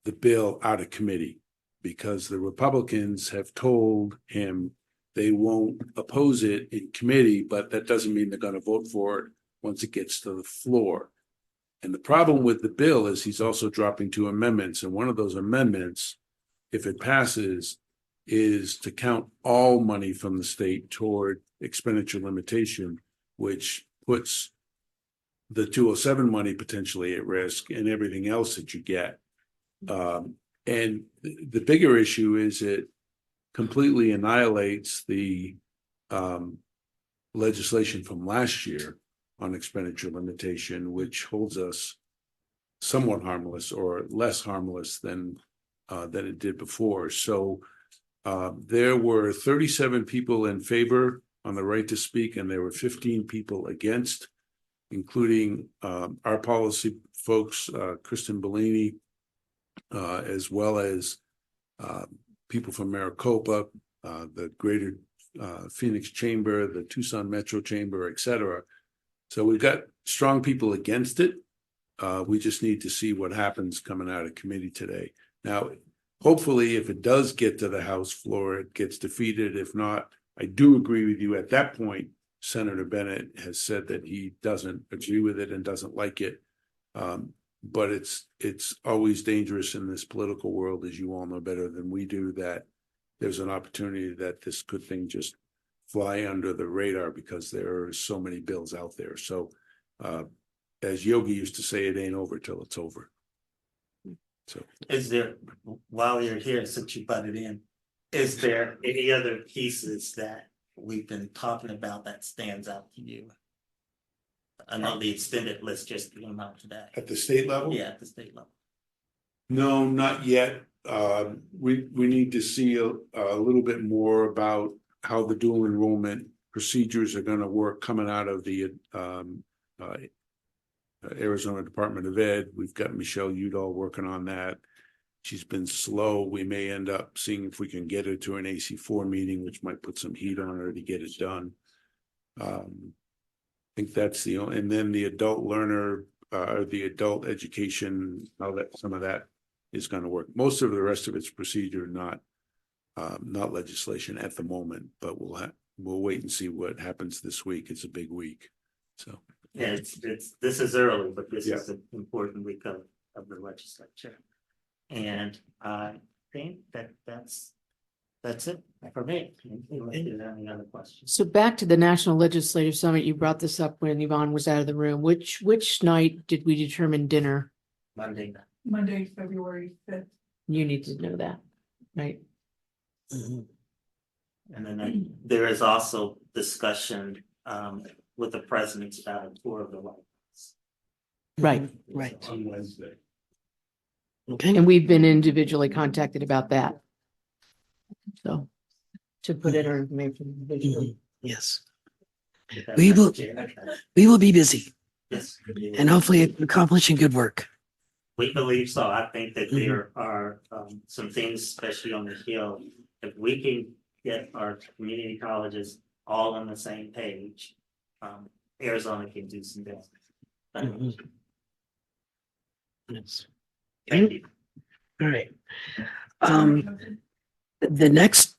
the bill out of committee because the Republicans have told him they won't oppose it in committee, but that doesn't mean they're going to vote for it once it gets to the floor. And the problem with the bill is he's also dropping two amendments, and one of those amendments, if it passes, is to count all money from the state toward expenditure limitation, which puts the 207 money potentially at risk and everything else that you get. And the bigger issue is it completely annihilates the legislation from last year on expenditure limitation, which holds us somewhat harmless or less harmless than it did before. So there were 37 people in favor on the right to speak, and there were 15 people against, including our policy folks, Kristen Bellini, as well as people from Maricopa, the Greater Phoenix Chamber, the Tucson Metro Chamber, et cetera. So we've got strong people against it. We just need to see what happens coming out of committee today. Now, hopefully, if it does get to the House floor, it gets defeated. If not, I do agree with you. At that point, Senator Bennett has said that he doesn't agree with it and doesn't like it. But it's always dangerous in this political world, as you all know better than we do, that there's an opportunity that this good thing just fly under the radar because there are so many bills out there. So as Yogi used to say, it ain't over till it's over. So Is there, while you're here, since you butted in, is there any other pieces that we've been talking about that stands out to you? I know the extended list just came out today. at the state level? Yeah, at the state level. No, not yet. We need to see a little bit more about how the dual enrollment procedures are going to work coming out of the Arizona Department of Ed. We've got Michelle Udall working on that. She's been slow. We may end up seeing if we can get her to an AC4 meeting, which might put some heat on her to get it done. think that's and then the adult learner, the adult education, how that, some of that is gonna work. Most of the rest of it's procedure, not legislation at the moment, but we'll wait and see what happens this week. It's a big week, so. Yeah, this is early, but this Yeah. is an important week of the legislature. And I think that's it for me. Unless there's any other questions? So back to the National Legislative Summit, you brought this up when Yvonne was out of the room. Which night did we determine dinner? Monday night. Monday, February 5th. You need to know that, right? And then there is also discussion with the president's about a tour of the White House. Right. Right. On Wednesday. Okay. And we've been individually contacted about that. So to put in our information individually. Yes, If that's We will- okay. we will be busy Yes. and hopefully accomplishing good work. We believe so. I think that there are some things, especially on the Hill, if we can get our community colleges all on the same page, Arizona can do some good. Yes. Thank you. All right. The next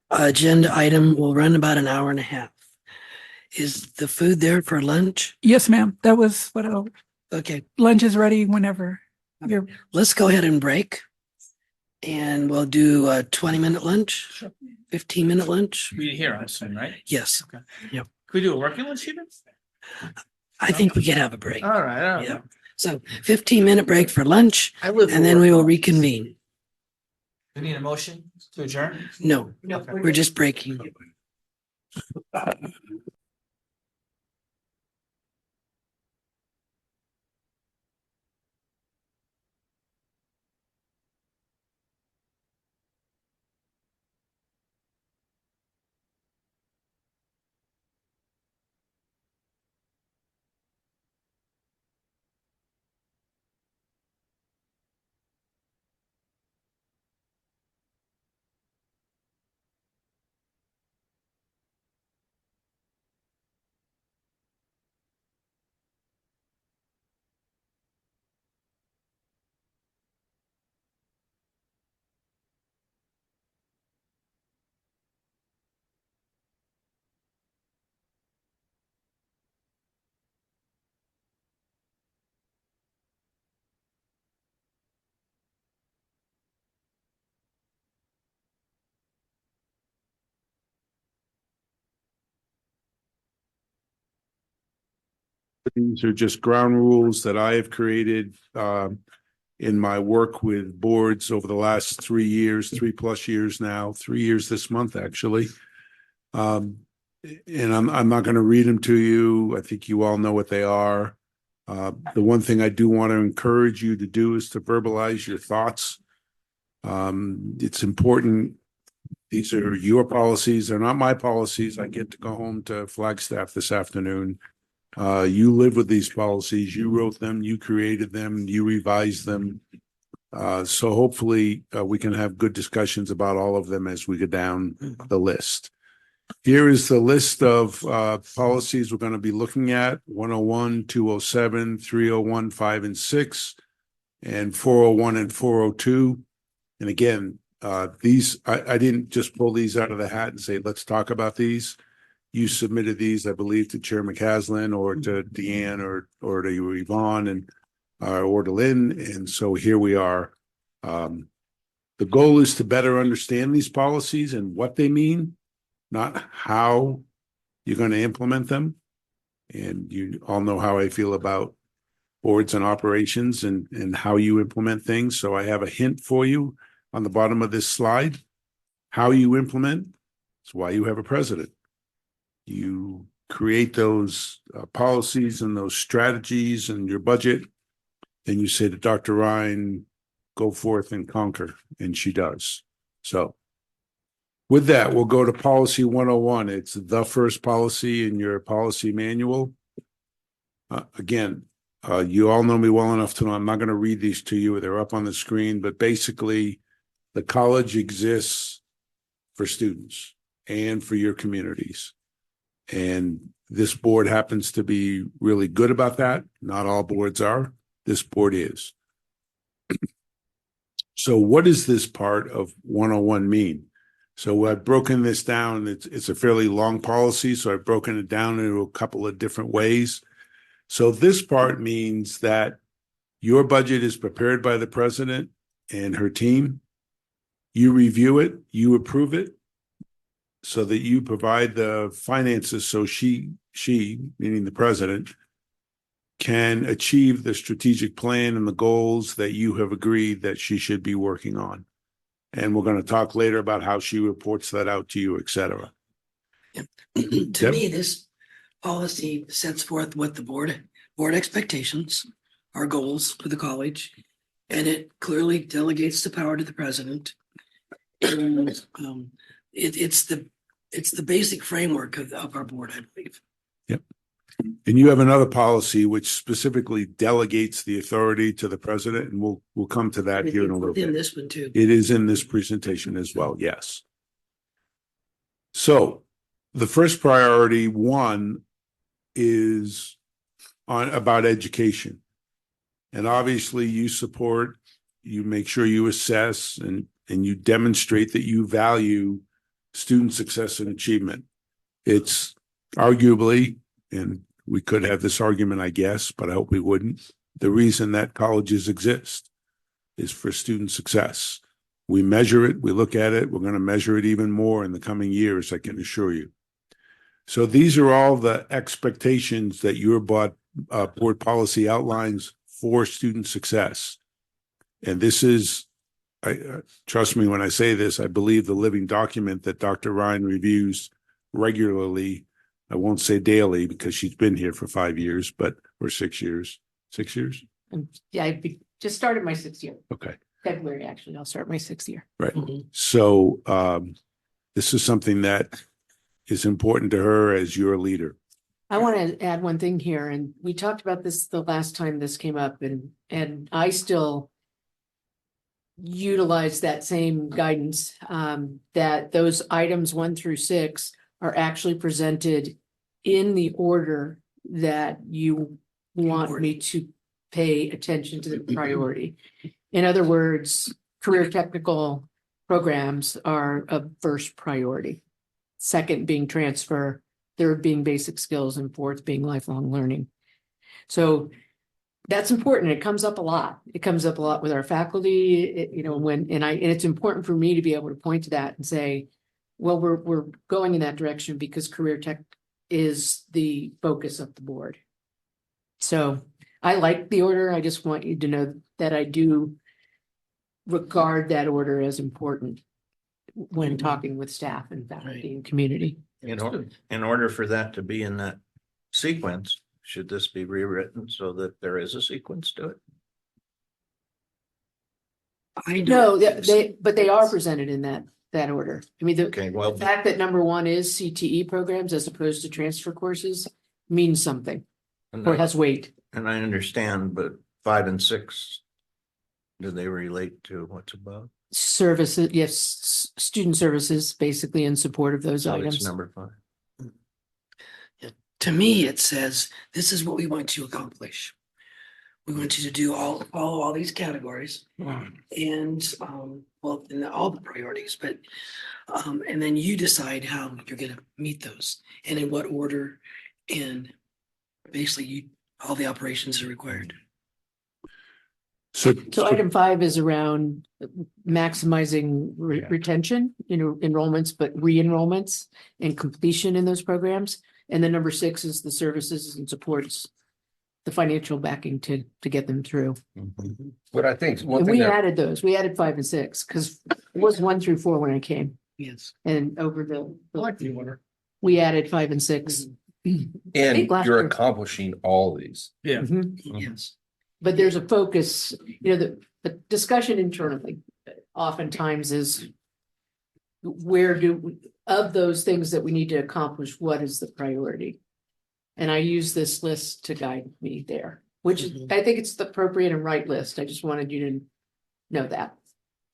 agenda item will run about an hour and a half. Is the food there for lunch? Yes, ma'am. That was what Okay, lunch is ready whenever you're. let's go ahead and break. And we'll do a 20-minute lunch, 15-minute lunch. We here, I assume, right? Yes, Could we do a working lunch even? I think we can have a break. All right. Yeah. So 15-minute break for lunch I live. and then we will reconvene. We need a motion to adjourn? No, we're just breaking. These are just ground rules that I have created in my work with boards over the last 3 years, 3+ years now, 3 years this month, actually. And I'm not going to read them to you. I think you all know what they are. The one thing I do want to encourage you to do is to verbalize your thoughts. It's important. These are your policies. They're not my policies. I get to go home to Flagstaff this afternoon. You live with these policies. You wrote them, you created them, you revised them. So hopefully we can have good discussions about all of them as we go down the list. Here is the list of policies we're going to be looking at: 101, 207, 301, 5 and 6, and 401 and 402. And again, these, I didn't just pull these out of the hat and say, let's talk about these. You submitted these, I believe, to Chair McCaslin or to Deanne or to Yvonne and or to Lynn. And so here we are. The goal is to better understand these policies and what they mean, not how you're going to implement them. And you all know how I feel about boards and operations and how you implement things. So I have a hint for you on the bottom of this slide. How you implement is why you have a president. You create those policies and those strategies and your budget. Then you say to Dr. Ryan, go forth and conquer. And she does. So with that, we'll go to policy 101. It's the first policy in your policy manual. Again, you all know me well enough to know I'm not going to read these to you. They're up on the screen, but basically the college exists for students and for your communities. And This board happens to be really good about that. Not all boards are. This board is. So what does this part of 101 mean? So I've broken this down. It's a fairly long policy, so I've broken it down into a couple of different ways. So this part means that your budget is prepared by the president and her team. You review it, you approve it, so that you provide the finances so she, meaning the president, can achieve the strategic plan and the goals that you have agreed that she should be working on. And we're going to talk later about how she reports that out to you, et cetera. To me, this policy sets forth what the board expectations, our goals for the college, and it clearly delegates the power to the president. And it's the basic framework of our board, I believe. Yep. And you have another policy which specifically delegates the authority to the president, and we'll come to that here in a little bit. In this one too. It is in this presentation as well, yes. So the first priority one is about education. And obviously you support, you make sure you assess and you demonstrate that you value student success and achievement. It's arguably, and we could have this argument, I guess, but I hope we wouldn't, the reason that colleges exist is for student success. We measure it, we look at it, we're going to measure it even more in the coming years, I can assure you. So these are all the expectations that your board policy outlines for student success. And this is, trust me when I say this, I believe the living document that Dr. Ryan reviews regularly. I won't say daily because she's been here for 5 years, but or 6 years. 6 years? Yeah, just started my 6th year. Okay. February, actually, I'll start my 6th year. Right. So this is something that is important to her as your leader. I want to add one thing here, and we talked about this the last time this came up, and I still utilize that same guidance, that those items 1 through 6 are actually presented in the order that you want me to pay attention to the priority. In other words, career technical programs are a first priority. Second being transfer, third being basic skills, and fourth being lifelong learning. So that's important. It comes up a lot. It comes up a lot with our faculty, and it's important for me to be able to point to that and say, well, we're going in that direction because career tech is the focus of the board. So I like the order. I just want you to know that I do regard that order as important when talking with staff and faculty and community. In order for that to be in that sequence, should this be rewritten so that there is a sequence to it? No, but they are presented in that order. I mean, the fact that number 1 is CTE programs as opposed to transfer courses means something, or has weight. And I understand, but 5 and 6, do they relate to what's above? Services, yes, student services, basically in support of those items. It's number 5. To me, it says, this is what we want to accomplish. We want you to do follow all these categories and all the priorities, but and then you decide how you're going to meet those and in what order, and basically all the operations are required. So item 5 is around maximizing retention, enrollments, but re-enrollments and completion in those programs. And then number 6 is the services and supports, the financial backing to get them through. But I think we added those. We added 5 and 6 because it was 1 through 4 when I came. Yes. And over we added 5 and 6. And you're accomplishing all these. Yeah. Yes. But there's a focus, the discussion internally oftentimes is of those things that we need to accomplish, what is the priority? And I use this list to guide me there, which I think it's the appropriate and right list. I just wanted you to know that.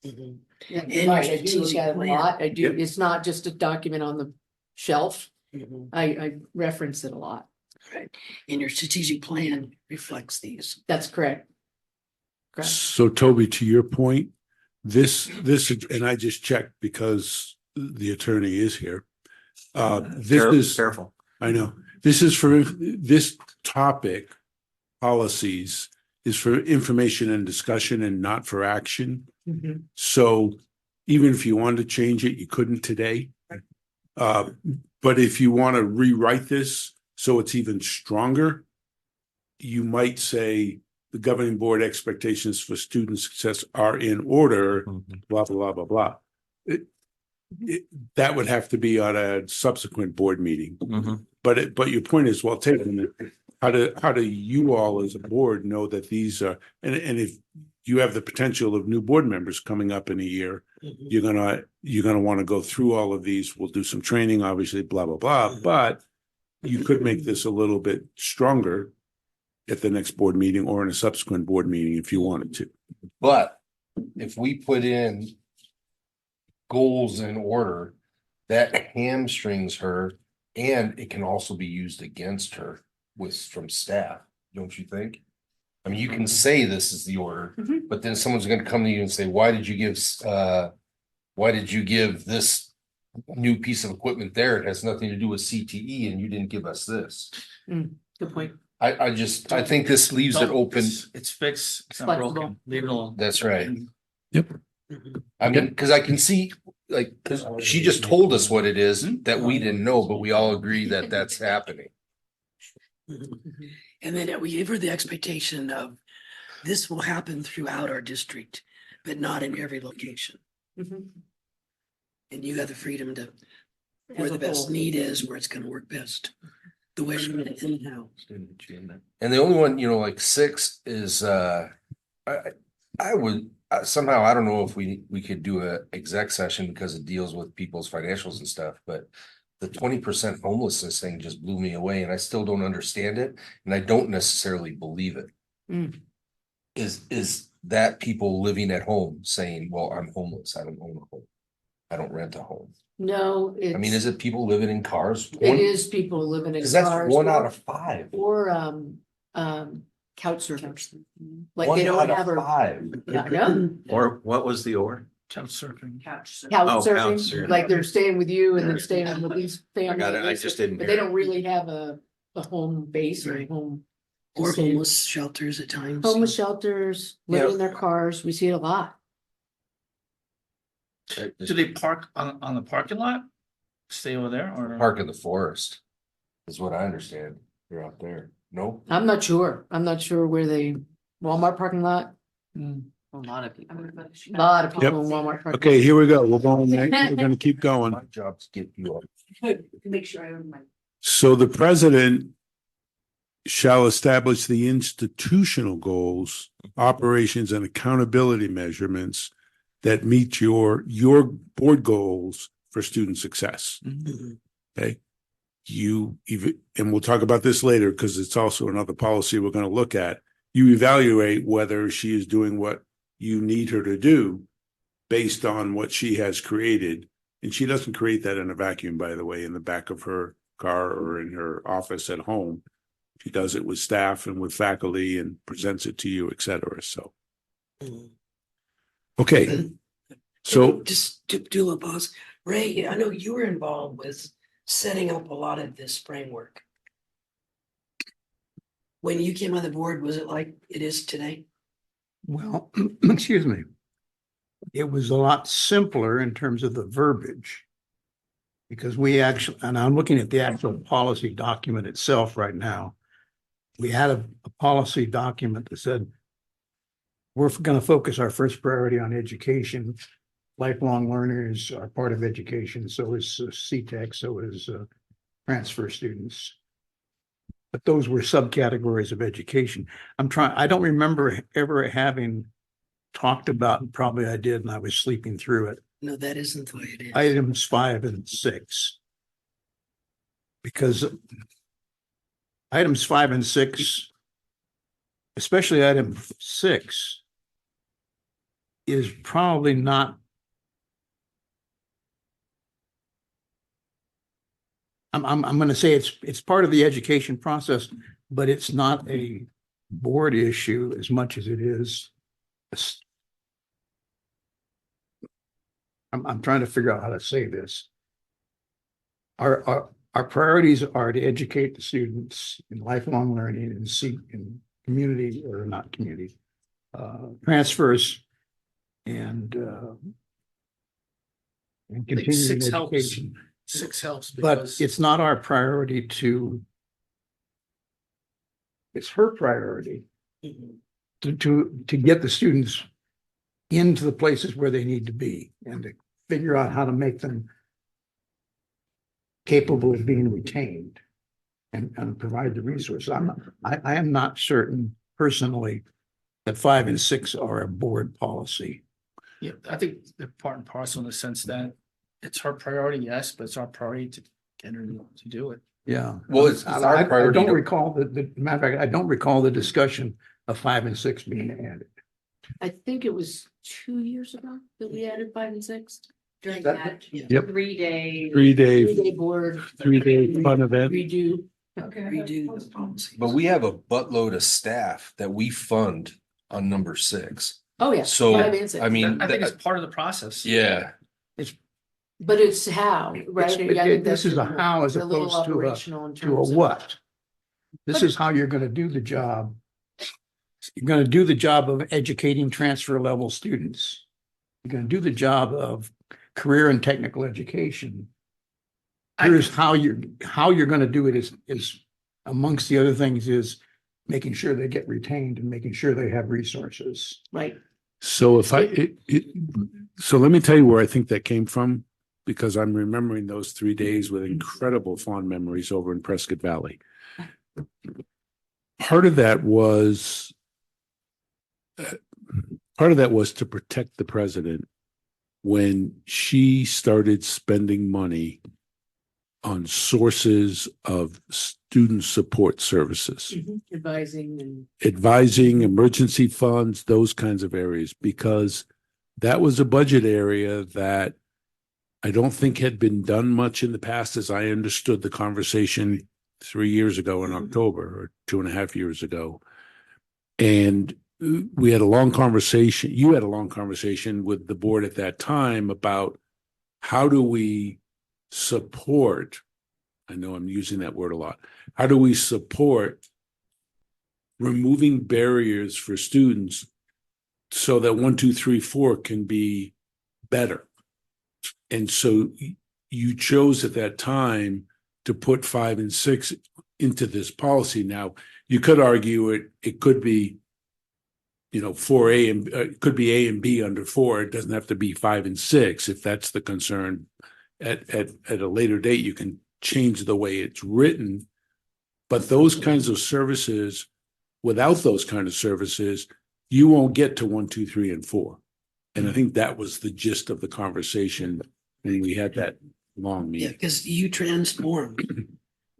And right, I do look at it a lot. I do. It's not just a document on the shelf. Mhm. I reference it a lot. Right. And your strategic plan reflects these. That's correct. Correct. So Toby, to your point, this, and I just checked because the attorney is here. This is, Careful. I know, this is for, this topic, policies, is for information and discussion and not for action. Mhm. So even if you wanted to change it, you couldn't today. But if you want to rewrite this so it's even stronger, you might say the governing board expectations for student success are in order, blah, blah, blah, blah. That would have to be on a subsequent board meeting. But your point is well taken. How do you all as a board know that these are, and if you have the potential of new board members coming up in a year, you're gonna want to go through all of these. We'll do some training, obviously, blah, blah, blah, but you could make this a little bit stronger at the next board meeting or in a subsequent board meeting if you wanted to. But if we put in goals in order, that hamstrings her, and it can also be used against her from staff, don't you think? I mean, you can say this is the order, but then someone's gonna come to you and say, why did you give this new piece of equipment there? It has nothing to do with CTE and you didn't give us this. Good point. I think this leaves it open. It's fixed, it's not Flexible. broken, leave it alone. That's right. Yep. I mean, because I can see, like, 'cause she just told us what it is that we didn't know, but we all agree that that's happening. And then we give her the expectation of this will happen throughout our district, but not in every location. Mhm. And you have the freedom to, As where a the best whole. need is, where it's gonna work best. The way and how. And the only one, like 6 is, I would somehow, I don't know if we could do a exec session because it deals with people's financials and stuff, but the 20% homelessness thing just blew me away and I still don't understand it. And I don't necessarily believe it. Mm. Is that people living at home saying, well, I'm homeless. I don't own a home. I don't rent a home. No, I mean, is it people living in cars? It is people living in Because cars. that's 1 out of 5. Or couch surfers. Like One they don't out of have a. 5. Yeah, I know. Or what was the or? Couch surfing. Couch. Couch Oh, couch surfing, surfing. like they're staying with you and they're staying with these I families. got it. I just didn't But hear they it. don't really have a home base or Right. home. Or stay. homeless shelters at times. Homeless shelters, living Yeah. in their cars. We see it a lot. Do they park on the parking lot? Stay over there or? Park in the forest is what I understand. They're out there. No? I'm not sure. I'm not sure where they, Walmart parking lot, A lot of people. a lot of people in Walmart. parking Okay, here we go. We're gonna keep going. My job's get you up. Make sure I own my. So the president shall establish the institutional goals, operations and accountability measurements that meet your board goals for student success. Mhm. Okay. And we'll talk about this later because it's also another policy we're going to look at. You evaluate whether she is doing what you need her to do based on what she has created. And she doesn't create that in a vacuum, by the way, in the back of her car or in her office at home. She does it with staff and with faculty and presents it to you, et cetera. So, Mhm. okay. So, Just to do a pause, Ray, I know you were involved with setting up a lot of this framework. When you came on the board, was it like it is today? Well, excuse me. It was a lot simpler in terms of the verbiage. Because we actually, and I'm looking at the actual policy document itself right now. We had a policy document that said, we're going to focus our first priority on education. Lifelong learners are part of education. So is CTEC, so is transfer students. But those were subcategories of education. I don't remember ever having talked about, probably I did, and I was sleeping through it, No, that isn't the way it is. items 5 and 6. Because items 5 and 6, especially item 6, is probably not. I'm gonna say it's part of the education process, but it's not a board issue as much as it is. I'm trying to figure out how to say this. Our priorities are to educate the students in lifelong learning and seek in community or not community transfers and continuing six helps. education. 6 helps But because it's not our priority to, it's her priority to get the students into the places where they need to be and to figure out how to make them capable of being retained and provide the resources. I am not certain personally that 5 and 6 are a board policy. yeah, I think they're part and parcel in the sense that it's her priority, yes, but it's our priority to get her to do it. Yeah. Well, it's our I priority don't to- recall matter of fact, I don't recall the discussion of 5 and 6 being added. I think it was 2 years ago that we added 5 and 6. During That- that Yep. 3-day. 3-day board. 3-day fun event. Redo. Okay. Redo the policies. But we have a buttload of staff that we fund on number 6. Oh, yeah. So, 5 and 6. I mean, I think it's part of the process. yeah, But it's how, right? I think This that's is a how as a little opposed operational in to a terms of- what. This is how you're gonna do the job. You're gonna do the job of educating transfer level students. You're gonna do the job of career and technical education. Here's how you're gonna do it is amongst the other things is making sure they get retained and making sure they have resources. Right. So so let me tell you where I think that came from, because I'm remembering those 3 days with incredible fond memories over in Prescott Valley. Part of that was to protect the president when she started spending money on sources of student support services. Advising, emergency funds, those kinds of areas, because that was a budget area that I don't think had been done much in the past, as I understood the conversation 3 years ago in October, or 2.5 years ago. And we had a long conversation, you had a long conversation with the board at that time about how do we support, I know I'm using that word a lot, how do we support removing barriers for students so that 1, 2, 3, 4 can be better. And so you chose at that time to put 5 and 6 into this policy. Now, you could argue it could be, 4A and it could be A and B under 4. It doesn't have to be 5 and 6 if that's the concern. At a later date, you can change the way it's written. But those kinds of services, without those kind of services, you won't get to 1, 2, 3, and 4. And I think that was the gist of the conversation when we had that long Yeah, meeting. because you transformed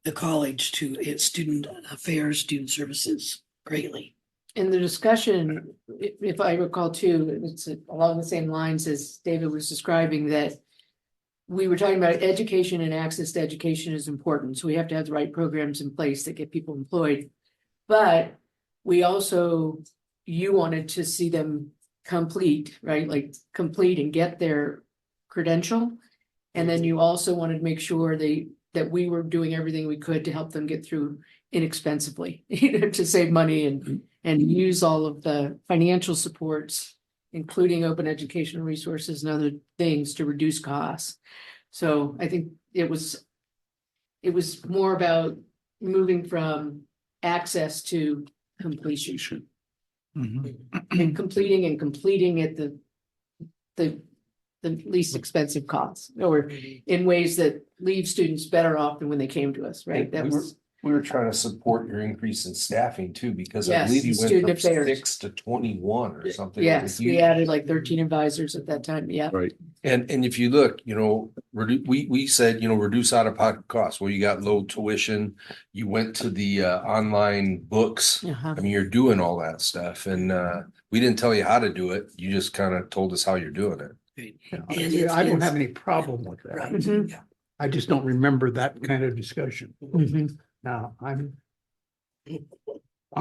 the college to its student affairs, student services greatly. And the discussion, if I recall too, it's along the same lines as David was describing, that we were talking about education and access to education is important. So we have to have the right programs in place that get people employed. But we also, you wanted to see them complete, right? Like complete and get their credential. And then you also wanted to make sure that we were doing everything we could to help them get through inexpensively, to save money and use all of the financial supports, including open educational resources and other things to reduce costs. So I think it was more about moving from access to completion. And completing at the least expensive costs, or in ways that leave students better off than when they came to us, right? That was. we were trying to support your increase in staffing too, because I Yes, believe you went student from affairs. 6 to 21 or something. It was a Yes, we huge- added like 13 advisors at that time, yeah. Right. And if you look, we said, reduce out of pocket costs. Well, you got low tuition, you went to the online books. Uh-huh. I mean, you're doing all that stuff, and we didn't tell you how to do it. You just kind of told us how you're doing it. And I don't have any problem with that. Right. Mhm. Yeah. I just don't remember that kind of discussion. Mhm. Now, I'm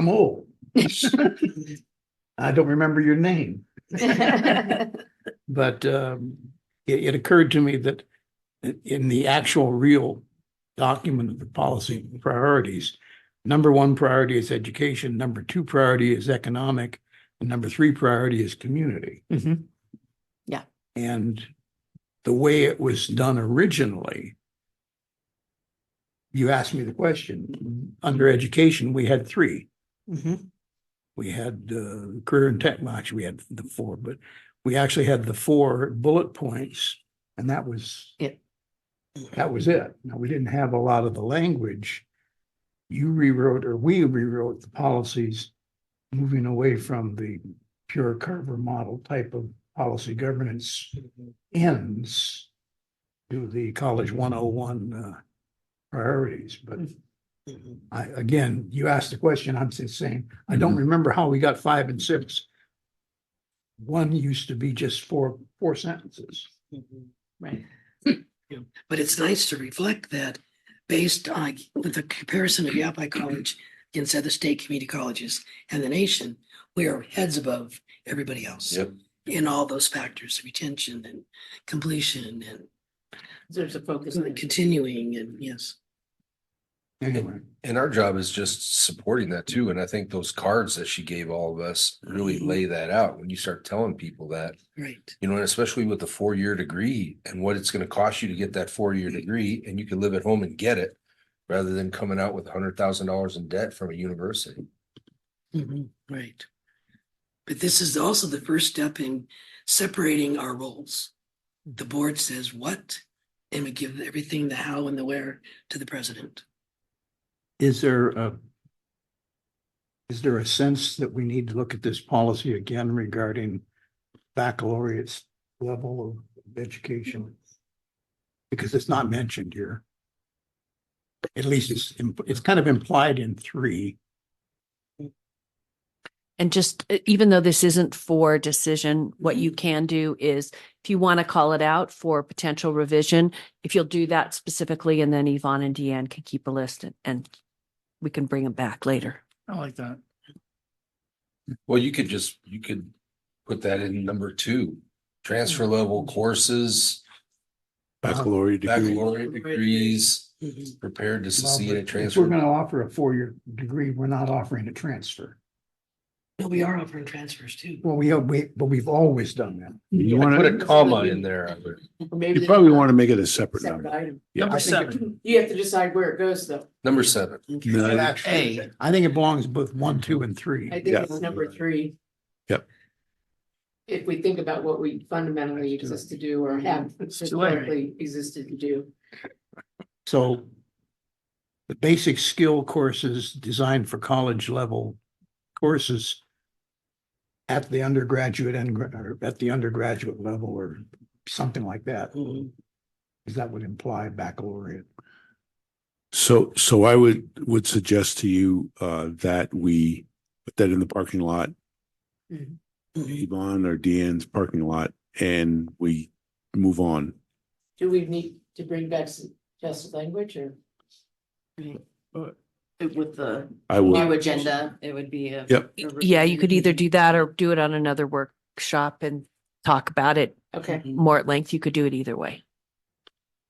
old. I don't remember your name, but it occurred to me that in the actual real document of the policy priorities, number one priority is education, number two priority is economic, and number three priority is community. Mhm. Yeah. And the way it was done originally, you asked me the question, under education, we had three. Mhm. We had career and tech, well, actually, we had the four, but we actually had the four bullet points, and that was it. That was it. Now, we didn't have a lot of the language. You rewrote, or we rewrote the policies, moving away from the pure Carver model type of policy governance ends to the College 101 priorities. But again, you asked the question, I'm just saying, I don't remember how we got 5 and 6. One used to be just four sentences. Right. But it's nice to reflect that based on, with the comparison of Yavapai College against other state community colleges and the nation, we are heads above everybody else. Yep. In all those factors, retention and completion and There's a focus. continuing and yes. Anyway, And our job is just supporting that too. And I think those cards that she gave all of us really lay that out when you start telling people that, Right. you know, and especially with the 4-year degree and what it's going to cost you to get that 4-year degree, and you can live at home and get it rather than coming out with $100,000 in debt from a university. Right. But this is also the first step in separating our roles. The board says what, and we give everything the how and the where to the president. is there a sense that we need to look at this policy again regarding baccalaureate's level of education? Because it's not mentioned here. At least it's kind of implied in 3. And just, even though this isn't for decision, what you can do is, if you want to call it out for potential revision, if you'll do that specifically, and then Yvonne and Deanne can keep a list and we can bring them back later. I like that. Well, you could put that in number 2, transfer level courses, Baccalaureate degrees, prepared to succeed at If transfer. we're going to offer a 4-year degree, we're not offering a transfer. No, we are offering transfers too. Well, but we've always done that. You want to put a comma in there. Maybe probably want to make it a separate separate item. Number I think 7. You have to decide where it goes, though. Number 7. Actually, I think it belongs both 1, 2, and 3. I think it's number 3. Yep. If we think about what we fundamentally exist to do or have historically existed to do. So the basic skill courses designed for college level courses at the undergraduate or at the undergraduate level or something like that. Because that would imply baccalaureate. So I would suggest to you that we put that in the parking lot, Yvonne or Deanne's parking lot, and we move on. Do we need to bring back just language or? With the I will. new agenda, it would be a. Yep. Yeah, you could either do that or do it on another workshop and talk about it Okay. more at length. You could do it either way.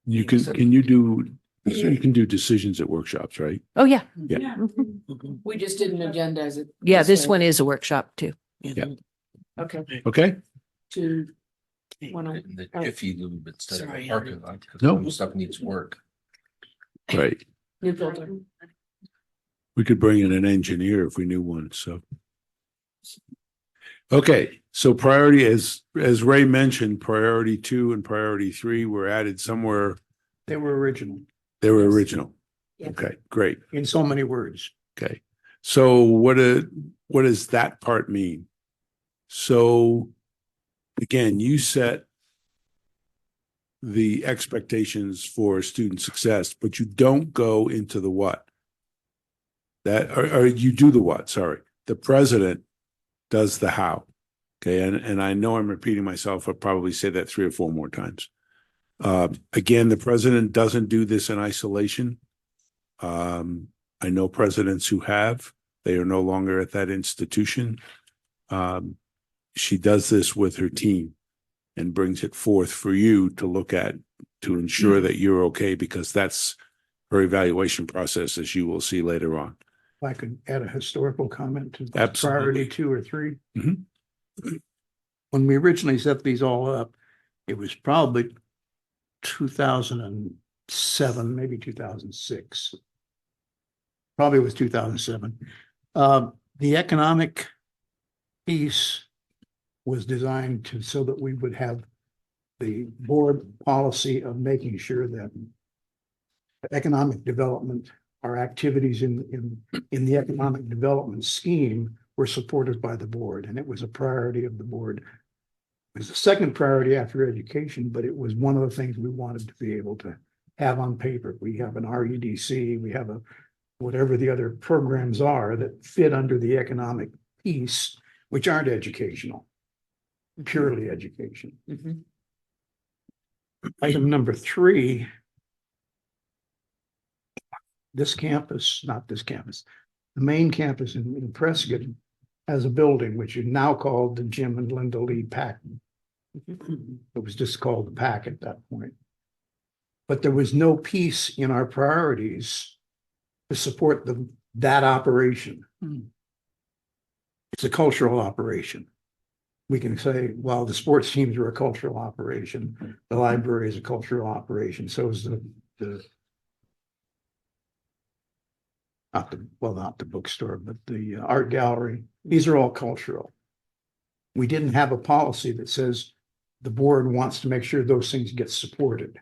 You can do decisions at workshops, right? Oh, yeah. Yeah. We just did an agenda as it. Yeah, this one is a workshop too. Yeah. Okay. Okay. To. One on. In the Jiffy Lube instead of a Sorry. parking lot, because No. some stuff needs work. Right. New filter. We could bring in an engineer if we knew one, so. Okay, so priority, as Ray mentioned, priority 2 and priority 3 were added somewhere. They were original They were original. Yes. Okay, great. in so many words. Okay, so what does that part mean? So again, you set the expectations for student success, but you don't go into the what. Or you do the what, sorry. The president does the how. Okay, and I know I'm repeating myself, I'll probably say that 3 or 4 more times. Again, the president doesn't do this in isolation. I know presidents who have, they are no longer at that institution. She does this with her team and brings it forth for you to look at to ensure that you're okay, because that's her evaluation process, as you will see later on. If I could add a historical comment to this Absolutely. priority 2 or 3. Mhm. When we originally set these all up, it was probably 2007, maybe 2006. Probably was 2007. The economic piece was designed to, so that we would have the board policy of making sure that economic development, our activities in the economic development scheme were supported by the board, and it was a priority of the board. It was the second priority after education, but it was one of the things we wanted to be able to have on paper. We have an REDC, we have a whatever the other programs are that fit under the economic piece, which aren't educational, purely education. Item number 3, this campus, not this campus, the main campus in Prescott has a building which is now called the Jim and Linda Lee PAC. It was just called the PAC at that point. But there was no piece in our priorities to support that operation. It's a cultural operation. We can say, well, the sports teams are a cultural operation. The library is a cultural operation. So is not the bookstore, but the art gallery. These are all cultural. We didn't have a policy that says the board wants to make sure those things get supported.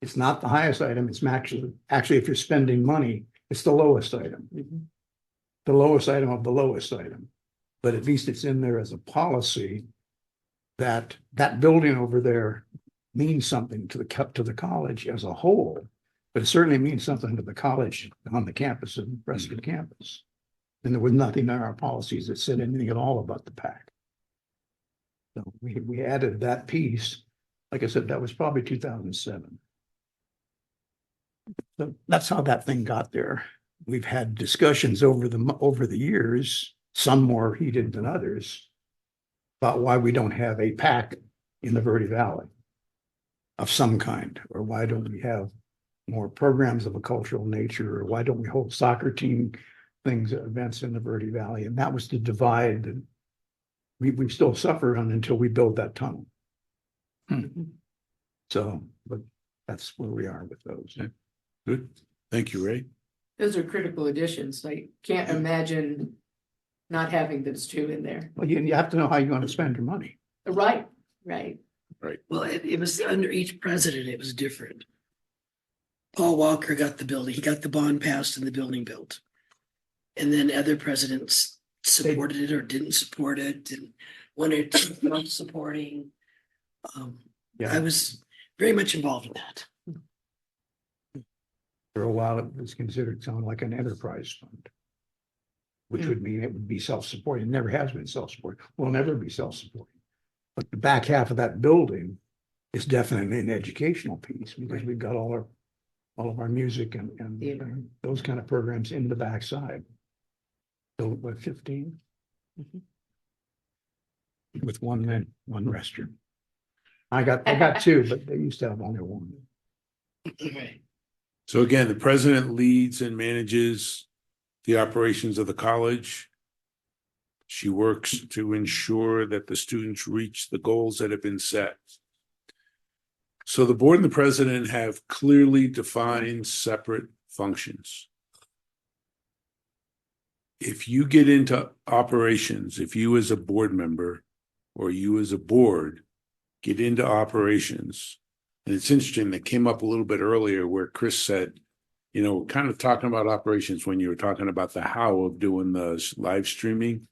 It's not the highest item. It's actually, if you're spending money, it's the lowest item. The lowest item of the lowest item. But at least it's in there as a policy that that building over there means something to the college as a whole, but it certainly means something to the college on the campus of Prescott campus. And there was nothing in our policies that said anything at all about the PAC. So we added that piece. Like I said, that was probably 2007. So that's how that thing got there. We've had discussions over the years, some more heated than others, about why we don't have a PAC in the Verde Valley of some kind, or why don't we have more programs of a cultural nature, or why don't we hold soccer team things, events in the Verde Valley? And that was the divide that we still suffer on until we build that tunnel. So, but that's where we are with those. Okay. Good. Thank you, Ray. Those are critical additions. I can't imagine not having those 2 in there. Well, you have to know how you're going to spend your money. Right. Well, it was under each president, it was different. Paul Walker got the building, he got the bond passed and the building built. And then other presidents supported it or didn't support it, and wanted to not supporting. I was very much involved in that. For a while, it was considered something like an enterprise fund, which would mean it would be self-supporting. It never has been self-supporting. Will never be self-supporting. But the back half of that building is definitely an educational piece, because we've got all of our music and those kind of programs in the backside. So what, 15? With one restroom. I got 2, but they used to have only 1. So again, the president leads and manages the operations of the college. She works to ensure that the students reach the goals that have been set. So the board and the president have clearly defined separate functions. If you get into operations, if you as a board member or you as a board get into operations, and it's interesting, that came up a little bit earlier where Chris said, you know, kind of talking about operations when you were talking about the how of doing the live streaming.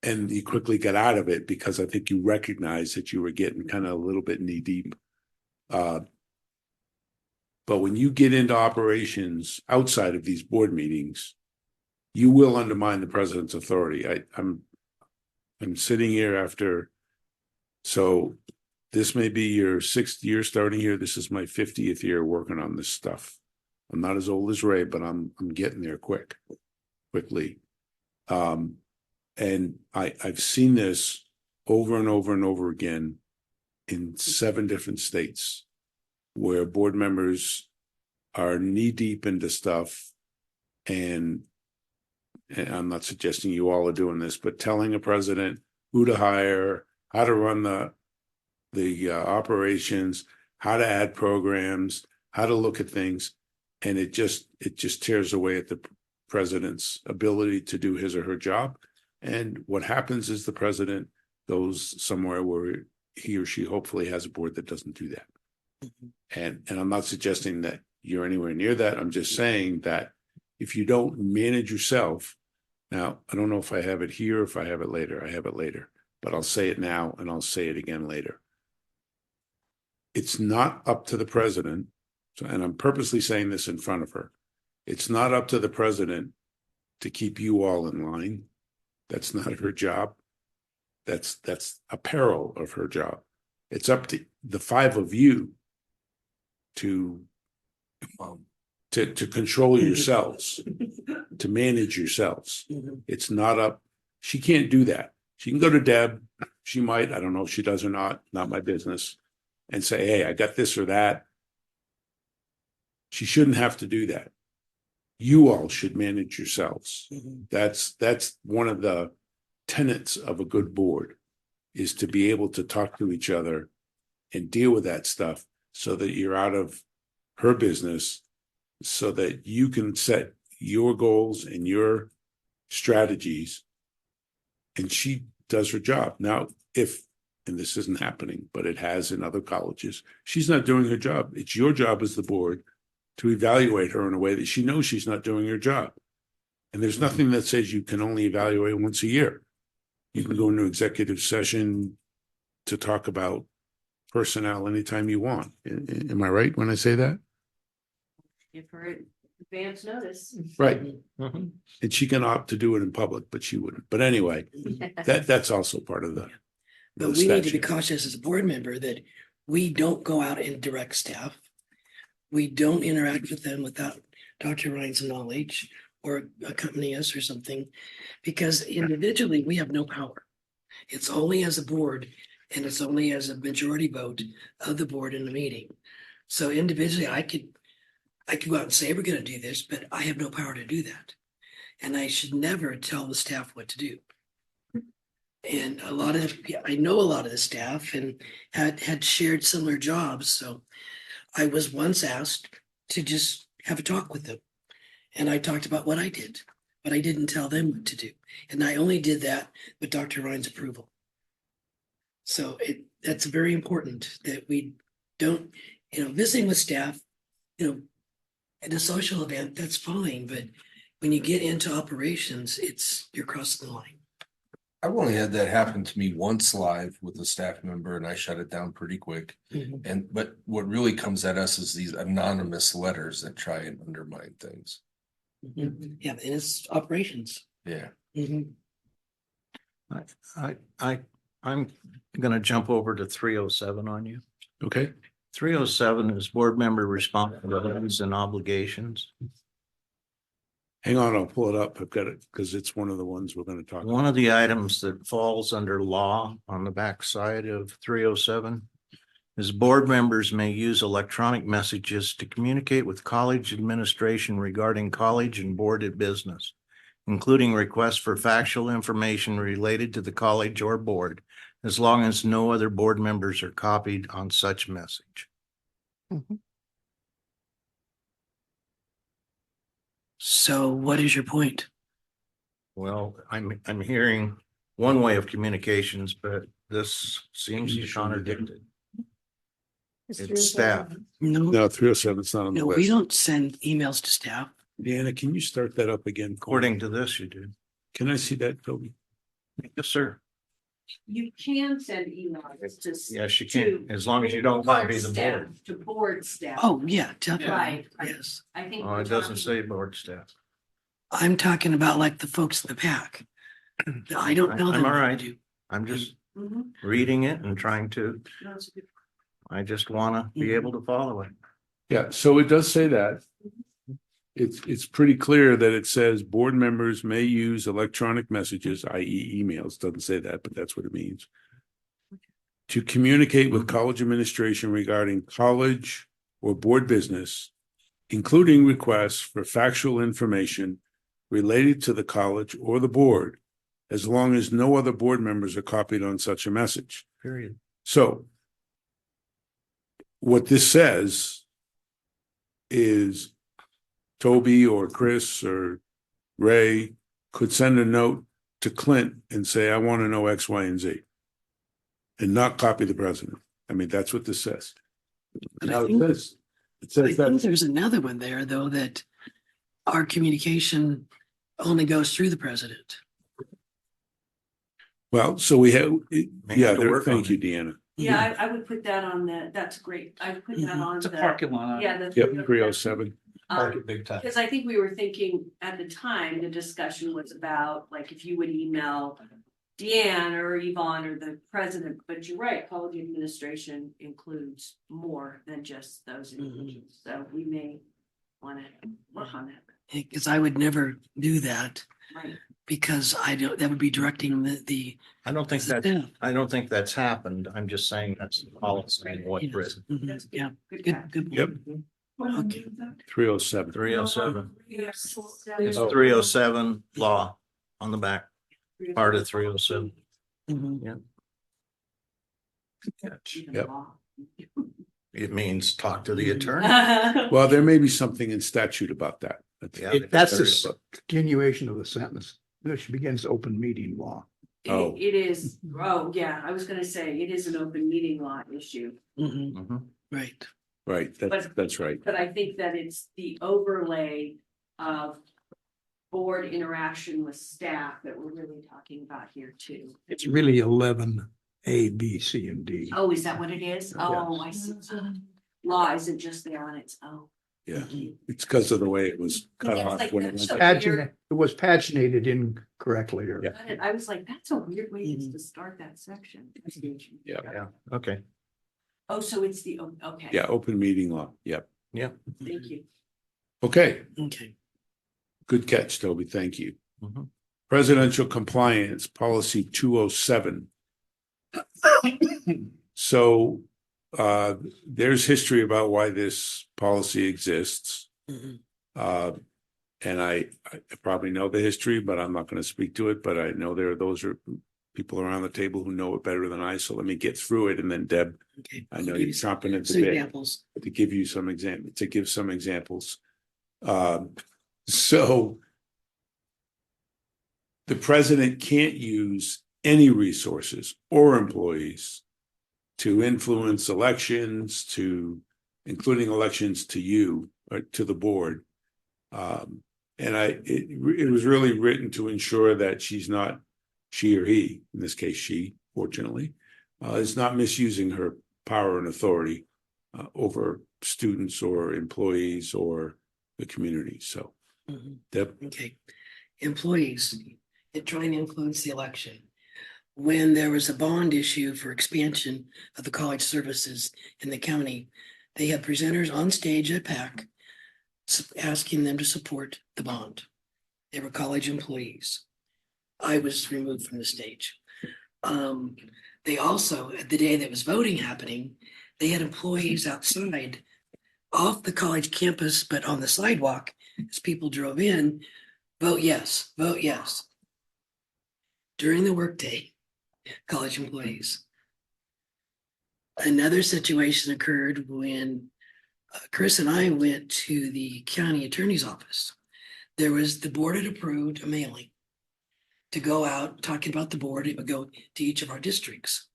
And you quickly got out of it because I think you recognized that you were getting kind of a little bit knee deep. But when you get into operations outside of these board meetings, you will undermine the president's authority. I'm sitting here after, so this may be your 6th year starting here. This is my 50th year working on this stuff. I'm not as old as Ray, but I'm getting there quickly. And I've seen this over and over and over again in 7 different states where board members are knee deep into stuff. And I'm not suggesting you all are doing this, but telling a president who to hire, how to run the operations, how to add programs, how to look at things. And it just tears away at the president's ability to do his or her job. And what happens is the president goes somewhere where he or she hopefully has a board that doesn't do that. And I'm not suggesting that you're anywhere near that. I'm just saying that if you don't manage yourself, now, I don't know if I have it here, or if I have it later. I have it later, but I'll say it now and I'll say it again later. It's not up to the president. So, and I'm purposely saying this in front of her. It's not up to the president to keep you all in line. That's not her job. That's a peril of her job. It's up to the 5 of you to control yourselves, to manage yourselves. It's not up. She can't do that. She can go to Deb. She might, I don't know if she does or not my business, and say, hey, I got this or that. She shouldn't have to do that. You all should manage yourselves. That's one of the tenets of a good board, is to be able to talk to each other and deal with that stuff so that you're out of her business, so that you can set your goals and your strategies, and she does her job. Now, and this isn't happening, but it has in other colleges, she's not doing her job. It's your job as the board to evaluate her in a way that she knows she's not doing her job. And there's nothing that says you can only evaluate once a year. You can go into executive session to talk about personnel anytime you want. Am I right when I say that? Give her advance notice. Right. And she can opt to do it in public, but she wouldn't. But anyway, that's also part of the. But we need to be cautious as a board member that we don't go out and direct staff. We don't interact with them without Dr. Ryan's knowledge or accompany us or something, because individually we have no power. It's only as a board, and it's only as a majority vote of the board in the meeting. So individually, I could go out and say, we're going to do this, but I have no power to do that. And I should never tell the staff what to do. And I know a lot of the staff and had shared similar jobs. So I was once asked to just have a talk with them. And I talked about what I did, but I didn't tell them what to do. And I only did that with Dr. Ryan's approval. So that's very important that we don't, visiting with staff, at a social event, that's fine. But when you get into operations, you're crossing the line. I've only had that happen to me once live with a staff member, and I shut it down pretty quick. But what really comes at us is these anonymous letters that try and undermine things. Yeah, and it's operations. Yeah. I'm gonna jump over to 307 on you. Okay. 307 is board member responsibilities and obligations. Hang on, I'll pull it up. I've got it because it's one of the ones we're going to talk about. One of the items that falls under law on the backside of 307 is board members may use electronic messages to communicate with college administration regarding college and board business, including requests for factual information related to the college or board, as long as no other board members are copied on such message. So what is your point? Well, I'm hearing one way of communications, but this seems to contradict it. It's staff. No, 307, it's not on the No, list. we don't send emails to staff. Deanna, can you start that up again? According to this, you do. Can I see that, Toby? Yes, sir. You can send emails to. Yes, you can, as long as you don't copy the board. To board staff. Oh, yeah, definitely. Right. Yes. I think. Oh, it doesn't say board staff. I'm talking about like the folks in the pack. I don't know them. I'm all what to right. do. I'm just reading it and trying to, No, it's a good- I just want to be able to follow it. Yeah, so it does say that. It's pretty clear that it says board members may use electronic messages, i.e. emails, doesn't say that, but that's what it means. To communicate with college administration regarding college or board business, including requests for factual information related to the college or the board, as long as no other board members are copied on such a message. Period. So what this says is Toby or Chris or Ray could send a note to Clint and say, I want to know X, Y, and Z. And not copy the president. I mean, that's what this says. But Now I it think, says I think that, there's another one there, though, that our communication only goes through the president. well, so we have, yeah, to work thank on you, Deanna. Yeah, I would put that on that's great. I would put that on It's a the, parking lot. yeah, the. Yep, 307. big time. Because I think we were thinking at the time, the discussion was about, like, if you would email Deanne or Yvonne or the president, but you're right, college administration includes more than just those individuals. So we may want to work on that. Because I would never do that Right. because I don't, that would be directing the. I don't think that, staff. I don't think that's happened. I'm just saying that's the policy and what's Yes. written. Mhm. Yeah, Good good, catch. good. Yep, Okay. 307. 307. It's Oh. 307 law on the back, part of 307. Mhm. Yep. It means talk to the attorney. Well, there may be something in statute about that. Yeah. That's a continuation of the sentence, which begins open meeting law. Oh. It is, oh, yeah, I was gonna say, it is an open meeting law issue, Mhm. Mhm. Right. Right, that's right. but I think that it's the overlay of board interaction with staff that we're really talking about here too. It's really 11A, B, C, and D. Oh, is that what it is? Oh, I see. Law isn't just there on its own. Yeah, it's because of the way it was cut Yeah, it's off like when it that's went. so It was paginated incorrectly or. Yeah. I was like, that's a weird way to start that section. Yeah, Yeah, okay. Oh, so it's the, okay. yeah, open meeting law. Yep. Thank you. Okay, Okay. good catch, Toby. Thank you. Mhm. Presidential compliance policy 207. So there's history about why this policy exists. Mhm. And I probably know the history, but I'm not going to speak to it. But I know those are people around the table who know it better than I. So let me get through it, and then Deb, Okay. I know you're chomping at the Some bit examples. to give you some examples. So the president can't use any resources or employees to influence elections, including elections to you or to the board. And it was really written to ensure that she or he, in this case, she, fortunately, is not misusing her power and authority over students or employees or the community. So, Mhm. Deb, Okay. Employees, trying to influence the election. When there was a bond issue for expansion of the college services in the county, they had presenters on stage at PAC asking them to support the bond. They were college employees. I was removed from the stage. They also, the day that was voting happening, they had employees outside off the college campus, but on the sidewalk, as people drove in, vote yes, vote yes. During the workday, college employees. Another situation occurred when Chris and I went to the county attorney's office. The board had approved a mailing to go out talking about the board. It would go to each of our districts.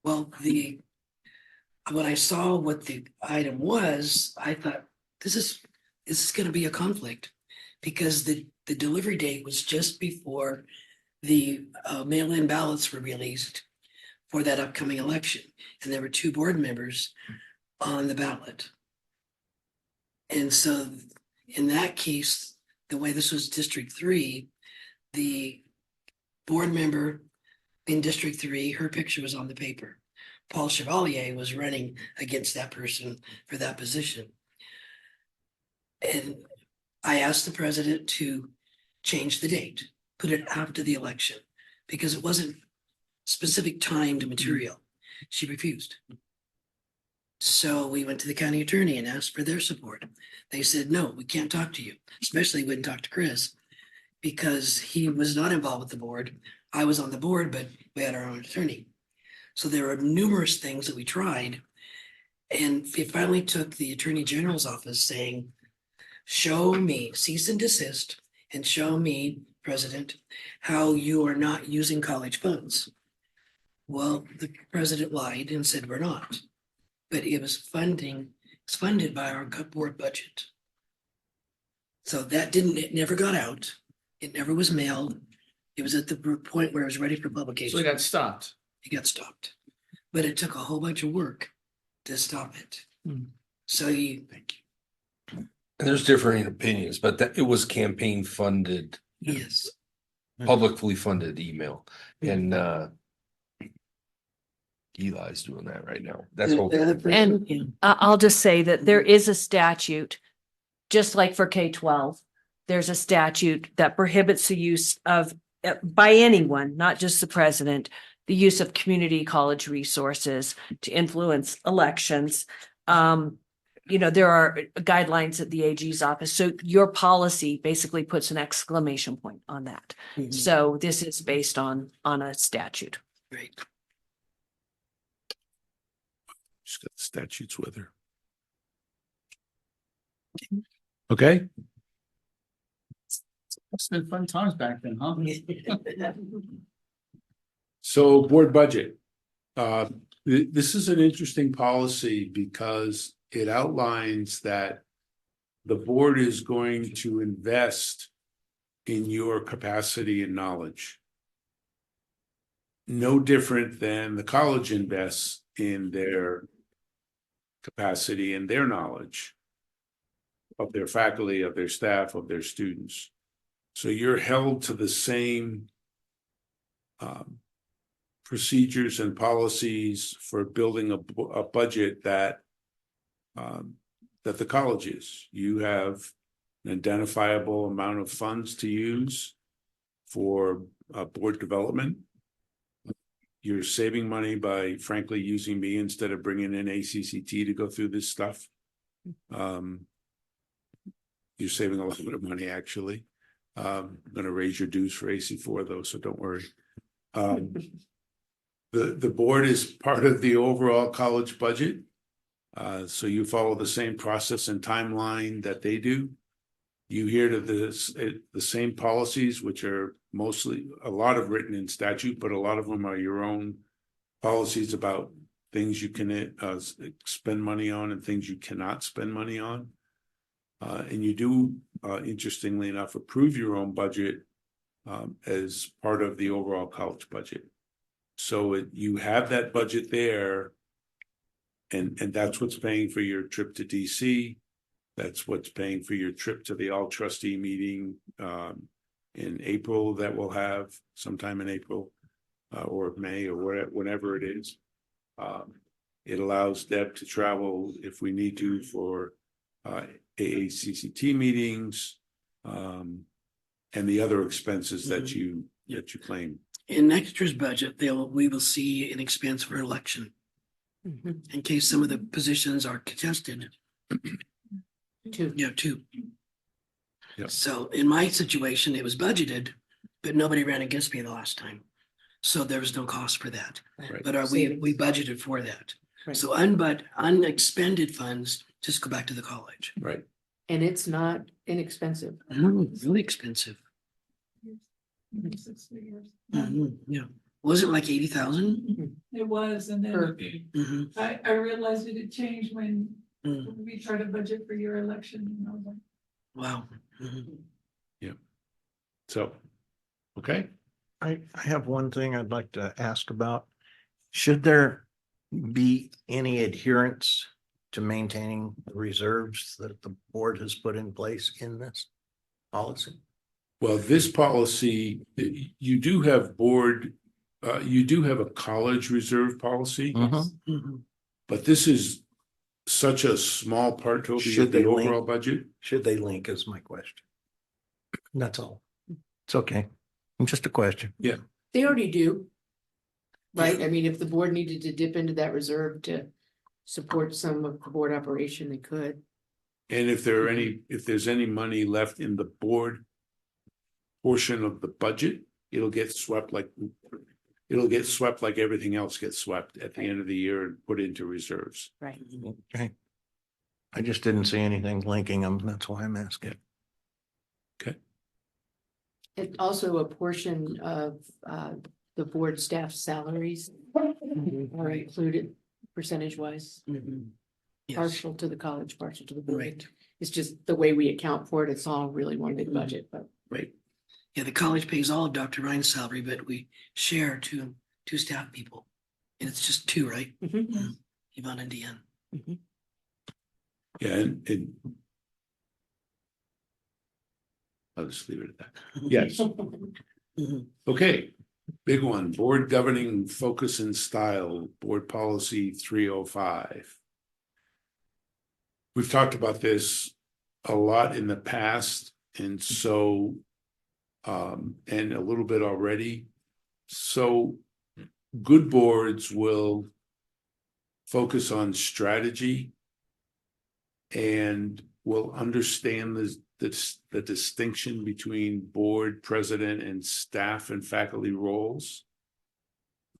Well, when I saw what the item was, I thought this is going to be a conflict because the delivery date was just before the mail-in ballots were released for that upcoming election, and there were 2 board members on the ballot. And so in that case, the way this was District 3, the board member in District 3, her picture was on the paper. Paul Chevalier was running against that person for that position. And I asked the president to change the date, put it after the election, because it wasn't specific timed material. She refused. So we went to the county attorney and asked for their support. They said, no, we can't talk to you, especially wouldn't talk to Chris because he was not involved with the board. I was on the board, but we had our own attorney. So there were numerous things that we tried. And it finally took the attorney general's office saying, show me, cease and desist, and show me, President, how you are not using college funds. Well, the president lied and said we're not, but it's funded by our board budget. So it never got out. It never was mailed. It was at the point where it was ready for publication. So it got stopped. It got stopped, but it took a whole bunch of work to stop it. So thank you. And there's differing opinions, but that it was campaign funded, Yes. publicly funded email. And Eli's doing that right now. That's The all. other person, And yeah. I'll just say that there is a statute, just like for K-12, there's a statute that prohibits the use of, by anyone, not just the president, the use of community college resources to influence elections. There are guidelines at the AG's office. So your policy basically puts an exclamation point on that. Mhm. So this is based on a statute. Great. She's got the statutes with her. Okay, It's been fun times back then, huh? so board budget. This is an interesting policy because it outlines that the board is going to invest in your capacity and knowledge. No different than the college invests in their capacity and their knowledge of their faculty, of their staff, of their students. So you're held to the same procedures and policies for building a budget that the college is. You have an identifiable amount of funds to use for board development. You're saving money by frankly using me instead of bringing in ACCT to go through this stuff. You're saving a lot of money, actually. I'm going to raise your dues for AC4 though, so don't worry. The board is part of the overall college budget. So you follow the same process and timeline that they do. You adhere to the same policies, which are mostly a lot of written in statute, but a lot of them are your own policies about things you can spend money on and things you cannot spend money on. And you do, interestingly enough, approve your own budget as part of the overall college budget. So you have that budget there, and that's what's paying for your trip to DC. That's what's paying for your trip to the all trustee meeting in April that we'll have sometime in April or May or whenever it is. It allows Deb to travel if we need to for AACCT meetings and the other expenses that you claim. In next year's budget, we will see an expense for election in case some of the positions are contested. Two. Yep. So in my situation, it was budgeted, but nobody ran against me the last time. So there was no cost for that. Right. But we budgeted for that. Right. So unexpended funds just go back to the college. Right. And it's not inexpensive. Really expensive. Yeah. Was it like 80,000? It was, and then I realized it had changed when we tried to budget for your election, and I was like, Wow. Yeah. So, okay. I have one thing I'd like to ask about. Should there be any adherence to maintaining the reserves that the board has put in place in this policy? Well, this policy, you do have board you do have a college reserve policy, Mhm. but this is such a small part, Toby, Should of the they link? overall budget. Should they link is my question. That's all. It's okay. Just a question. Yeah. They already do. Right? Yeah. I mean, if the board needed to dip into that reserve to support some of the board operation, they could. And if there's any money left in the board portion of the budget, it'll get swept like everything else gets swept at the end of the year and put into reserves. Right. Okay. I just didn't see anything linking them. That's why I'm asking. And also a portion of the board staff salaries are included percentage wise, Mhm. Yes, partial to the college, partial to the board. right, It's just the way we account for it. It's all really one big budget, but right. Yeah, the college pays all of Dr. Ryan's salary, but we share two staff people. And it's just two, right? Mhm. Yvonne and Deanne. Yeah, and I'll just leave it at that. Yes. Mhm. Okay, big one, board governing focus and style, board policy 305. We've talked about this a lot in the past, and so and a little bit already. So good boards will focus on strategy and will understand the distinction between board, president, and staff and faculty roles,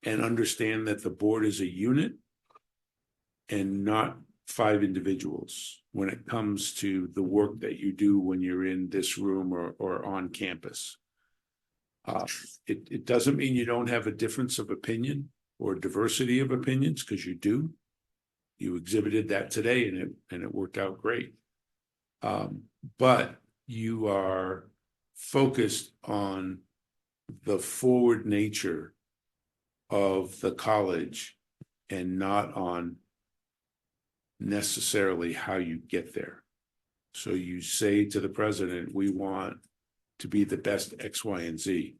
and understand that the board is a unit and not 5 individuals when it comes to the work that you do when you're in this room or on campus. It doesn't mean you don't have a difference of opinion or diversity of opinions, because you do. You exhibited that today, and it worked out great. But you are focused on the forward nature of the college and not on necessarily how you get there. So you say to the president, we want to be the best X, Y, and Z.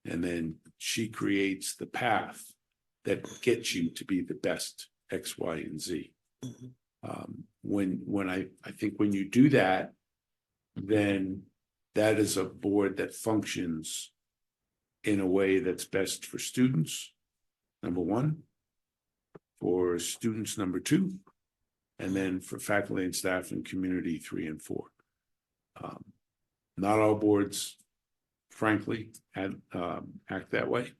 And then she creates the path that gets you to be the best X, Y, and Z. When I think when you do that, then that is a board that functions in a way that's best for students, number one, for students, number two, and then for faculty and staff and community 3 and 4. Not all boards, frankly, act that way,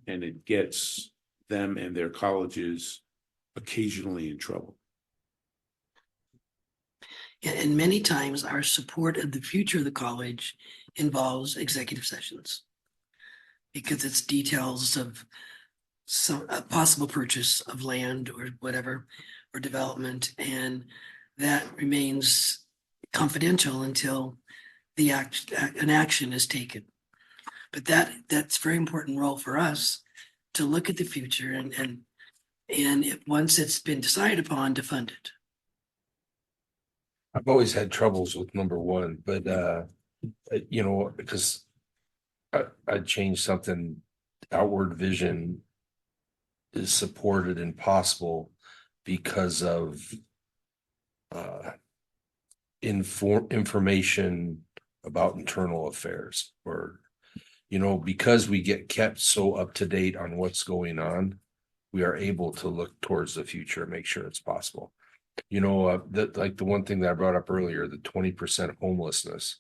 and it gets them and their colleges occasionally in trouble. And many times our support of the future of the college involves executive sessions, because it's details of some a possible purchase of land or whatever, or development, and that remains confidential until an action is taken. But that's a very important role for us to look at the future and once it's been decided upon, to fund it. I've always had troubles with number one, but because I changed something. Outward vision is supported and possible because of information about internal affairs, or because we get kept so up to date on what's going on, we are able to look towards the future and make sure it's possible. Like the one thing that I brought up earlier, the 20% homelessness,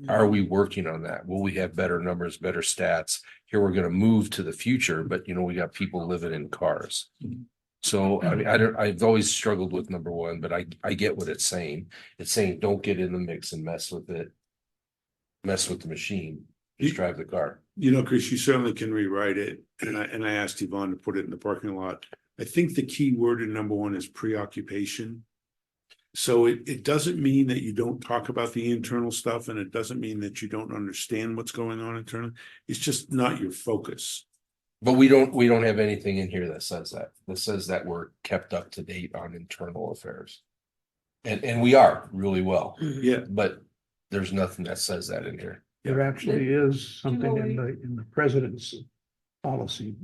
are we working on that? Will we have better numbers, better stats? Here we're going to move to the future, but we got people living in cars. So I mean, I've always struggled with number one, but I get what it's saying. It's saying don't get in the mix and mess with the machine. Just drive the car. Chris, you certainly can rewrite it. And I asked Yvonne to put it in the parking lot. I think the key word in number one is preoccupation. So it doesn't mean that you don't talk about the internal stuff, and it doesn't mean that you don't understand what's going on internally. It's just not your focus. But we don't have anything in here that says that. That says that we're kept up to date on internal affairs. And we are really well. Yeah. But there's nothing that says that in here. There actually is something in the president's policy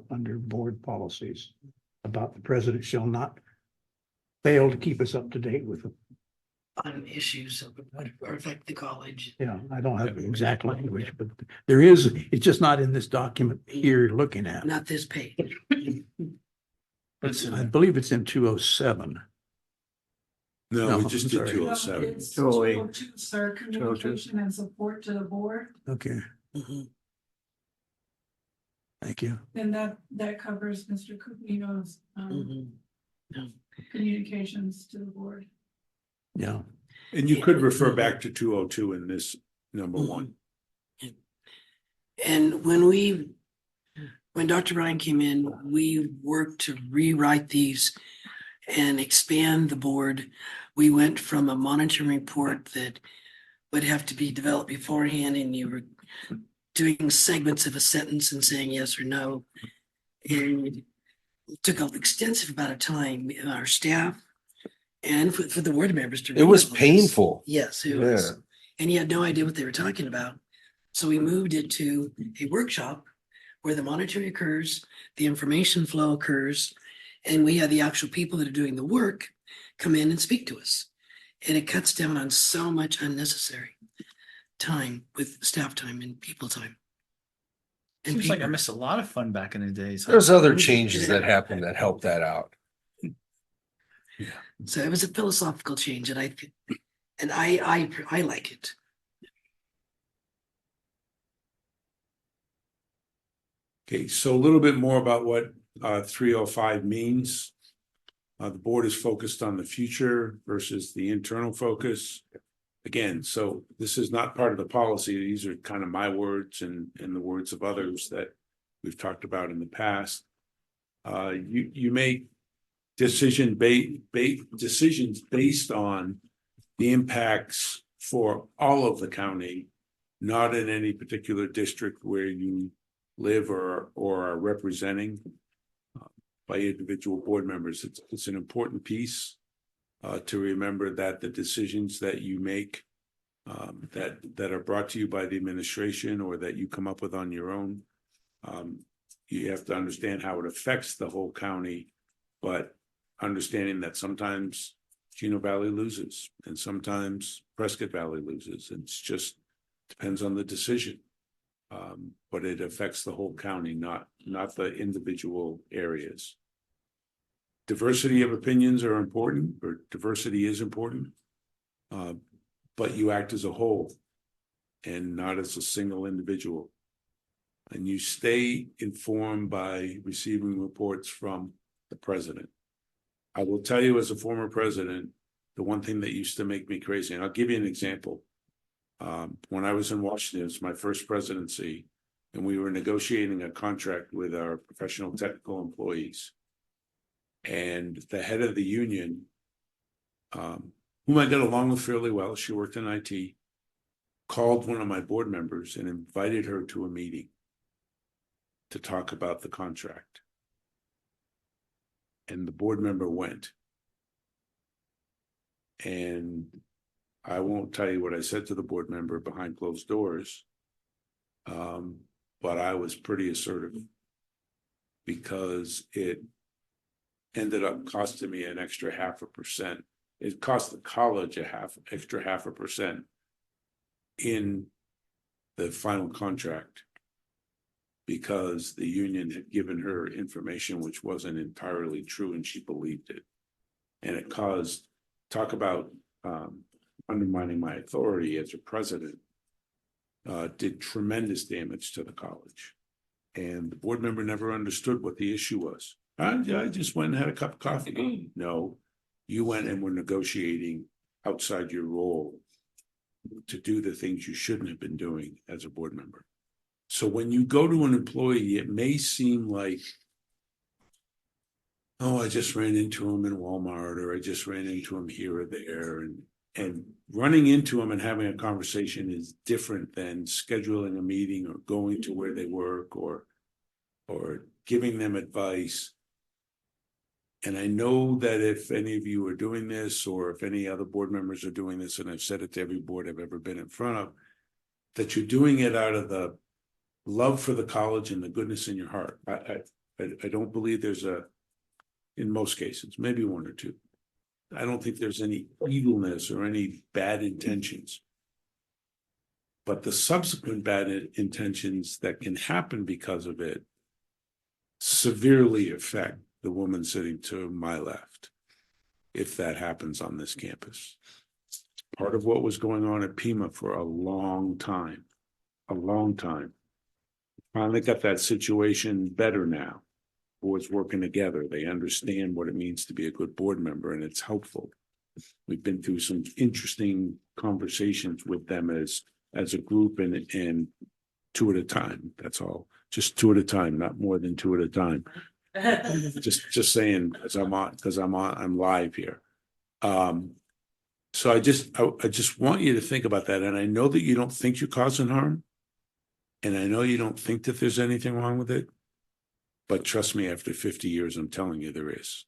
under board policies about the president shall not fail to keep us up to date with them. On issues that would affect the college. Yeah, I don't have the exact language, but there is, it's just not in this document here you're looking at. Not this page. I believe it's in 207. No, we No, just I'm did sorry. 207. It's 208. 202, sir, communication and support to the board, Okay, Mhm. thank you. and that covers Mr. Cupino's Mhm. communications to the board. Yeah, And you could refer back to 202 in this number one. And when Dr. Ryan came in, we worked to rewrite these and expand the board. We went from a monitoring report that would have to be developed beforehand, and you were doing segments of a sentence and saying yes or no. And it took an extensive amount of time in our staff and for the board members to. It was read all this. painful. Yes, it was. And you had no idea what they were talking about. So we moved it to a workshop where the monitoring occurs, the information flow occurs, and we have the actual people that are doing the work come in and speak to us. And it cuts down on so much unnecessary time with staff time and people time. And Seems like I paper. missed a lot of fun back in the days. There's other changes that happened that helped that out. So it was a philosophical change, and I like it. Okay, so a little bit more about what 305 means. The board is focused on the future versus the internal focus. Again, so this is not part of the policy. These are kind of my words and the words of others that we've talked about in the past. You make decisions based on the impacts for all of the county, not in any particular district where you live or are representing by individual board members. It's an important piece to remember that the decisions that you make that are brought to you by the administration or that you come up with on your own, you have to understand how it affects the whole county, but understanding that sometimes Chino Valley loses and sometimes Prescott Valley loses. It's just depends on the decision. But it affects the whole county, not the individual areas. Diversity of opinions are important, or diversity is important, but you act as a whole and not as a single individual. And you stay informed by receiving reports from the president. I will tell you, as a former president, the one thing that used to make me crazy, and I'll give you an example. When I was in Washington, it was my first presidency, and we were negotiating a contract with our professional technical employees. And the head of the union, whom I got along with fairly well, she worked in IT, called one of my board members and invited her to a meeting to talk about the contract. And the board member went. And I won't tell you what I said to the board member behind closed doors, but I was pretty assertive because it ended up costing me an extra 0.5%. It cost the college extra 0.5% in the final contract because the union had given her information which wasn't entirely true and she believed it. And it caused, talk about undermining my authority as a president, did tremendous damage to the college. And the board member never understood what the issue was. I just went and had a cup of coffee. No, you went and were negotiating outside your role to do the things you shouldn't have been doing as a board member. So when you go to an employee, it may seem like, oh, I just ran into him in Walmart, or I just ran into him here or there. And running into them and having a conversation is different than scheduling a meeting or going to where they work or giving them advice. And I know that if any of you are doing this, or if any other board members are doing this, and I've said it to every board I've ever been in front of, that you're doing it out of the love for the college and the goodness in your heart. I don't believe there's in most cases, maybe one or two. I don't think there's any evilness or any bad intentions. But the subsequent bad intentions that can happen because of it severely affect the woman sitting to my left, if that happens on this campus. Part of what was going on at Pima for a long time. Finally got that situation better now. Boards working together. They understand what it means to be a good board member, and it's helpful. We've been through some interesting conversations with them as a group and two at a time. That's all. Just two at a time, not more than two at a time. Just saying, I'm live here. So I just want you to think about that. And I know that you don't think you're causing harm. And I know you don't think that there's anything wrong with it. But trust me, after 50 years, I'm telling you there is.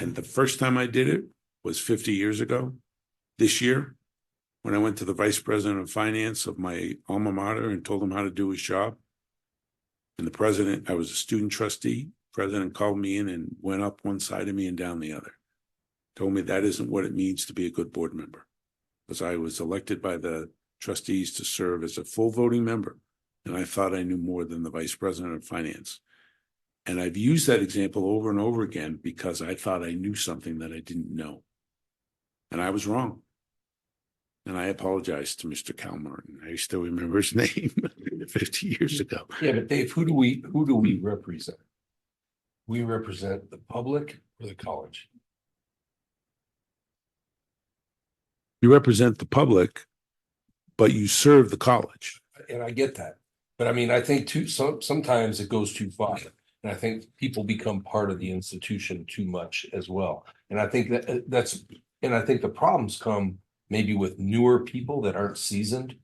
And the first time I did it was 50 years ago, this year, when I went to the vice president of finance of my alma mater and told him how to do his job. And the president, I was a student trustee, president called me in and went up one side of me and down the other. Told me that isn't what it means to be a good board member. Because I was elected by the trustees to serve as a full voting member. And I thought I knew more than the vice president of finance. And I've used that example over and over again because I thought I knew something that I didn't know. And I was wrong. And I apologize to Mr. Cal Martin. I still remember his name 50 years ago. Yeah, but Dave, who do we represent? We represent the public or the college? You represent the public, but you serve the college. And I get that. But I mean, I think sometimes it goes too far. And I think people become part of the institution too much as well. And I think I think the problems come maybe with newer people that aren't seasoned,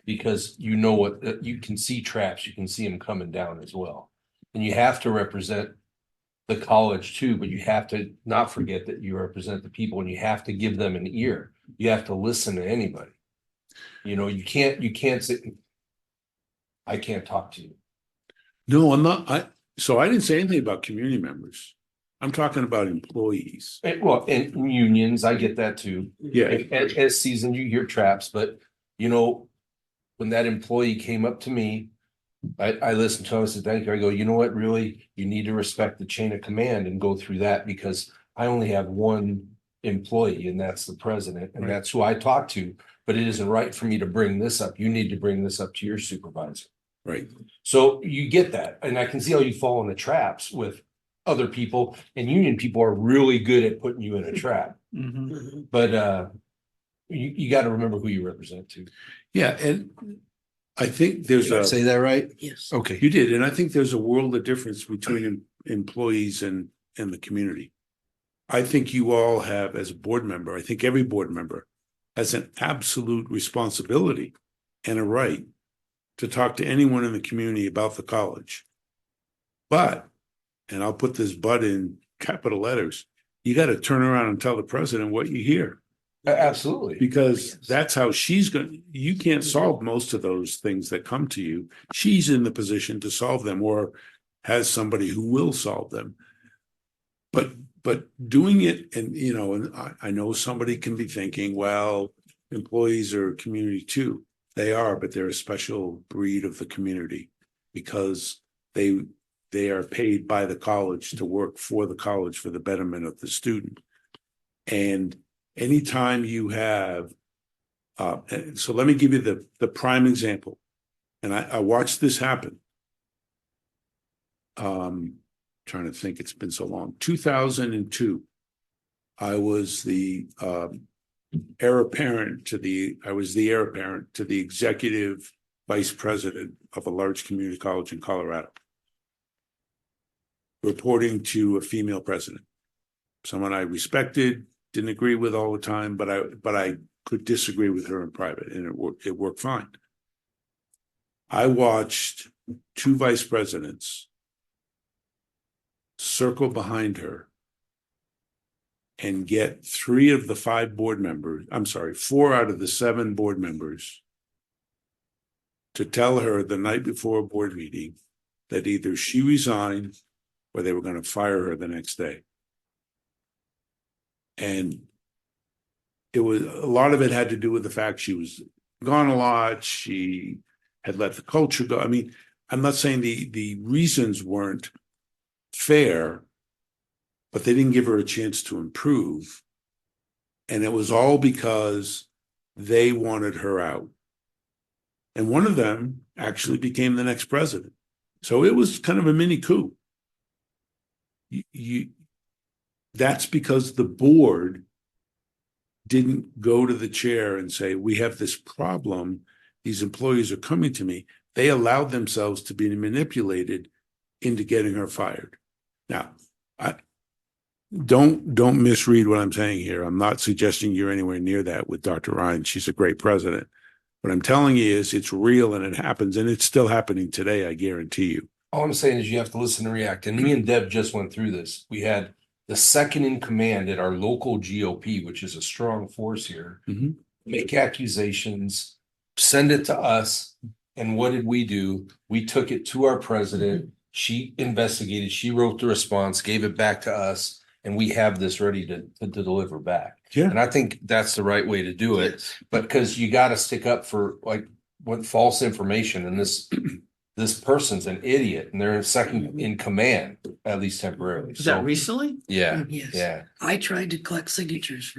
because you know what, you can see traps, you can see them coming down as well. And you have to represent the college too, but you have to not forget that you represent the people, and you have to give them an ear. You have to listen to anybody. You know, you can't sit. I can't talk to you. No, I'm not. So I didn't say anything about community members. I'm talking about employees. And unions, I get that too. Yeah. As seasoned, you hear traps, but you know, when that employee came up to me, I listened to him, I said, thank you. I go, you know what, really, you need to respect the chain of command and go through that, because I only have one employee, and that's the president, and that's who I talk to. But it isn't right for me to bring this up. You need to bring this up to your supervisor. Right. So you get that. And I can see how you fall in the traps with other people, and union people are really good at putting you in a trap. But you got to remember who you represent too. Yeah. And I think there's Did I say that right? Yes. Okay. You did. And I think there's a world of difference between employees and the community. I think you all have, as a board member, I think every board member has an absolute responsibility and a right to talk to anyone in the community about the college. But, and I'll put this but in capital letters, you got to turn around and tell the president what you hear. Absolutely. Because that's how you can't solve most of those things that come to you. She's in the position to solve them, or has somebody who will solve them. But doing it, and you know, and I know somebody can be thinking, well, employees are a community too. They are, but they're a special breed of the community, because they are paid by the college to work for the college for the betterment of the student. And anytime you have, so let me give you the prime example. And I watched this happen. Trying to think, it's been so long. 2002, I was the heir apparent to the executive vice president of a large community college in Colorado, reporting to a female president, someone I respected, didn't agree with all the time, but I could disagree with her in private, and it worked fine. I watched two vice presidents circle behind her and get 4 out of the 7 board members to tell her the night before a board meeting that either she resigned or they were going to fire her the next day. And it was, a lot of it had to do with the fact she was gone a lot. She had let the culture go. I mean, I'm not saying the reasons weren't fair, but they didn't give her a chance to improve. And it was all because they wanted her out. And one of them actually became the next president. So it was kind of a mini coup. That's because the board didn't go to the chair and say, we have this problem. These employees are coming to me. They allowed themselves to be manipulated into getting her fired. Now, don't misread what I'm saying here. I'm not suggesting you're anywhere near that with Dr. Ryan. She's a great president. What I'm telling you is it's real and it happens, and it's still happening today, I guarantee you. All I'm saying is you have to listen and react. And me and Deb just went through this. We had the second in command at our local GOP, which is a strong force here, make accusations, send it to us. And what did we do? We took it to our president. She investigated. She wrote the response, gave it back to us. And we have this ready to deliver back. Yeah. And I think that's the right way to do it. Yes. But because you got to stick up for like what false information, and this person's an idiot and they're second in command, at least temporarily. Was that recently? Yeah. Yes. Yeah. I tried to collect signatures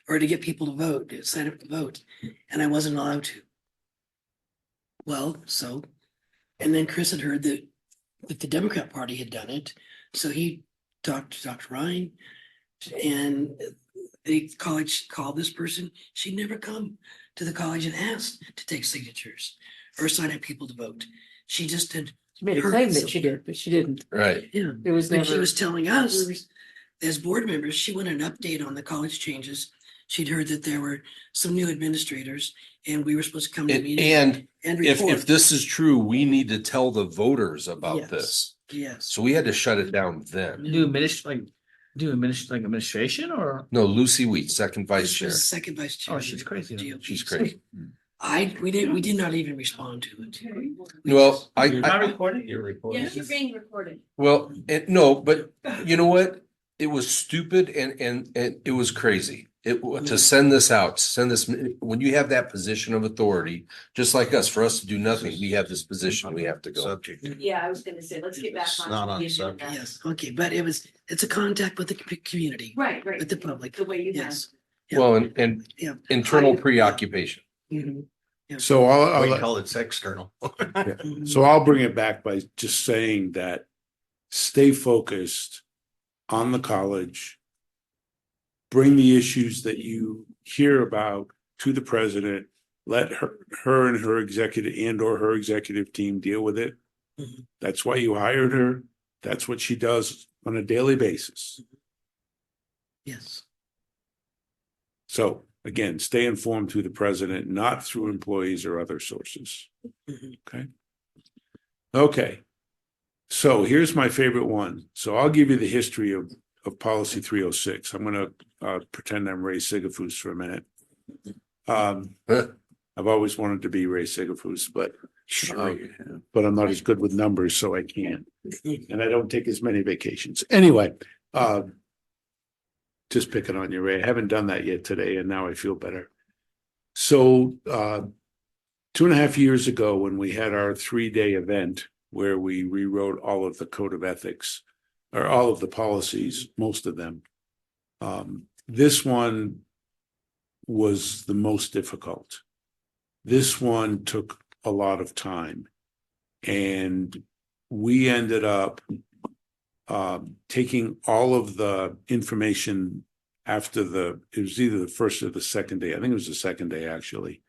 or to get people to vote, to sign up to vote, and I wasn't allowed to. Well, and then Chris had heard that the Democrat Party had done it, so he talked to Dr. Ryan, and the college called this person. She'd never come to the college and asked to take signatures or sign up people to vote. She just did. She made a claim that she did, but she didn't. Right. Yeah. It was But she never. was telling us, as board members, she wanted an update on the college changes. She'd heard that there were some new administrators and we were supposed to come to the meeting And and if report. this is true, we need to tell the voters about Yes. this. Yes. So we had to shut it down then. Administration or? No, Lucy Wheat, second vice This chair. was second vice chair. Oh, she's crazy. GOP. She's crazy. We did not even respond to it. Well, You're not I recording? You're recording. Yes, you're being recorded. well, no, but you know what? It was stupid and it was crazy. To send this out, when you have that position of authority, just like us, for us to do nothing, we have this position, we have to go. Subject. Yeah, I was gonna say, let's get back It's on. not on the agenda. subject. Yes, okay, but it's a contact with the community, Right, with the public. the way you have. Yes. Yeah. Well, and Yeah. internal preoccupation. Mhm. Yeah. So We I'll call it external. Mhm. So I'll bring it back by just saying that stay focused on the college. Bring the issues that you hear about to the president. Let her and her executive team deal with it. Mhm. That's why you hired her. That's what she does on a daily basis. Yes. So again, stay informed through the president, not through employees or other sources. Mhm. Okay. So here's my favorite one. So I'll give you the history of policy 306. I'm going to pretend I'm Ray Sigafus for a minute. I've always wanted to be Ray Sigafus, but I'm not as good with numbers, so I can't. And I don't take as many vacations. Anyway, just picking on you, Ray. I haven't done that yet today, and now I feel better. So 2.5 years ago, when we had our 3-day event where we rewrote all of the code of ethics, or all of the policies, most of them, this one was the most difficult. This one took a lot of time, and we ended up taking all of the information after it was either the first or the second day. I think it was the second day, actually.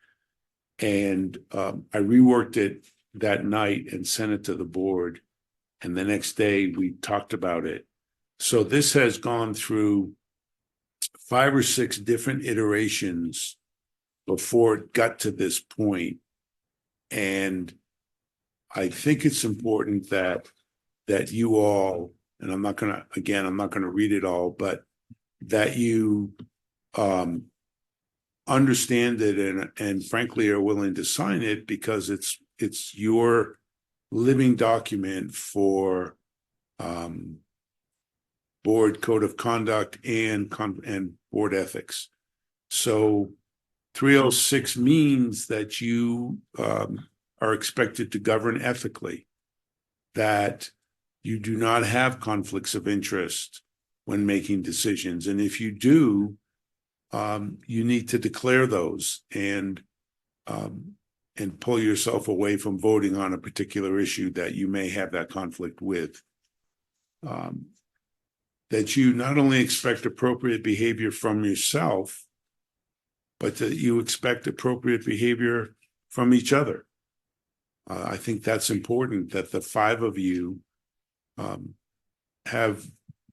And I reworked it that night and sent it to the board. And the next day we talked about it. So this has gone through 5 or 6 different iterations before it got to this point. And I think it's important that you all, and I'm not going to read it all, but that you understand it and frankly are willing to sign it, because it's it's your living document for board code of conduct and board ethics. So 306 means that you are expected to govern ethically, that you do not have conflicts of interest when making decisions. And if you do, you need to declare those and pull yourself away from voting on a particular issue that you may have that conflict with. That you not only expect appropriate behavior from yourself, but that you expect appropriate behavior from each other. I think that's important, that the five of you have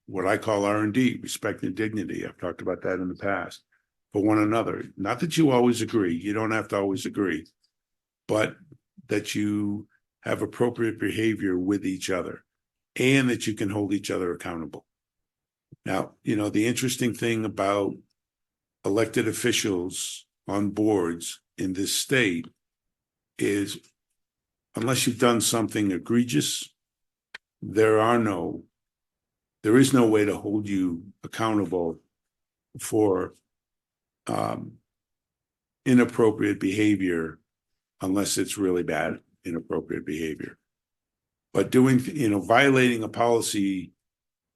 what I call R&D, respect and dignity. I've talked about that in the past, for one another. Not that you always agree. You don't have to always agree, but that you have appropriate behavior with each other and that you can hold each other accountable. Now, the interesting thing about elected officials on boards in this state is, unless you've done something egregious, there is no way to hold you accountable for inappropriate behavior unless it's really bad, inappropriate behavior. But violating a policy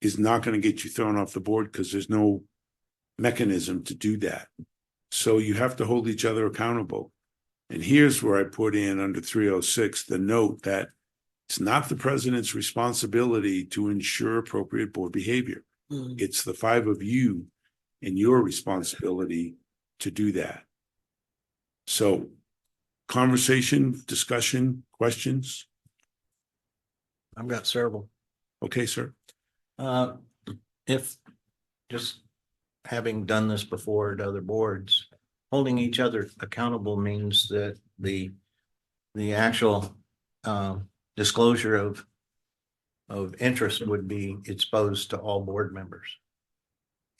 is not going to get you thrown off the board because there's no mechanism to do that. So you have to hold each other accountable. And here's where I put in under 306 the note that it's not the president's responsibility to ensure appropriate board behavior. It's the five of you and your responsibility to do that. So, conversation, discussion, questions? I've got several. Okay, sir. If just having done this before at other boards, holding each other accountable means that the actual disclosure of interest would be exposed to all board members.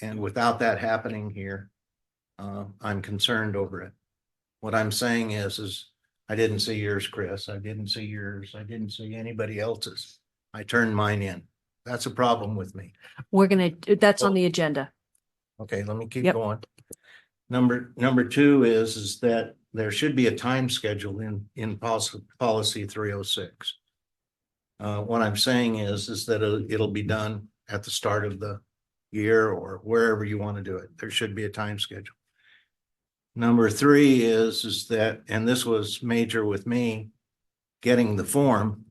And without that happening here, I'm concerned over it. What I'm saying is I didn't see yours, Chris. I didn't see yours. I didn't see anybody else's. I turned mine in. That's a problem with me. That's on the agenda. Okay, let me keep Yep. going. Number two is that there should be a time schedule in policy 306. What I'm saying is that it'll be done at the start of the year or wherever you want to do it. There should be a time schedule. Number three is that, and this was major with me, getting the form.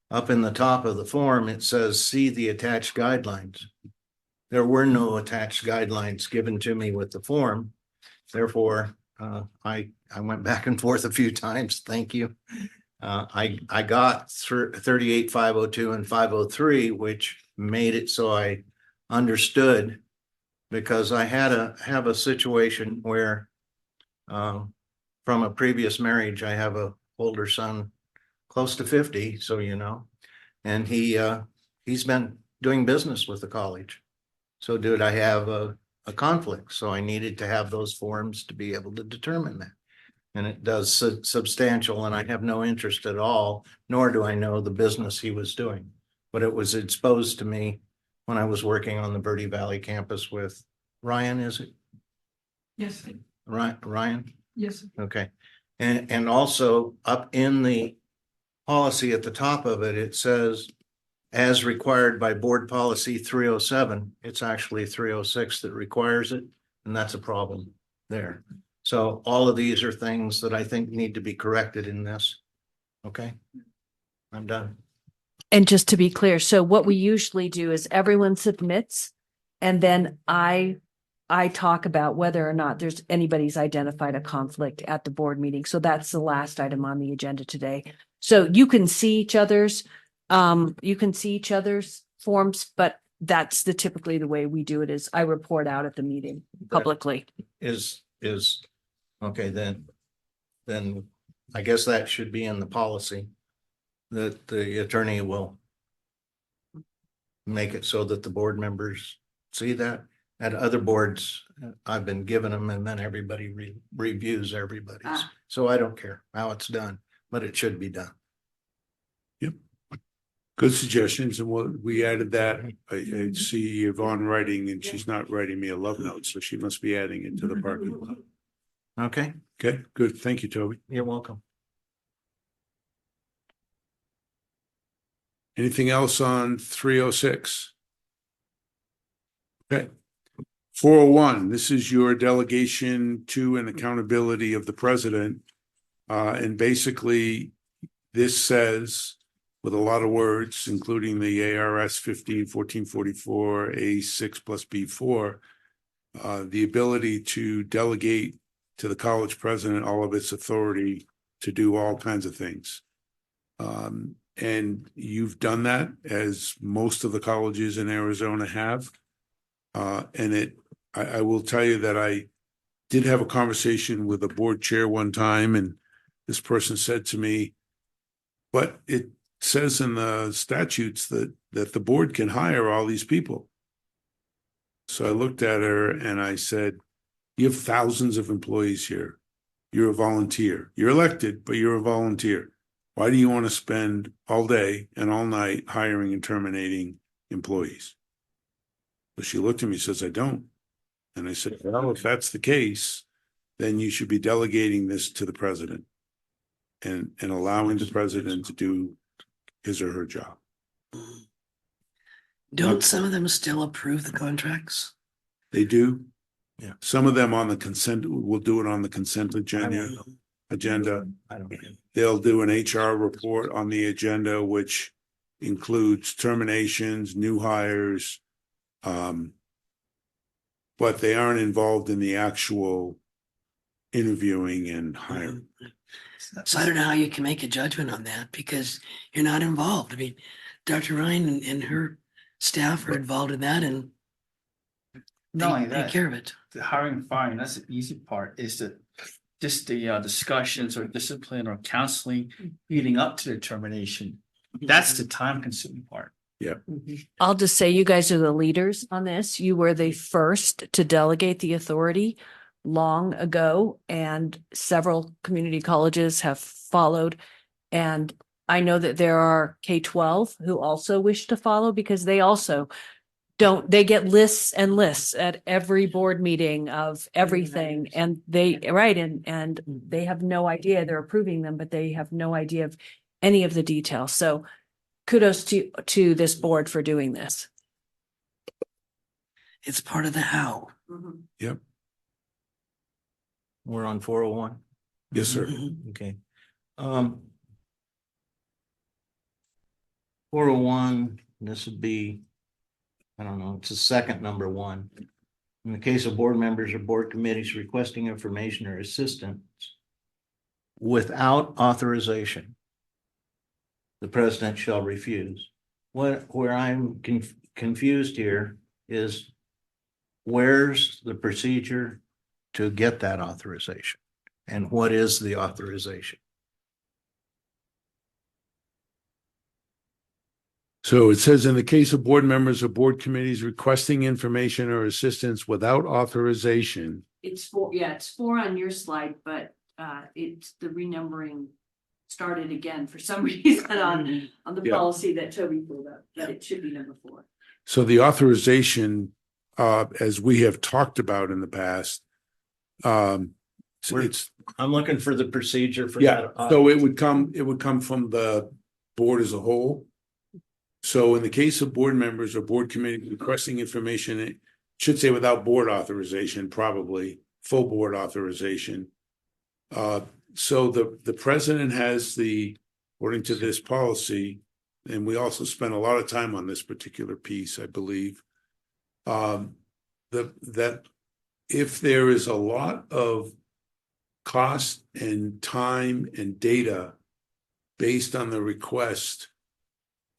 Up in the top of the form, it says, see the attached guidelines. There were no attached guidelines given to me with the form. Therefore, I went back and forth a few times. Thank you. I got 38,502 and 503, which made it so I understood, because I have a situation where from a previous marriage, I have a older son close to 50, so and he's been doing business with the college. So did I have a conflict? So I needed to have those forms to be able to determine that. And it does substantial, and I have no interest at all, nor do I know the business he was doing. But it was exposed to me when I was working on the Verde Valley campus with Ryan, is it? Yes, Ryan? yes. Okay. And also up in the policy at the top of it, it says, as required by board policy 307, it's actually 306 that requires it. And that's a problem there. So all of these are things that I think need to be corrected in this. Okay, I'm done. And just to be clear, so what we usually do is everyone submits, and then I talk about whether or not there's anybody's identified a conflict at the board meeting. So that's the last item on the agenda today. So you can see each other's forms, but that's typically the way we do it, is I report out at the meeting publicly. Is okay, then I guess that should be in the policy, that the attorney will make it so that the board members see that. At other boards, I've been giving them, and then everybody reviews everybody's. So I don't care how it's done. but it should be done. Good suggestions, and we added that. I see Yvonne writing, and she's not writing me a love note, so she must be adding it to the parking lot. Okay, Okay, good. Thank you, Toby. you're welcome. Anything else on 306? Okay. 401, this is your delegation to and accountability of the president. And basically, this says, with a lot of words, including the ARS 15-1444, A6 plus B4, the ability to delegate to the college president all of its authority to do all kinds of things. And you've done that, as most of the colleges in Arizona have. And I will tell you that I did have a conversation with a board chair one time, and this person said to me, but it says in the statutes that the board can hire all these people. So I looked at her and I said, you have thousands of employees here. You're a volunteer. You're elected, but you're a volunteer. Why do you want to spend all day and all night hiring and terminating employees? So she looked at me and says, I don't. And I said, well, if that's the case, then you should be delegating this to the president and allowing the president to do his or her job. Don't some of them still approve the contracts? They do. Yeah. Some of them on the consent, will do it on the consent agenda. I don't. They'll do an HR report on the agenda, which includes terminations, new hires. But they aren't involved in the actual interviewing and hiring. So I don't know how you can make a judgment on that because you're not involved. I mean, Dr. Ryan and her staff are involved in that and Not only take that, care of it. the hiring and firing, that's the easy part, is the discussions or discipline or counseling leading up to the termination. That's the time consuming part. I'll just say you guys are the leaders on this. You were the first to delegate the authority long ago, and several community colleges have followed. And I know that there are K-12 who also wish to follow because they also they get lists and lists at every board meeting of everything. And and they have no idea, they're approving them, but they have no idea of any of the details. So kudos to this board for doing this. It's part of the how. Yep. We're on 401. Yes, sir. Okay. 401, this would be, I don't know, it's the second number one. In the case of board members or board committees requesting information or assistance without authorization, the president shall refuse. Where I'm confused here is, where's the procedure to get that authorization? And what is the authorization? So it says, in the case of board members or board committees requesting information or assistance without authorization. It's four on your slide, but it's the renumbering started again for some reason on the policy that Toby pulled up, but it should be number 4. So the authorization, as we have talked about in the past, I'm looking for the procedure for yeah, that. so it would come from the board as a whole. So in the case of board members or board committee requesting information, it should say without board authorization, probably full board authorization. So the president has according to this policy, and we also spent a lot of time on this particular piece, I believe, that if there is a lot of cost and time and data based on the request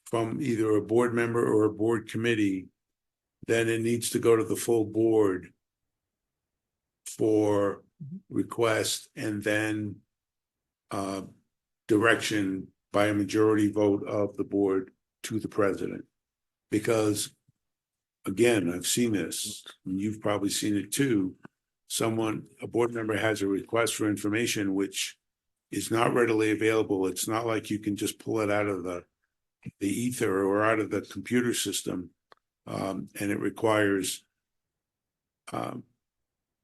from either a board member or a board committee, then it needs to go to the full board for request and then direction by a majority vote of the board to the president. Because again, I've seen this, and you've probably seen it too. A board member has a request for information which is not readily available. It's not like you can just pull it out of the ether or out of the computer system. And it requires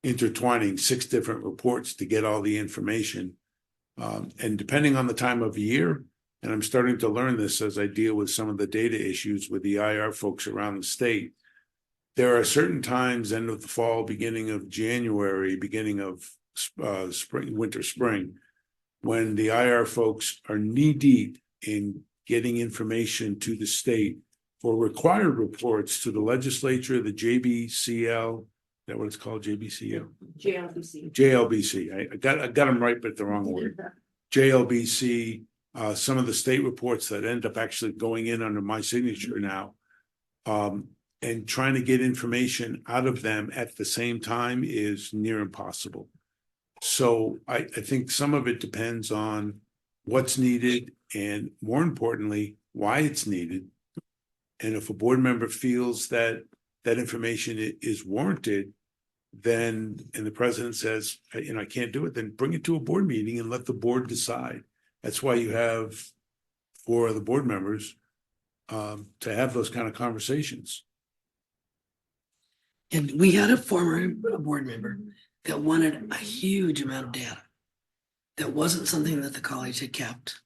intertwining 6 different reports to get all the information. And depending on the time of year, and I'm starting to learn this as I deal with some of the data issues with the IR folks around the state, there are certain times, end of the fall, beginning of January, beginning of spring, winter, spring, when the IR folks are knee deep in getting information to the state for required reports to the legislature, the JBCL, is that what it's called, JBCL? JLBC. I got them right, but the wrong word. JLBC, some of the state reports that end up actually going in under my signature now, and trying to get information out of them at the same time is near impossible. So I think some of it depends on what's needed and, more importantly, why it's needed. And if a board member feels that that information is warranted, then, and the president says, I can't do it, then bring it to a board meeting and let the board decide. That's why you have 4 other board members to have those kind of conversations. And we had a former board member that wanted a huge amount of data. That wasn't something that the college had kept.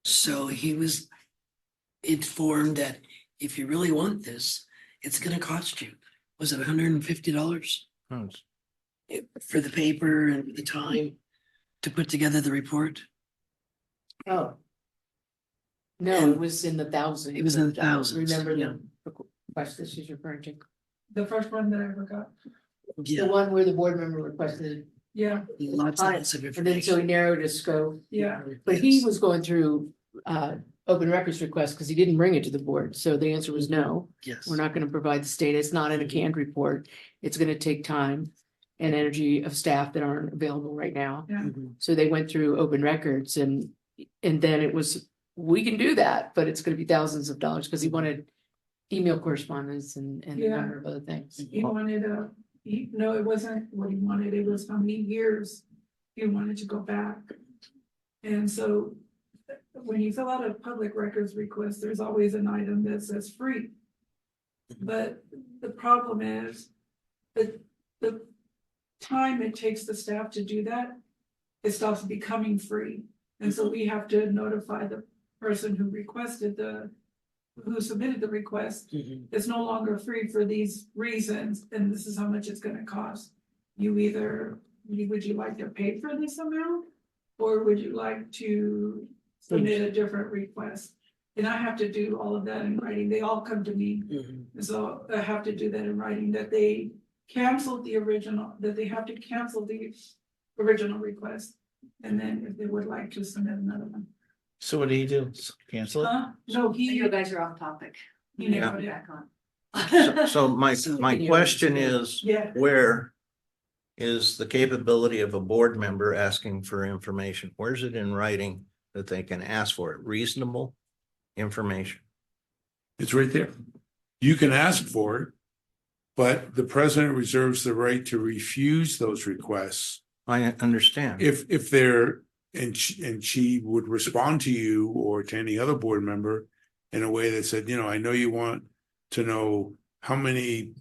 So he was informed that if you really want this, it's gonna cost you, was it $150? For the paper and the time to put together the report? Oh. No, And it was in the thousands. it was in the thousands, Remember yeah. the request that she's referring to? The first one that I ever got, The Yeah, one where the board member requested, yeah, lots and lots of and then so he information. narrowed his scope. yeah. But he was going through open records request because he didn't bring it to the board. So the answer was no. Yes. We're not going to provide the state. It's not in a canned report. It's going to take time and energy of staff that aren't available right now. Yeah. Mhm. So they went through open records and then it was, we can do that, but it's going to be thousands of dollars because he wanted email correspondence and a Yeah. number of other things. He wanted no, it wasn't what he wanted, it was how many years he wanted to go back. And so when you fill out a public records request, there's always an item that says free. But the problem is that the time it takes the staff to do that, it stops becoming free. And so we have to notify the person who who submitted the request. Mhm. It's no longer free for these reasons, and this is how much it's gonna cost. You either, would you like to pay for this amount? Or would you like to submit a different request? And I have to do all of that in writing, they all come to me. Mhm. And so I have to do that in writing, that they canceled the original, that they have to cancel the original request. And then if they would like to submit another one. So what do you do? Cancel it? No, You guys are off topic. You never Put it did. back on. So my can you- question is, Yeah. where is the capability of a board member asking for information? Where's it in writing that they can ask for it? Reasonable information. It's right there. You can ask for it, but the president reserves the right to refuse those requests I understand. if they're, and she would respond to you or to any other board member in a way that said, I know you want to know how many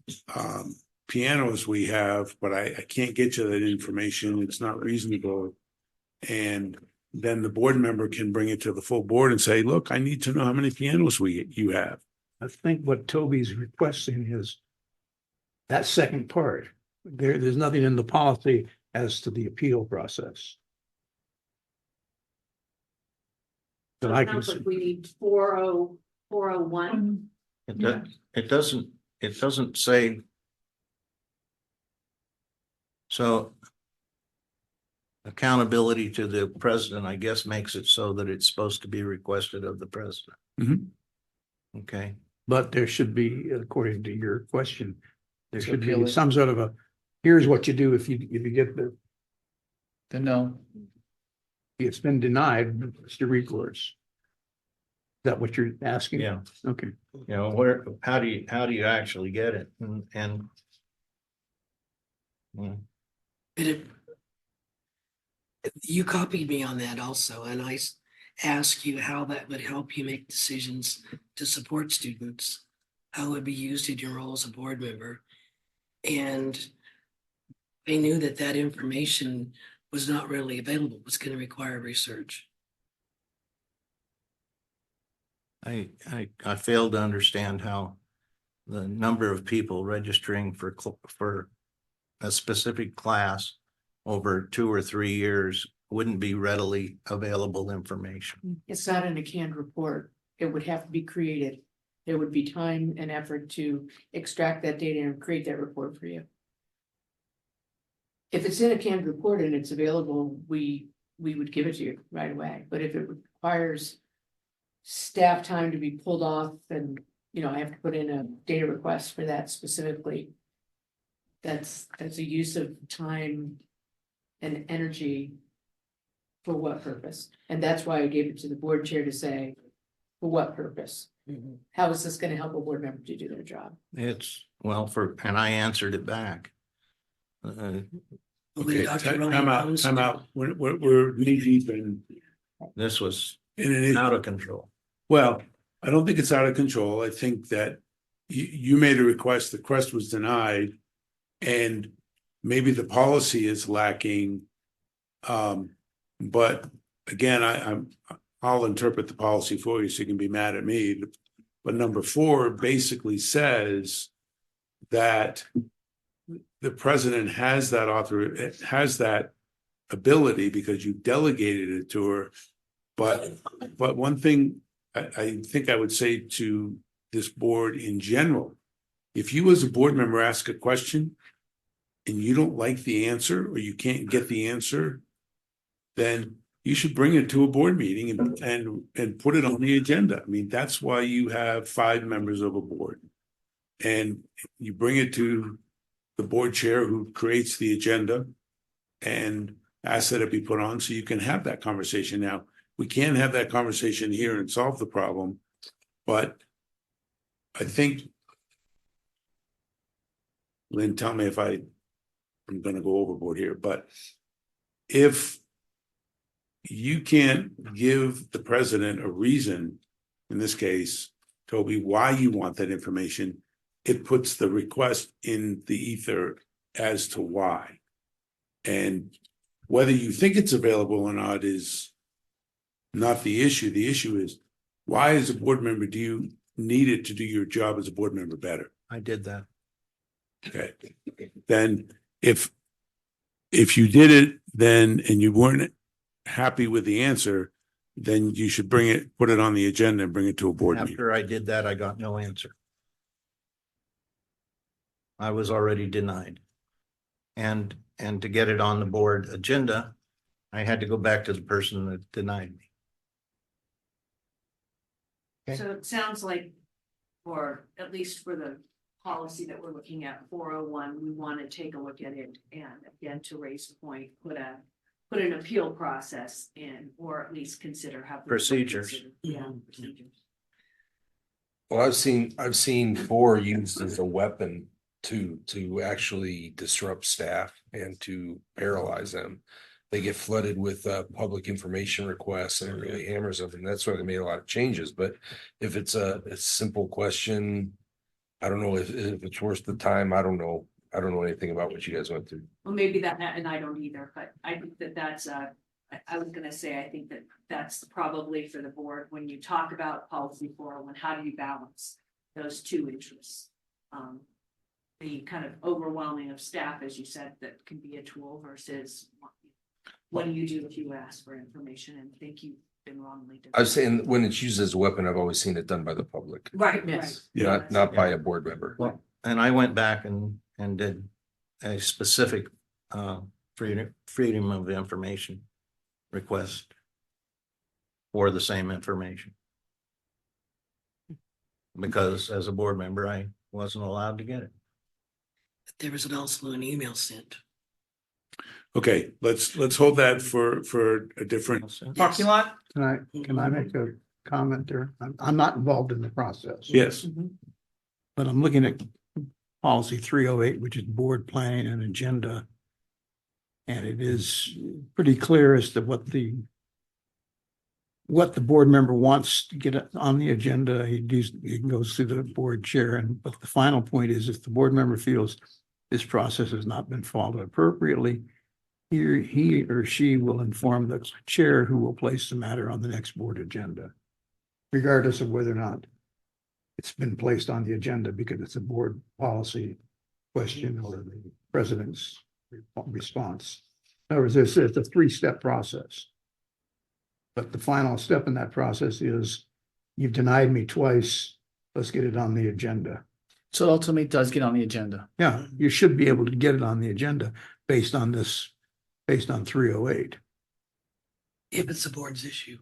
pianos we have, but I can't get you that information. It's not reasonable. And then the board member can bring it to the full board and say, look, I need to know how many pianos you have. I think what Toby's requesting is that second part. There's nothing in the policy as to the appeal process. That I can see. We need 401. It doesn't say. So accountability to the president, I guess, makes it so that it's supposed to be requested of the president. Mhm. Okay. But there should be, according to your question, there So should appeal be it. some sort of here's what you do if you get Then no. it's been denied, it's your recourse. Is that what you're asking? Yeah. Okay. How do you actually get it? And But You copied me on that also, and I asked you how that would help you make decisions to support students, how it would be used in your role as a board member. And I knew that that information was not readily available, was going to require research. I failed to understand how the number of people registering for a specific class over 2 or 3 years wouldn't be readily available information. It's not in a canned report. It would have to be created. There would be time and effort to extract that data and create that report for you. If it's in a canned report and it's available, we would give it to you right away. But if it requires staff time to be pulled off and, I have to put in a data request for that specifically. That's a use of time and energy for what purpose? And that's why I gave it to the board chair to say, for what purpose? How is this going to help a board member to do their job? And I answered it back. Okay, Dr. Ryan time out, comes time to- out. We're knee deep in This was an out of control. Well, I don't think it's out of control. I think that you made a request, the request was denied. And maybe the policy is lacking. But again, I'll interpret the policy for you so you can be mad at me. But number 4 basically says that the president has that ability because you delegated it to her. But one thing I think I would say to this board in general, if you as a board member ask a question and you don't like the answer or you can't get the answer, then you should bring it to a board meeting and put it on the agenda. I mean, that's why you have 5 members of a board. And you bring it to the board chair who creates the agenda and ask that it be put on so you can have that conversation. Now, we can't have that conversation here and solve the problem, but I think, Lynn, tell me if I'm going to go overboard here, but if you can't give the president a reason, in this case, Toby, why you want that information, it puts the request in the ether as to why. And whether you think it's available or not is not the issue. The issue is, why as a board member do you need it to do your job as a board member better? I did that. Okay. Then if you did it then and you weren't happy with the answer, then you should put it on the agenda and bring it to a board meeting. After I did that, I got no answer. I was already denied. And to get it on the board agenda, I had to go back to the person that denied me. Okay. So it sounds like, or at least for the policy that we're looking at, 401, we want to take a look at it and again, to Ray's point, put an appeal process in, or at least consider how. Procedures. Yeah, procedures. Well, I've seen 4 used as a weapon to actually disrupt staff and to paralyze them. They get flooded with public information requests and it really hammers them. And that's why they made a lot of changes. But if it's a simple question, I don't know if it's worth the time. I don't know anything about what you guys went through. Well, maybe that, and I don't either, but I think that's I was gonna say, I think that's probably for the board, when you talk about policy 401, how do you balance those 2 interests? The kind of overwhelming of staff, as you said, that can be a tool versus what do you do if you ask for information and think you've been wrongly done? I was saying when it's used as a weapon, I've always seen it done by the public, Right, Yes. right. not by a board member. Well, and I went back and did a specific freedom of information request for the same information. Because as a board member, I wasn't allowed to get it. There was also an email sent. Okay, let's hold that for a different. Parking lot? Can I make a comment there? I'm not involved in the process. Yes, But I'm looking at policy 308, which is board planning and agenda. And it is pretty clear as to what the board member wants to get on the agenda. He goes through the board chair, but the final point is if the board member feels this process has not been followed appropriately, he or she will inform the chair, who will place the matter on the next board agenda, regardless of whether or not it's been placed on the agenda because it's a board policy question or the president's response. In other words, it's a three-step process. But the final step in that process is you've denied me twice. Let's get it on the agenda. So ultimately it does get on the agenda. Yeah, you should be able to get it on the agenda based on 308. If it's the board's issue.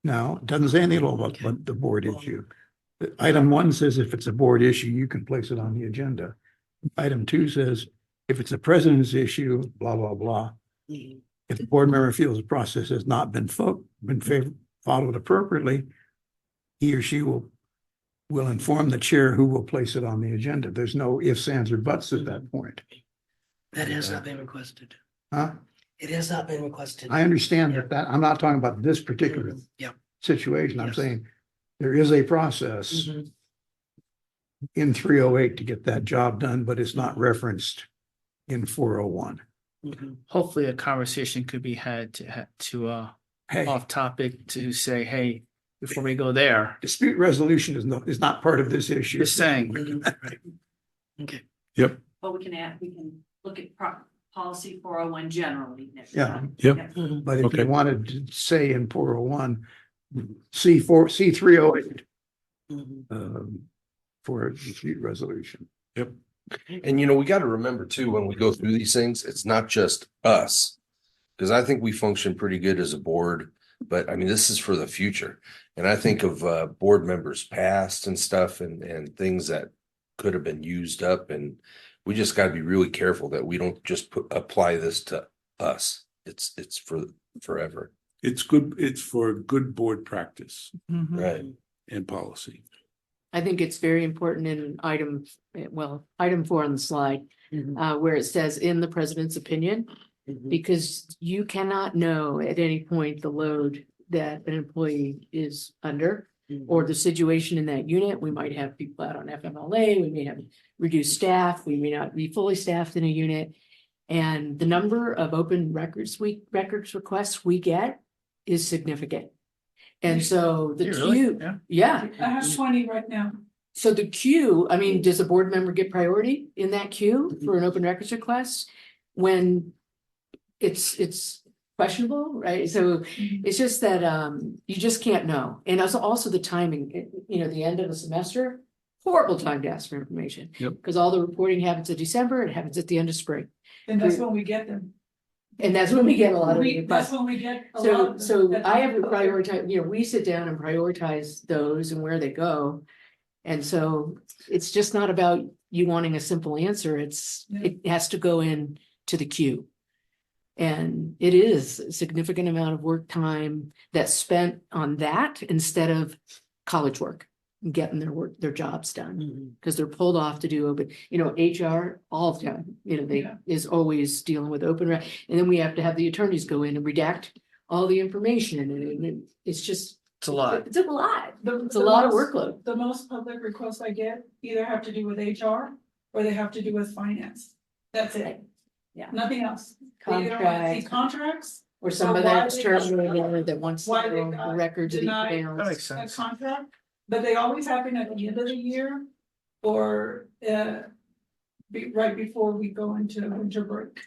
Now, it doesn't say anything about the board issue. Item 1 says if it's a board issue, you can place it on the agenda. Item 2 says if it's a president's issue, blah, blah, blah. If the board member feels the process has not been followed appropriately, he or she will inform the chair, who will place it on the agenda. There's no ifs, ands, or buts at that point. That has not been requested. Huh? It has not been requested. I understand that I'm not talking about this particular situation. I'm Yes. saying there is a process Mhm. in 308 to get that job done, but it's not referenced in 401. Mhm. Hopefully a conversation could be had to Hey, off topic to say, hey, before we go there, dispute resolution is not part of this issue. just saying. Right. Okay. Yep. But we can look at policy 401 generally next Yeah. time. Yep. Mhm. But if Okay. you wanted to say in 401, C308 Mhm. for a dispute resolution. Yep. And we got to remember too, when we go through these things, it's not just us. Because I think we function pretty good as a board, but I mean, this is for the future. And I think of board members past and stuff and things that could have been used up. And we just got to be really careful that we don't just apply this to us. It's for forever. It's good. It's for good board practice Right. and policy. I think it's very important in item 4 on the slide, where it says in the president's opinion, because you cannot know at any point the load that an employee is under or the situation in that unit. We might have people out on FMLA, we may have reduced staff, we may not be fully staffed in a unit. And the number of open records requests we get is significant. And so the Yeah, really? queue, yeah. I have 20 right now. So the queue, I mean, does a board member get priority in that queue for an open records request? When it's questionable, right? So it's just that you just can't know. And also the timing, the end of the semester, horrible time to ask for information. Yep. Because all the reporting happens in December, it happens at the end of spring. And that's when we get them. And that's when we get a lot of That's requests. when we get a lot of them. So I have to prioritize, we sit down and prioritize those and where they go. And so it's just not about you wanting a simple answer. It has to go in to the queue. And it is a significant amount of work time that's spent on that instead of college work, getting their jobs done. Because they're pulled off to do open, HR all the time, is always dealing with open. And then we have to have the attorneys go in and redact all the information. And it's just. It's a lot. It's a lot. It's a The lot of most- workload. The most public requests I get either have to do with HR or they have to do with finance. That's it. Yeah. Nothing else. They either wanna see contracts, Or somebody why that's they- terminated that wants why to they know the got records of the denied. That emails. makes a sense. contract, but they always happen at the end of the year or right before we go into winter break.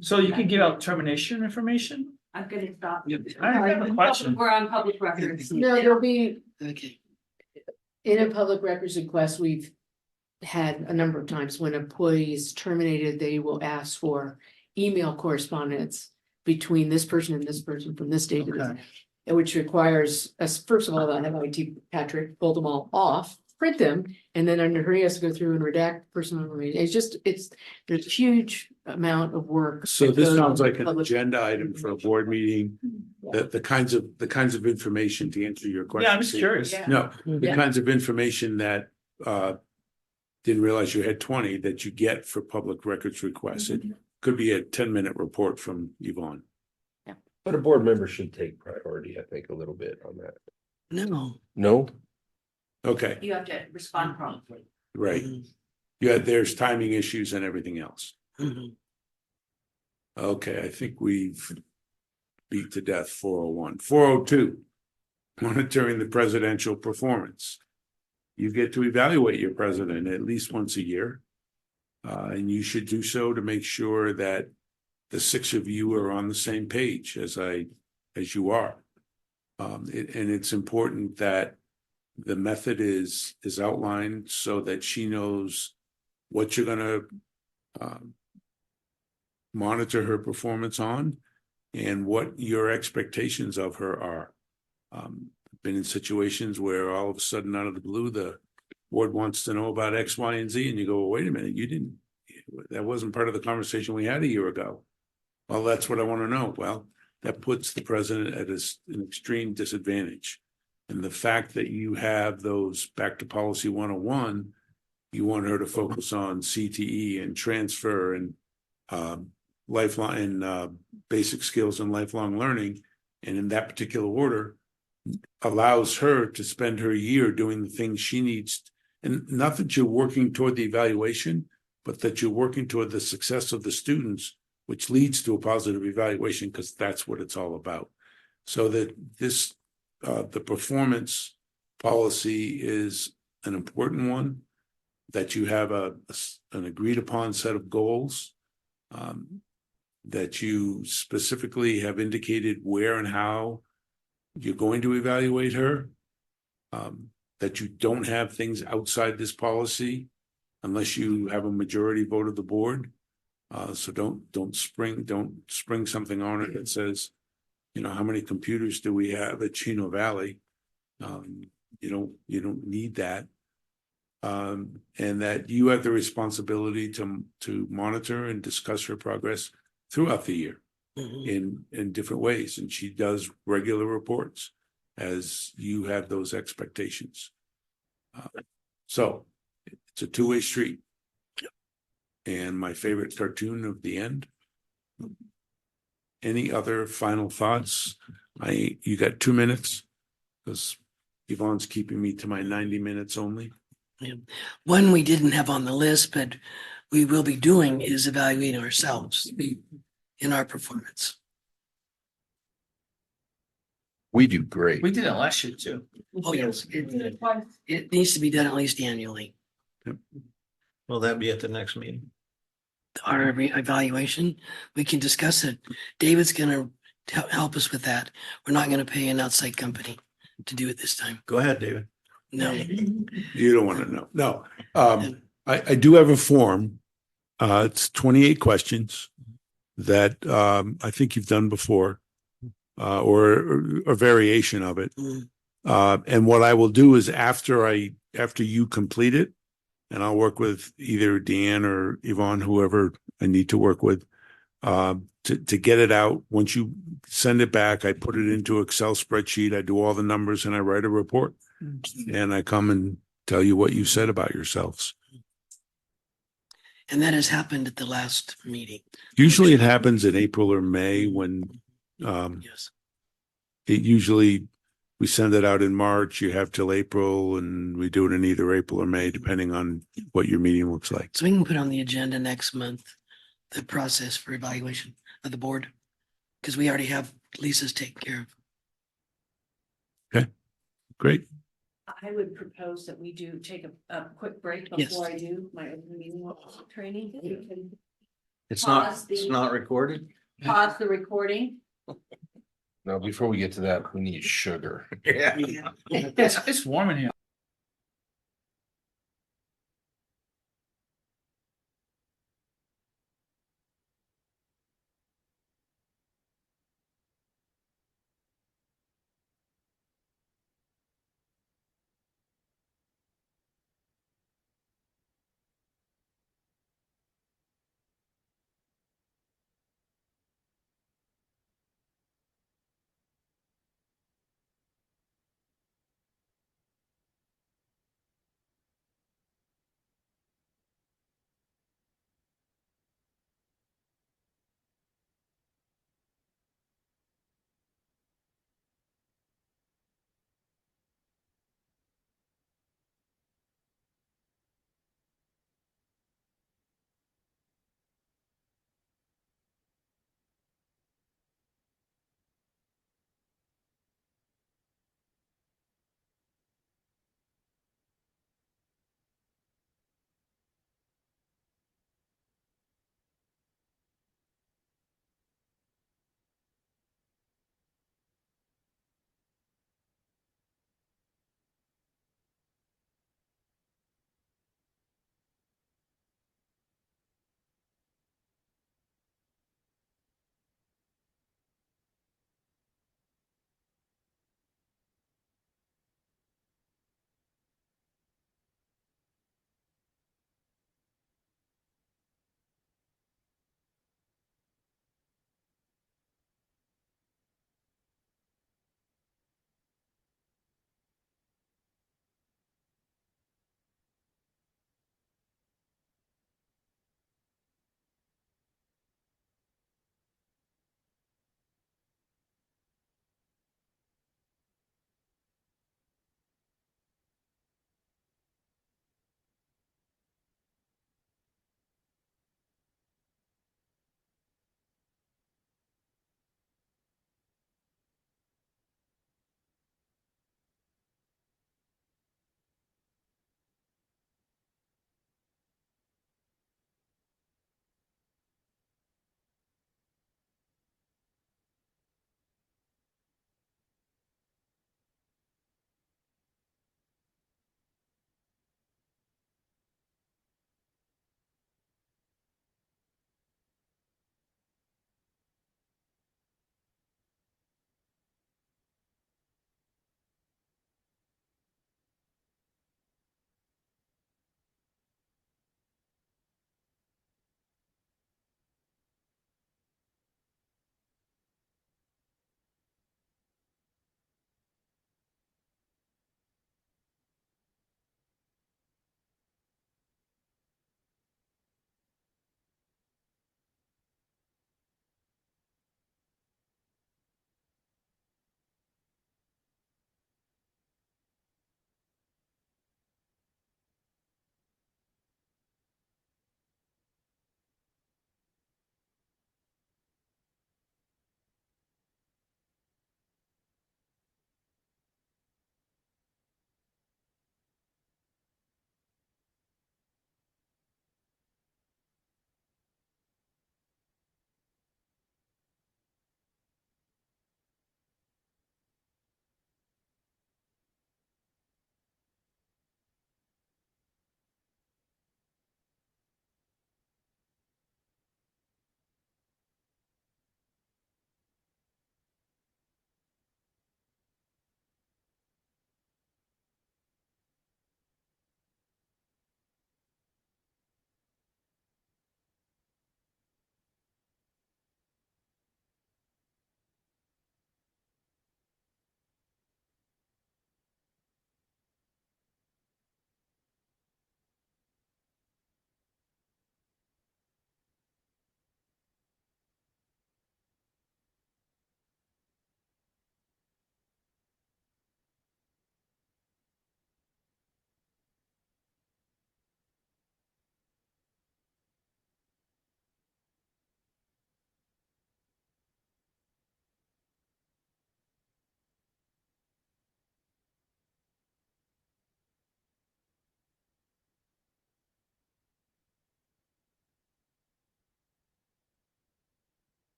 So you can give out termination information? I'm gonna stop. I have a question. We're on public records. No, there'll be, Okay. in a public records request, we've had a number of times when employees terminated, they will ask for email correspondence between this person and this person from this date to this. Okay. Which requires us, first of all, I have IT Patrick pull them all off, print them, and then under he has to go through and redact personal information. There's a huge amount of work. So that this goes sounds on like an public- agenda item for a board meeting, the kinds of information to answer your question. Yeah, I'm just curious. Yeah. No, the Yeah. kinds of information that didn't realize you had 20 that you get for public records requests. could be a 10-minute report from Yvonne. But a board member should take priority, I think, a little bit on that. No. No? Okay, You have to respond promptly. right. Yeah, there's timing issues and everything else. Mhm. Okay, I think we've beat to death 401. 402, monitoring the presidential performance. You get to evaluate your president at least once a year. And you should do so to make sure that the six of you are on the same page as you are. And it's important that the method is outlined so that she knows what you're gonna monitor her performance on and what your expectations of her are. Been in situations where all of a sudden, out of the blue, the board wants to know about X, Y, and Z, and you go, well, wait a minute, that wasn't part of the conversation we had a year ago. Well, that's what I want to know. Well, that puts the president at an extreme disadvantage. And the fact that you have those back to policy 101, you want her to focus on CTE and transfer and lifelong and basic skills and lifelong learning. And in that particular order, allows her to spend her year doing the things she needs. And not that you're working toward the evaluation, but that you're working toward the success of the students, which leads to a positive evaluation, because that's what it's all about. So that the performance policy is an important one, that you have an agreed upon set of goals, that you specifically have indicated where and how you're going to evaluate her, that you don't have things outside this policy unless you have a majority vote of the board. So don't spring something on it that says, how many computers do we have at Chino Valley? You don't need that. And that you have the responsibility to monitor and discuss her progress throughout the year. In different ways, and she does regular reports as you have those expectations. So it's a two-way street. And my favorite cartoon of the end. Any other final thoughts? You got 2 minutes, because Yvonne's keeping me to my 90 minutes only. Yeah. One we didn't have on the list, but we will be doing is evaluating ourselves in our performance. We do great. We did it last year too. Oh, yes. It needs to be done at least annually. Will that be at the next meeting? Our evaluation, we can discuss it. David's gonna help us with that. We're not gonna pay an outside company to do it this time. Go ahead, David. No. You don't want to know. No. I do have a form. It's 28 questions that I think you've done before, or a variation of it. And what I will do is after you complete it, and I'll work with either Deanne or Yvonne, whoever I need to work with, to get it out. Once you send it back, I put it into Excel spreadsheet. I do all the numbers and I write a report. And I come and tell you what you said about yourselves. And that has happened at the last meeting. Usually it happens in April or May when Yes. it usually, we send it out in March, you have till April, and we do it in either April or May, depending on what your meeting looks like. So we can put on the agenda next month, the process for evaluation of the board, because we already have Lisa's taken care of. Great. I would propose that we do take a quick break Yes. before I do my open meeting training. We can It's Pause not recorded? pause the recording. Now, before we get to that, we need sugar. Yeah. It's warm in here.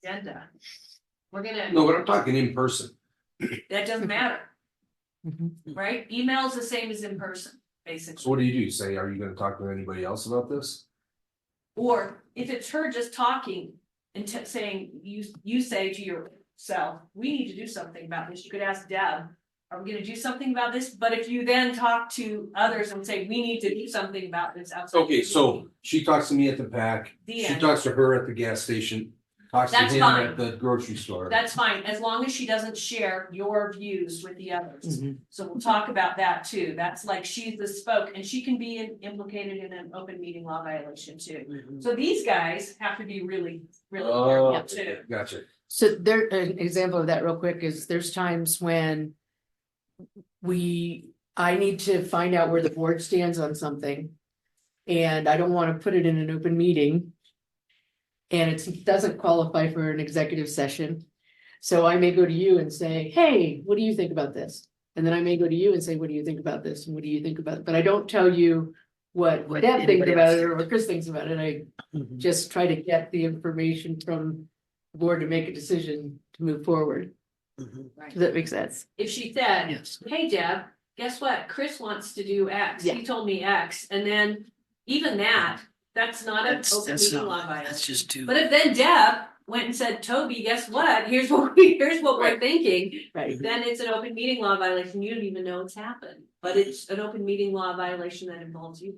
agenda. We're gonna, No, but I'm talking in person. that doesn't matter, Mhm. right? Email is the same as in person, basically. So what do? You say, are you gonna talk to anybody else about this? Or if it's her just talking and saying, you say to yourself, we need to do something about this, you could ask Deb, are we gonna do something about this? But if you then talk to others and say, we need to do something about this outside. Okay, so she talks to me at the pack, The she end. talks to her at the gas station, talks to That's him fine. at the grocery store. That's fine, as long as she doesn't share your views with the others. Mhm. So we'll talk about that too. That's like she's the spoke and she can be implicated in an open meeting law violation too. So these guys have to be really, really Oh, careful too. gotcha. So there, an example of that real quick is there's times when I need to find out where the board stands on something. And I don't want to put it in an open meeting. And it doesn't qualify for an executive session. So I may go to you and say, hey, what do you think about this? And then I may go to you and say, what do you think about this? And what do you think about it? But I don't tell you what What Deb thinks anybody about else it or what Chris thinks about it. I just try to get the information from the board to make a decision to move forward. Right. Does that make sense? If she said, Yes. hey Deb, guess what? Chris wants to do X. Yeah. He told me X. And then even that's not an That's, open that's meeting not, law that's violation. just too. But if then Deb went and said, Toby, guess what? Here's what we're thinking. Right. Then it's an open meeting law violation. You don't even know it's happened, but it's an open meeting law violation that involves you.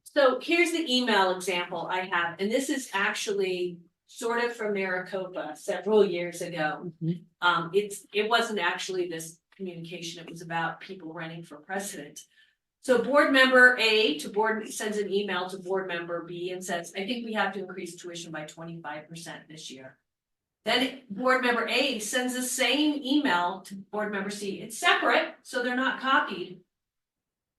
So here's the email example I have, and this is actually sort of from Maricopa several years ago. It wasn't actually this communication, it was about people running for president. So board member A sends an email to board member B and says, I think we have to increase tuition by 25% this year. Then board member A sends the same email to board member C. It's separate, so they're not copied.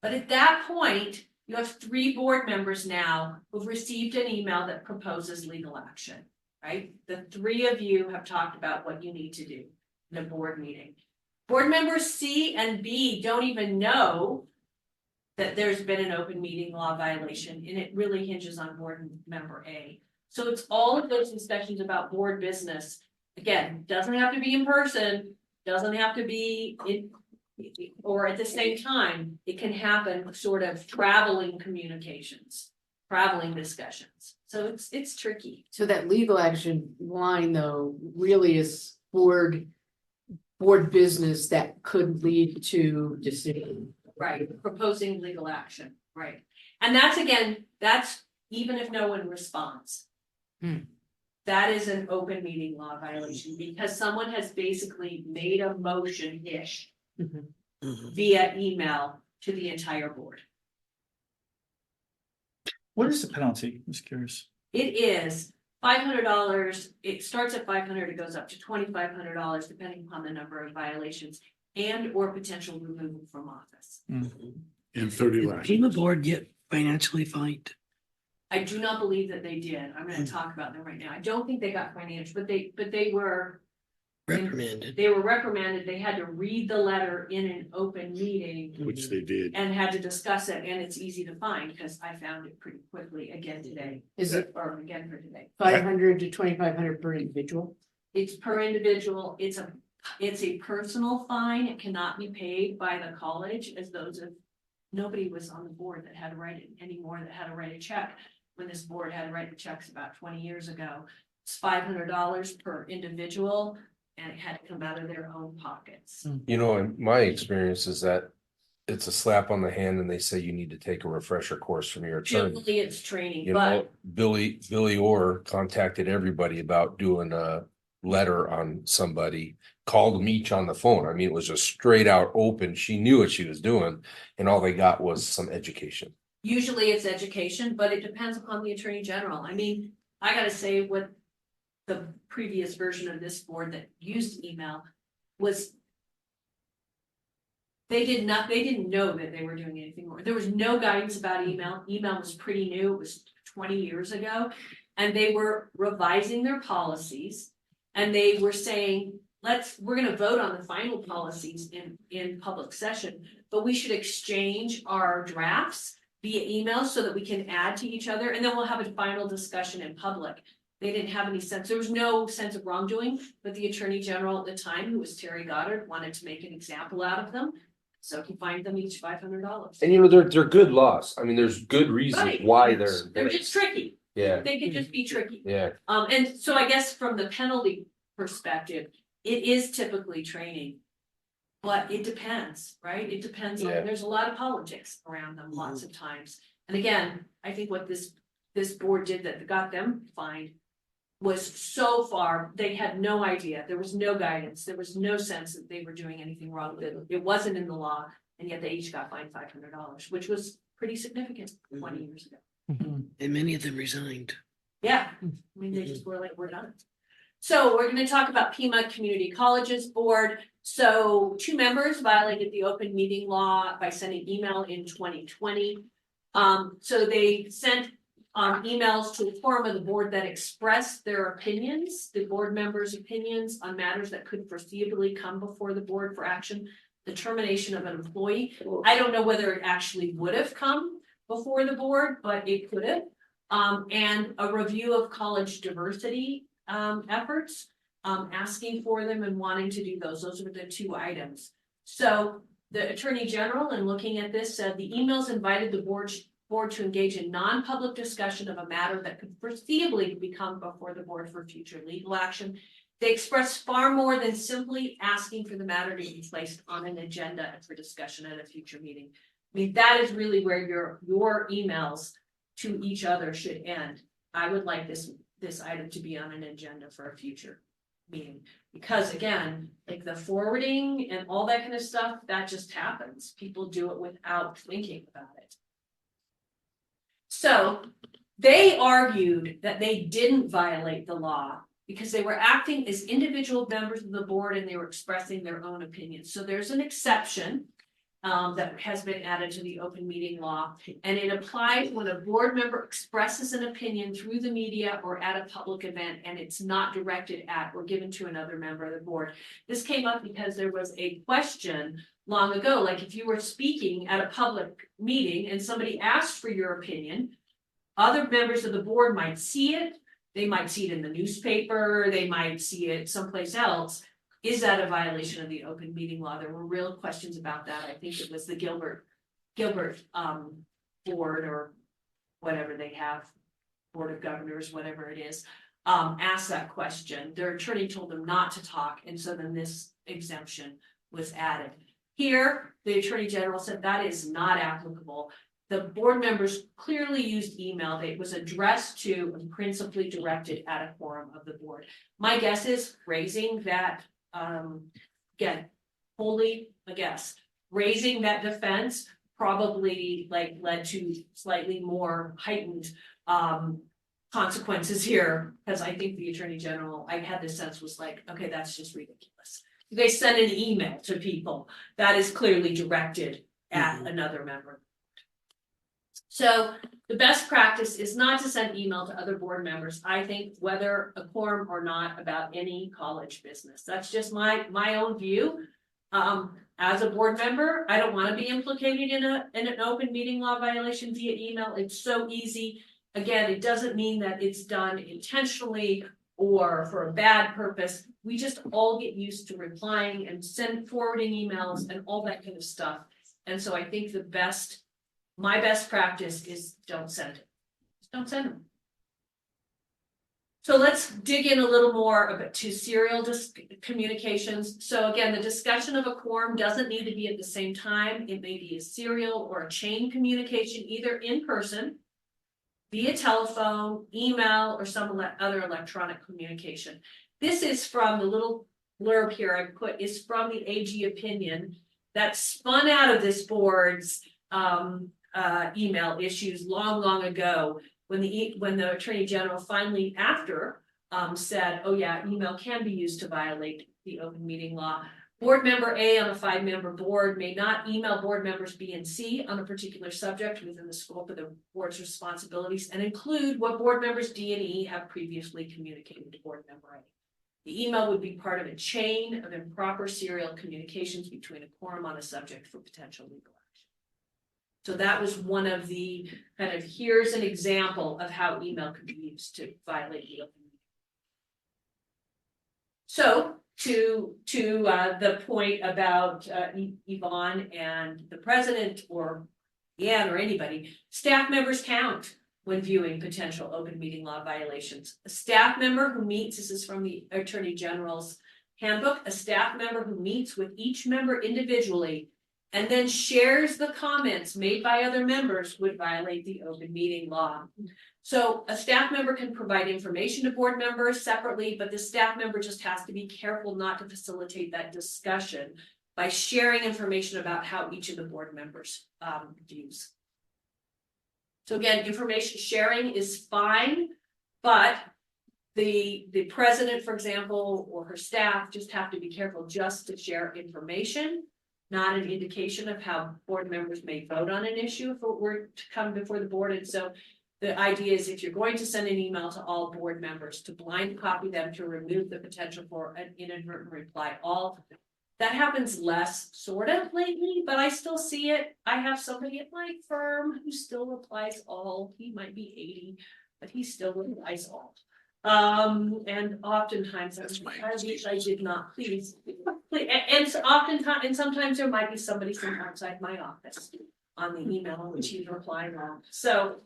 But at that point, you have 3 board members now who've received an email that proposes legal action, right? The 3 of you have talked about what you need to do in a board meeting. Board members C and B don't even know that there's been an open meeting law violation, and it really hinges on board member A. So it's all of those discussions about board business. Again, doesn't have to be in person, doesn't have to be or at the same time, it can happen sort of traveling communications, traveling discussions. So it's tricky. So that legal action line though, really is board business that could lead to decision. Right, proposing legal action, right. And that's even if no one responds. That is an open meeting law violation because someone has basically made a motion-ish via email to the entire board. What is the penalty? I'm just curious. It is $500. It starts at $500, it goes up to $2,500 depending upon the number of violations and or potential removal from office. And 30 Did lakhs. FEMA board get financially fined? I do not believe that they did. I'm going to talk about them right now. I don't think they got financial, but they were Reprimanded. They were reprimanded. They had to read the letter in an open meeting Which they did. and had to discuss it. And it's easy to find because I found it pretty quickly again today. Is it Or again for today. 500 to 2,500 per individual? It's per individual. It's a personal fine. It cannot be paid by the college as nobody was on the board that had to write it anymore, that had to write a check when this board had to write the checks about 20 years ago. It's $500 per individual and it had to come out of their own pockets. You know, in my experience is that it's a slap on the hand and they say you need to take a refresher course from your attorney. Generally, it's training, You know, Billy Orr contacted everybody about doing a letter on somebody, called them each on the phone. I mean, it was just straight out open. She knew what she was doing and all they got was some education. Usually it's education, but it depends upon the attorney general. I mean, I gotta say what the previous version of this board that used email was. They didn't know that they were doing anything more. There was no guidance about email. Email was pretty new. It was 20 years ago. And they were revising their policies and they were saying, we're gonna vote on the final policies in public session, but we should exchange our drafts via email so that we can add to each other and then we'll have a final discussion in public. They didn't have any sense, there was no sense of wrongdoing, but the Attorney General at the time, who was Terry Goddard, wanted to make an example out of them. So he fined them each $500. And you know, they're good laws. I mean, there's good reasons Right. why They're just tricky. yeah, They could just be tricky. yeah. And so I guess from the penalty perspective, it is typically training. But it depends, right? It depends on, Yeah. there's a lot of politics around them lots of times. And again, I think what this board did that got them fined was so far, they had no idea. There was no guidance. There was no sense that they were doing anything wrong. That it wasn't in the law, and yet they each got fined $500, which was pretty significant 20 years ago. And many of them resigned. Yeah, I mean, they just were like, we're done. So we're gonna talk about Pima Community Colleges Board. So 2 members violated the open meeting law by sending email in 2020. So they sent emails to a forum of the board that expressed their opinions, the board members' opinions on matters that could foreseeably come before the board for action. The termination of an employee. I don't know whether it actually would have come before the board, but it could have. And a review of college diversity efforts, asking for them and wanting to do those. Those are the 2 items. So the Attorney General, in looking at this, said the emails invited the board to engage in non-public discussion of a matter that could foreseeably become before the board for future legal action. They expressed far more than simply asking for the matter to be placed on an agenda for discussion at a future meeting. I mean, that is really where your emails to each other should end. I would like this item to be on an agenda for a future meeting, because again, like the forwarding and all that kind of stuff, that just happens. People do it without thinking about it. So they argued that they didn't violate the law because they were acting as individual members of the board and they were expressing their own opinions. So there's an exception that has been added to the open meeting law, and it applies when a board member expresses an opinion through the media or at a public event and it's not directed at or given to another member of the board. This came up because there was a question long ago, like if you were speaking at a public meeting and somebody asked for your opinion, other members of the board might see it. They might see it in the newspaper, they might see it someplace else. Is that a violation of the open meeting law? There were real questions about that. I think it was the Gilbert board or whatever they have, Board of Governors, whatever it is, asked that question. Their attorney told them not to talk, and so then this exemption was added. Here, the Attorney General said that is not applicable. The board members clearly used email. It was addressed to and principally directed at a quorum of the board. My guess is raising that, again, wholly a guess, raising that defense probably like led to slightly more heightened consequences here, because I think the Attorney General, I had this sense, was like, okay, that's just ridiculous. They send an email to people that is clearly directed at another member. So the best practice is not to send email to other board members, I think, whether a quorum or not, about any college business. That's just my own view. As a board member, I don't want to be implicated in an open meeting law violation via email. It's so easy. Again, it doesn't mean that it's done intentionally or for a bad purpose. We just all get used to replying and forwarding emails and all that kind of stuff. And so I think my best practice is don't send it. Just don't send them. So let's dig in a little more to serial communications. So again, the discussion of a quorum doesn't need to be at the same time. It may be a serial or a chain communication, either in person, via telephone, email, or some other electronic communication. This is from the little blurb here I put, is from the AG opinion that spun out of this board's email issues long ago, when the Attorney General finally said, oh yeah, email can be used to violate the open meeting law. Board member A on a 5-member board may not email board members B and C on a particular subject within the scope of the board's responsibilities, and include what board members D and E have previously communicated to board member A. The email would be part of a chain of improper serial communications between a quorum on a subject for potential legal action. So that was one of the kind of, here's an example of how email could be used to violate the open meeting So to the point about Yvonne and the president or Deanne or anybody, staff members count when viewing potential open meeting law violations. A staff member who meets, this is from the Attorney General's handbook, a staff member who meets with each member individually and then shares the comments made by other members would violate the open meeting law. So a staff member can provide information to board members separately, but the staff member just has to be careful not to facilitate that discussion by sharing information about how each of the board members views. So again, information sharing is fine, but the president, for example, or her staff just have to be careful just to share information, not an indication of how board members may vote on an issue if it were to come before the board. And so the idea is if you're going to send an email to all board members, to blind copy them, to remove the potential for an inadvertent reply all. That happens less sort of lately, but I still see it. I have somebody at my firm who still replies all. He might be 80, but he still replies all. And oftentimes I did not please. And so oftentimes, and sometimes there might be somebody from outside my office on the email in which he's replying all. So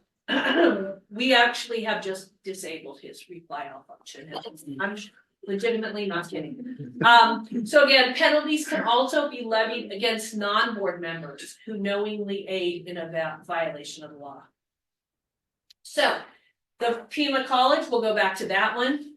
we actually have just disabled his reply all function. I'm legitimately not kidding. So again, penalties can also be levied against non-board members who knowingly aid in a violation of the law. So the Pima College, we'll go back to that one.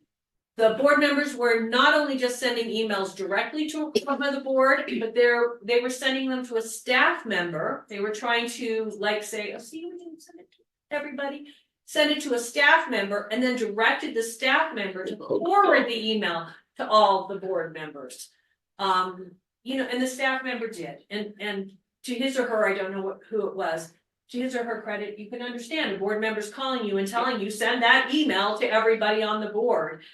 The board members were not only just sending emails directly to the board, but they were sending them to a staff member. They were trying to like say, oh, see, we didn't send it to everybody. Send it to a staff member and then directed the staff member to forward the email to all the board members. You know, and the staff member did. And to his or her, I don't know who it was, to his or her credit, you can understand a board member's calling you and telling you send that email to everybody on the board.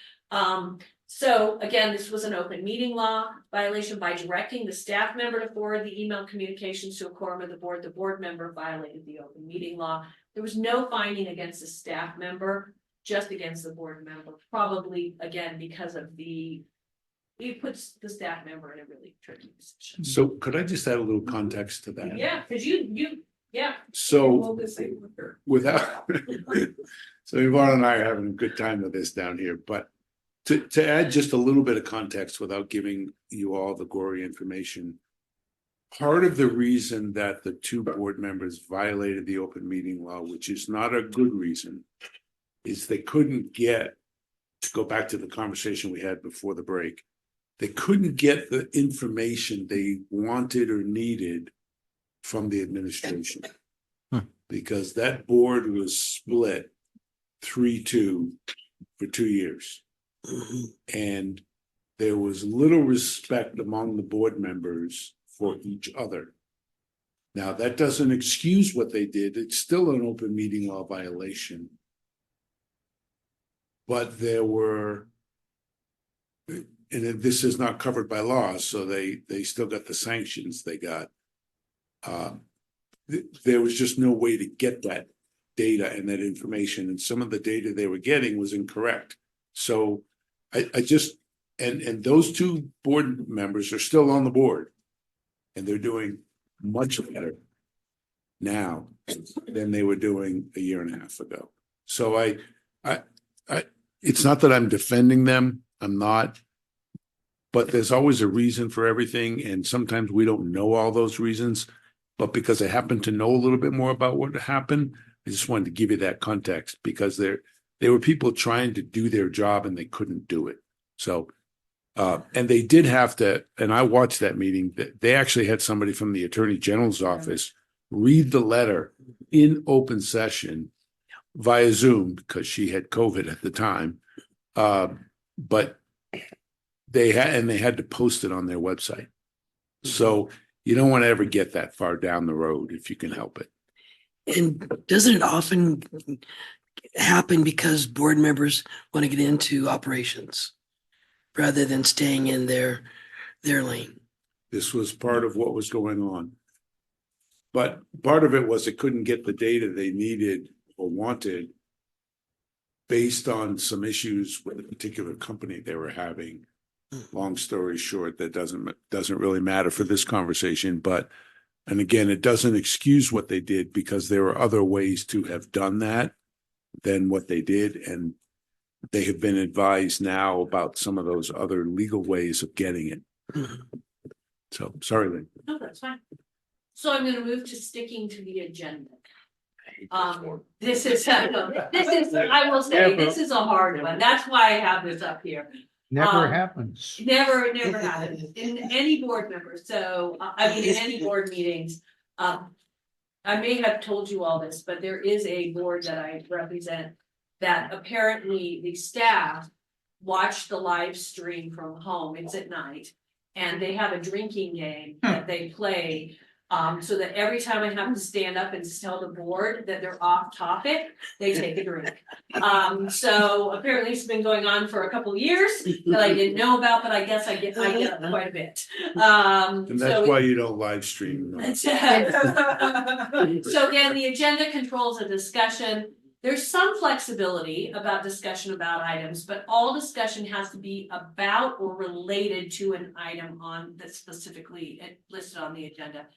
So again, this was an open meeting law violation by directing the staff member to forward the email communications to a quorum of the board member violated the open meeting law. There was no finding against the staff member, just against the board member, probably again, because of it puts the staff member in a really tricky position. So could I just add a little context to that? Yeah, because yeah. So without, so Yvonne and I are having a good time with this down here, but to add just a little bit of context without giving you all the gory information. Part of the reason that the two board members violated the open meeting law, which is not a good reason, is they couldn't get, to go back to the conversation we had before the break, they couldn't get the information they wanted or needed from the administration. Because that board was split 3-2 for 2 years. And there was little respect among the board members for each other. Now, that doesn't excuse what they did. It's still an open meeting law violation. But there were, and this is not covered by law, so they still got the sanctions they got. There was just no way to get that data and that information, and some of the data they were getting was incorrect. So I just, and those two board members are still on the board. And they're doing much better now than they were doing a year and a half ago. So it's not that I'm defending them. I'm not. But there's always a reason for everything. And sometimes we don't know all those reasons. But because I happen to know a little bit more about what happened, I just wanted to give you that context because there were people trying to do their job and they couldn't do it. So and they did have to, and I watched that meeting, that they actually had somebody from the Attorney General's office read the letter in open session via Zoom because she had COVID at the time. But they had to post it on their website. So you don't want to ever get that far down the road if you can help it. And doesn't it often happen because board members want to get into operations rather than staying in their lane? This was part of what was going on. But part of it was they couldn't get the data they needed or wanted based on some issues with a particular company they were having Long story short, that doesn't really matter for this conversation, but, and again, it doesn't excuse what they did because there are other ways to have done that than what they did. And they have been advised now about some of those other legal ways of getting it. So, sorry, Lynn. No, that's fine. So I'm gonna move to sticking to the agenda. This is, I will say, this is a hard one. That's why I have this up here. Never happens. Never happens in any board member. So, I mean, in any board meetings. I may have told you all this, but there is a board that I represent that apparently the staff watch the live stream from home. It's at night. And they have a drinking game that they play. So that every time I have to stand up and tell the board that they're off topic, they take a drink. So apparently it's been going on for a couple of years that I didn't know about, but I guess I get quite a bit. And that's why you don't live stream. So again, the agenda controls a discussion. There's some flexibility about discussion about items, but all discussion has to be about or related to an item on that's specifically listed on the agenda.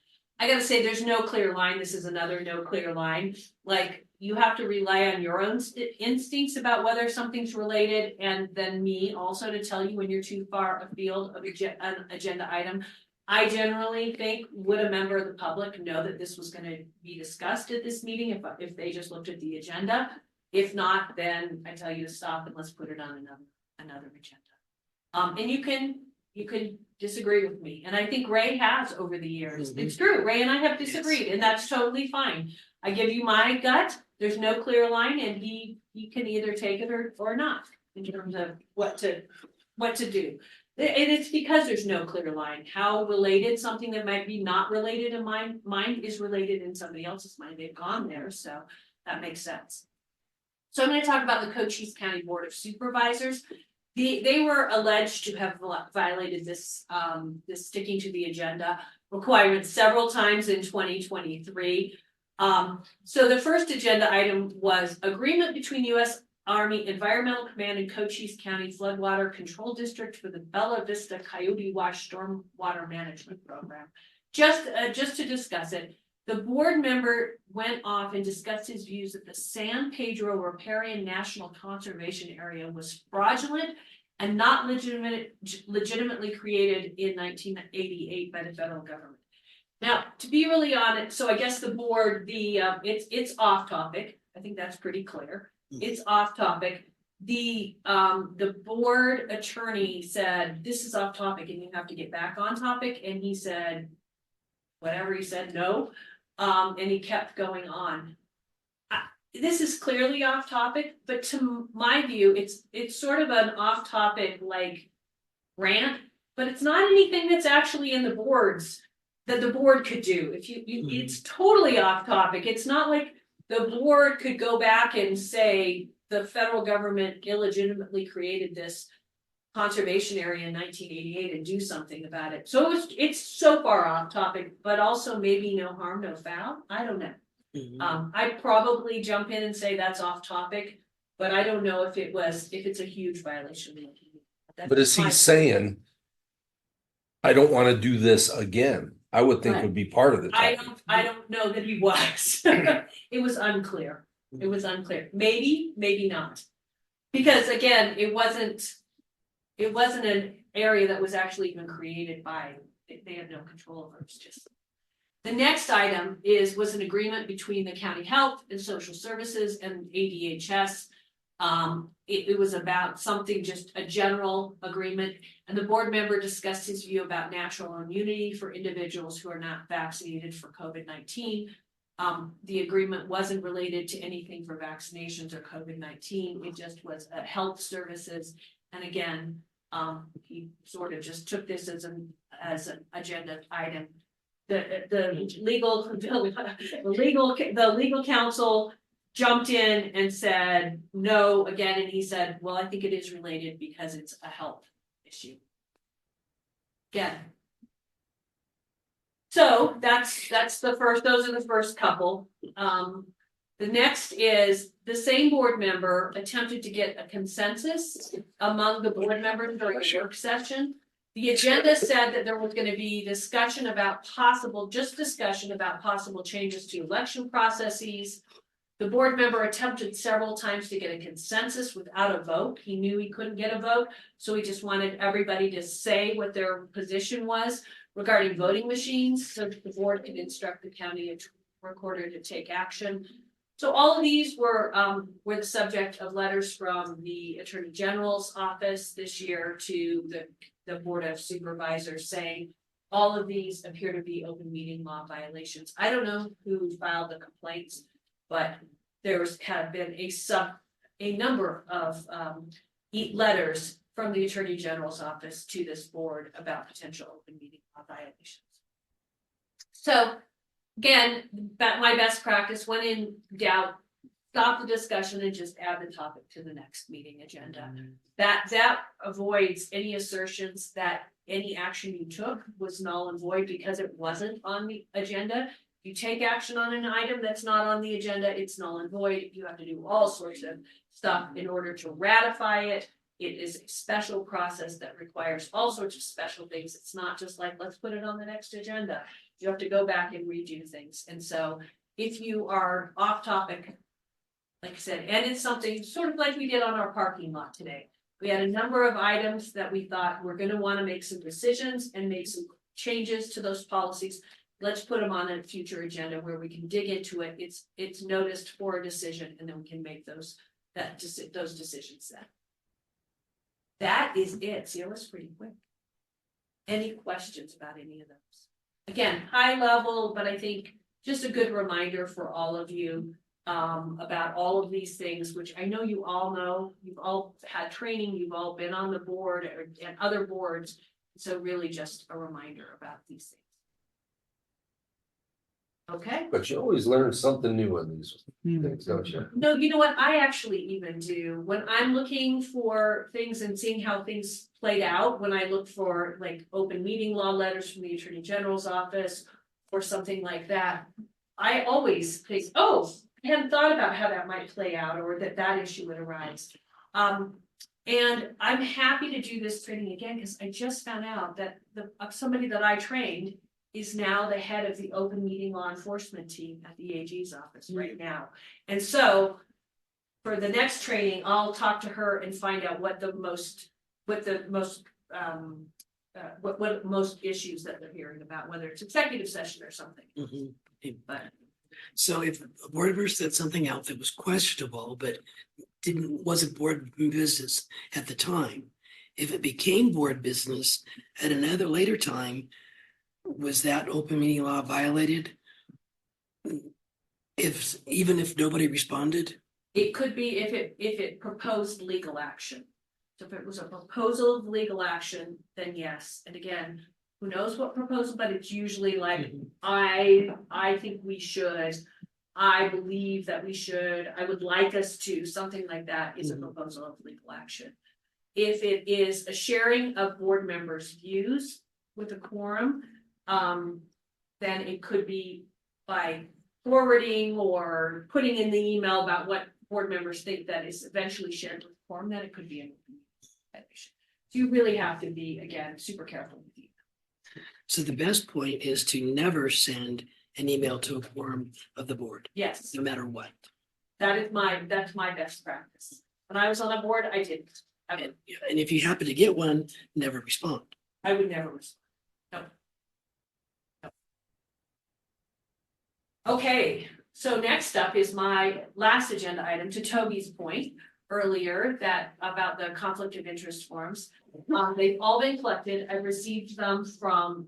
I gotta say, there's no clear line. This is another no clear line. Like, you have to rely on your own instincts about whether something's related, and then me also to tell you when you're too far afield of an agenda item. I generally think, would a member of the public know that this was gonna be discussed at this meeting if they just looked at the agenda? If not, then I tell you to stop and let's put it on another agenda. And you can disagree with me. And I think Ray has over the years. It's true. Ray and I have disagreed, and that's totally fine. I give you my gut. There's no clear line, and he can either take it or not in terms of what to do. And it's because there's no clear line. How related something that might be not related in my mind is related in somebody else's mind. They've gone there, so that makes sense. So I'm going to talk about the Cochise County Board of Supervisors. They were alleged to have violated this sticking to the agenda requirement several times in 2023. So the first agenda item was agreement between U.S. Army Environmental Command and Cochise County Floodwater Control District for the Bella Vista Coyote Wash Stormwater Management Program. Just to discuss it, the board member went off and discussed his views that the San Pedro Riparian National Conservation Area was fraudulent and not legitimately created in 1988 by the federal government. Now, to be really honest, so I guess the board, it's off topic. I think that's pretty clear. It's off topic. The board attorney said, this is off topic and you have to get back on topic. And he said, whatever he said, no. And he kept going on. This is clearly off topic, but to my view, it's sort of an off topic like rant, but it's not anything that's actually in the boards that the board could do. If it's totally off topic. It's not like the board could go back and say the federal government illegitimately created this conservation area in 1988 and do something about it. So it's so far off topic, but also maybe no harm, no foul. I don't know. I'd probably jump in and say that's off topic, but I don't know if it's a huge violation. But is he saying, I don't want to do this again? I would think would be part of the topic. I don't know that he was. It was unclear. It was unclear. Maybe not. Because again, it wasn't an area that was actually even created by, they have no control over it. It's just. The next item was an agreement between the County Health and Social Services and ADHS. It was about something, just a general agreement, and the board member discussed his view about natural immunity for individuals who are not vaccinated for COVID-19. The agreement wasn't related to anything for vaccinations or COVID-19. It just was health services. And again, he sort of just took this as an agenda item. The legal counsel jumped in and said no again, and he said, well, I think it is related because it's a health issue. Again. So that's the first, those are the first couple. The next is the same board member attempted to get a consensus among the board members during a work session. The agenda said that there was going to be discussion about possible changes to election processes. The board member attempted several times to get a consensus without a vote. He knew he couldn't get a vote, so he just wanted everybody to say what their position was regarding voting machines, so that the board could instruct the county recorder to take action. So all of these were the subject of letters from the Attorney General's office this year to the Board of Supervisors saying all of these appear to be open meeting law violations. I don't know who filed the complaints, but have been a number of letters from the Attorney General's office to this board about potential open meeting law violations. So again, my best practice, when in doubt, stop the discussion and just add the topic to the next meeting agenda. That avoids any assertions that any action you took was null and void because it wasn't on the agenda. You take action on an item that's not on the agenda, it's null and void. You have to do all sorts of stuff in order to ratify it. It is a special process that requires all sorts of special things. It's not just like, let's put it on the next agenda. You have to go back and redo things. And so if you are off topic, like I said, and it's something sort of like we did on our parking lot today. We had a number of items that we thought we're going to want to make some decisions and make some changes to those policies. Let's put them on a future agenda where we can dig into it. It's noticed for a decision, and then we can make those decisions then. That is it. See, it was pretty quick. Any questions about any of those? Again, high level, but I think just a good reminder for all of you about all of these things, which I know you all know. You've all had training. You've all been on the board and other boards. So really just a reminder about these things. Okay. But you always learn something new in these things, don't you? No, you know what? I actually even do when I'm looking for things and seeing how things played out. When I look for like open meeting law letters from the Attorney General's office or something like that, I always think, oh, I hadn't thought about how that might play out or that issue would arise. And I'm happy to do this training again because I just found out that somebody that I trained is now the head of the open meeting law enforcement team at the AG's office right now. And so for the next training, I'll talk to her and find out what most issues that they're hearing about, whether it's executive session or something. But So if a board member said something out that was questionable, but wasn't board business at the time, if it became board business at another later time, was that open meeting law violated? Even if nobody responded? it could be if it proposed legal action. So if it was a proposal of legal action, then yes. And again, who knows what proposal, but it's usually like, I think we should, I believe that we should, I would like us to, something like that is a proposal of legal action. If it is a sharing of board members' views with a quorum, then it could be by forwarding or putting in the email about what board members think that is eventually shared with the quorum, then it could be an open meeting. So you really have to be, again, super careful with email. So the best point is to never send an email to a quorum of the board. Yes. No matter what. That's my best practice. When I was on a board, I didn't. And if you happen to get one, never respond. I would never respond. No. Okay, so next up is my last agenda item, to Toby's point earlier that about the conflict of interest forms. They've all been collected. I've received them from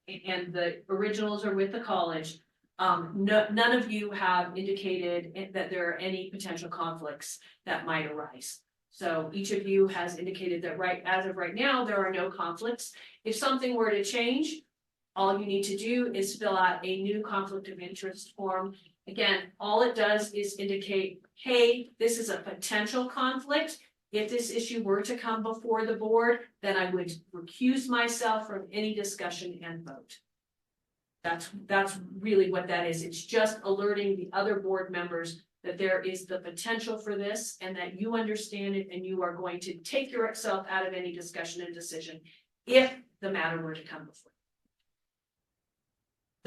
and the originals are with the college. None of you have indicated that there are any potential conflicts that might arise. So each of you has indicated that as of right now, there are no conflicts. If something were to change, all you need to do is fill out a new conflict of interest form. Again, all it does is indicate, hey, this is a potential conflict. If this issue were to come before the board, then I would recuse myself from any discussion and vote. That's really what that is. It's just alerting the other board members that there is the potential for this and that you understand it and you are going to take yourself out of any discussion and decision if the matter were to come before.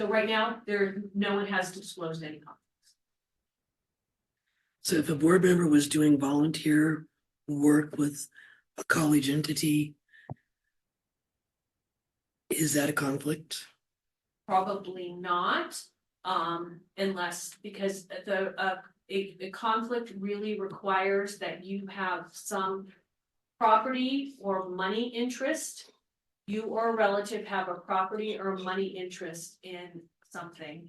So right now, no one has disclosed any conflicts. So if a board member was doing volunteer work with a college entity, is that a conflict? Probably not, unless, because a conflict really requires that you have some property or money interest. You or a relative have a property or money interest in something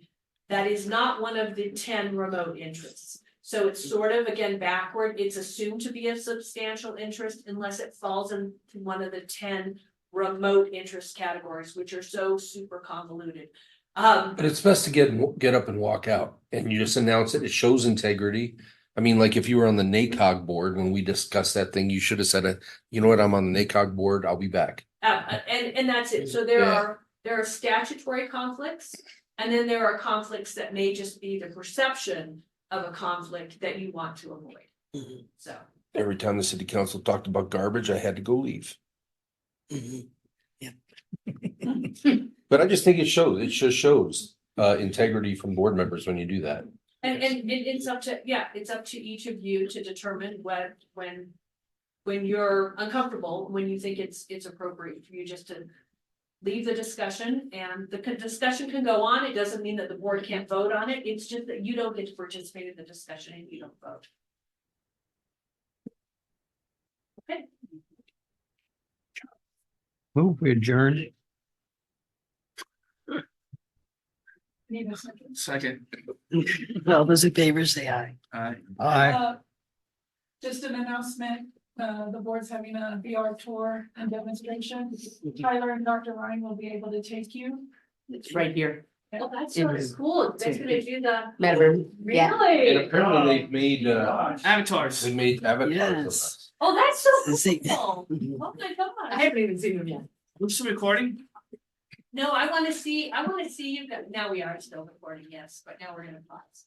that is not one of the 10 remote interests. So it's sort of, again, backward. It's assumed to be a substantial interest unless it falls into one of the 10 remote interest categories, which are so super convoluted. But it's best to get up and walk out and you just announce it. It shows integrity. I mean, like if you were on the NACOG board, when we discussed that thing, you should have said, you know what, I'm on the NACOG board. I'll be back. And that's it. So there are statutory conflicts, and then there are conflicts that may just be the perception of a conflict that you want to avoid. Mhm. So Every time the city council talked about garbage, I had to go leave. Mhm. But I just think it just shows integrity from board members when you do that. and it's up to each of you to determine when you're uncomfortable, when you think it's appropriate for you just to leave the discussion, and the discussion can go on. It doesn't mean that the board can't vote on it. It's just that you don't get to participate in the discussion and you don't vote. Okay. Move adjourned. Need a second. Second. All those in favor say aye. Aye. Just an announcement, the board's having a VR tour and demonstration. Tyler and Dr. Ryan will be able to take you. It's right here. Well, that's so cool. That's gonna do the. Metaverse. Yeah. Really? And apparently they've made Avatars. they made avatars of Yes. us. Oh, that's The same- so cool. Mhm. Oh my god. I haven't even seen them yet. Who's the recording? No, I wanna see you, now we are still recording, yes, but now we're gonna pause.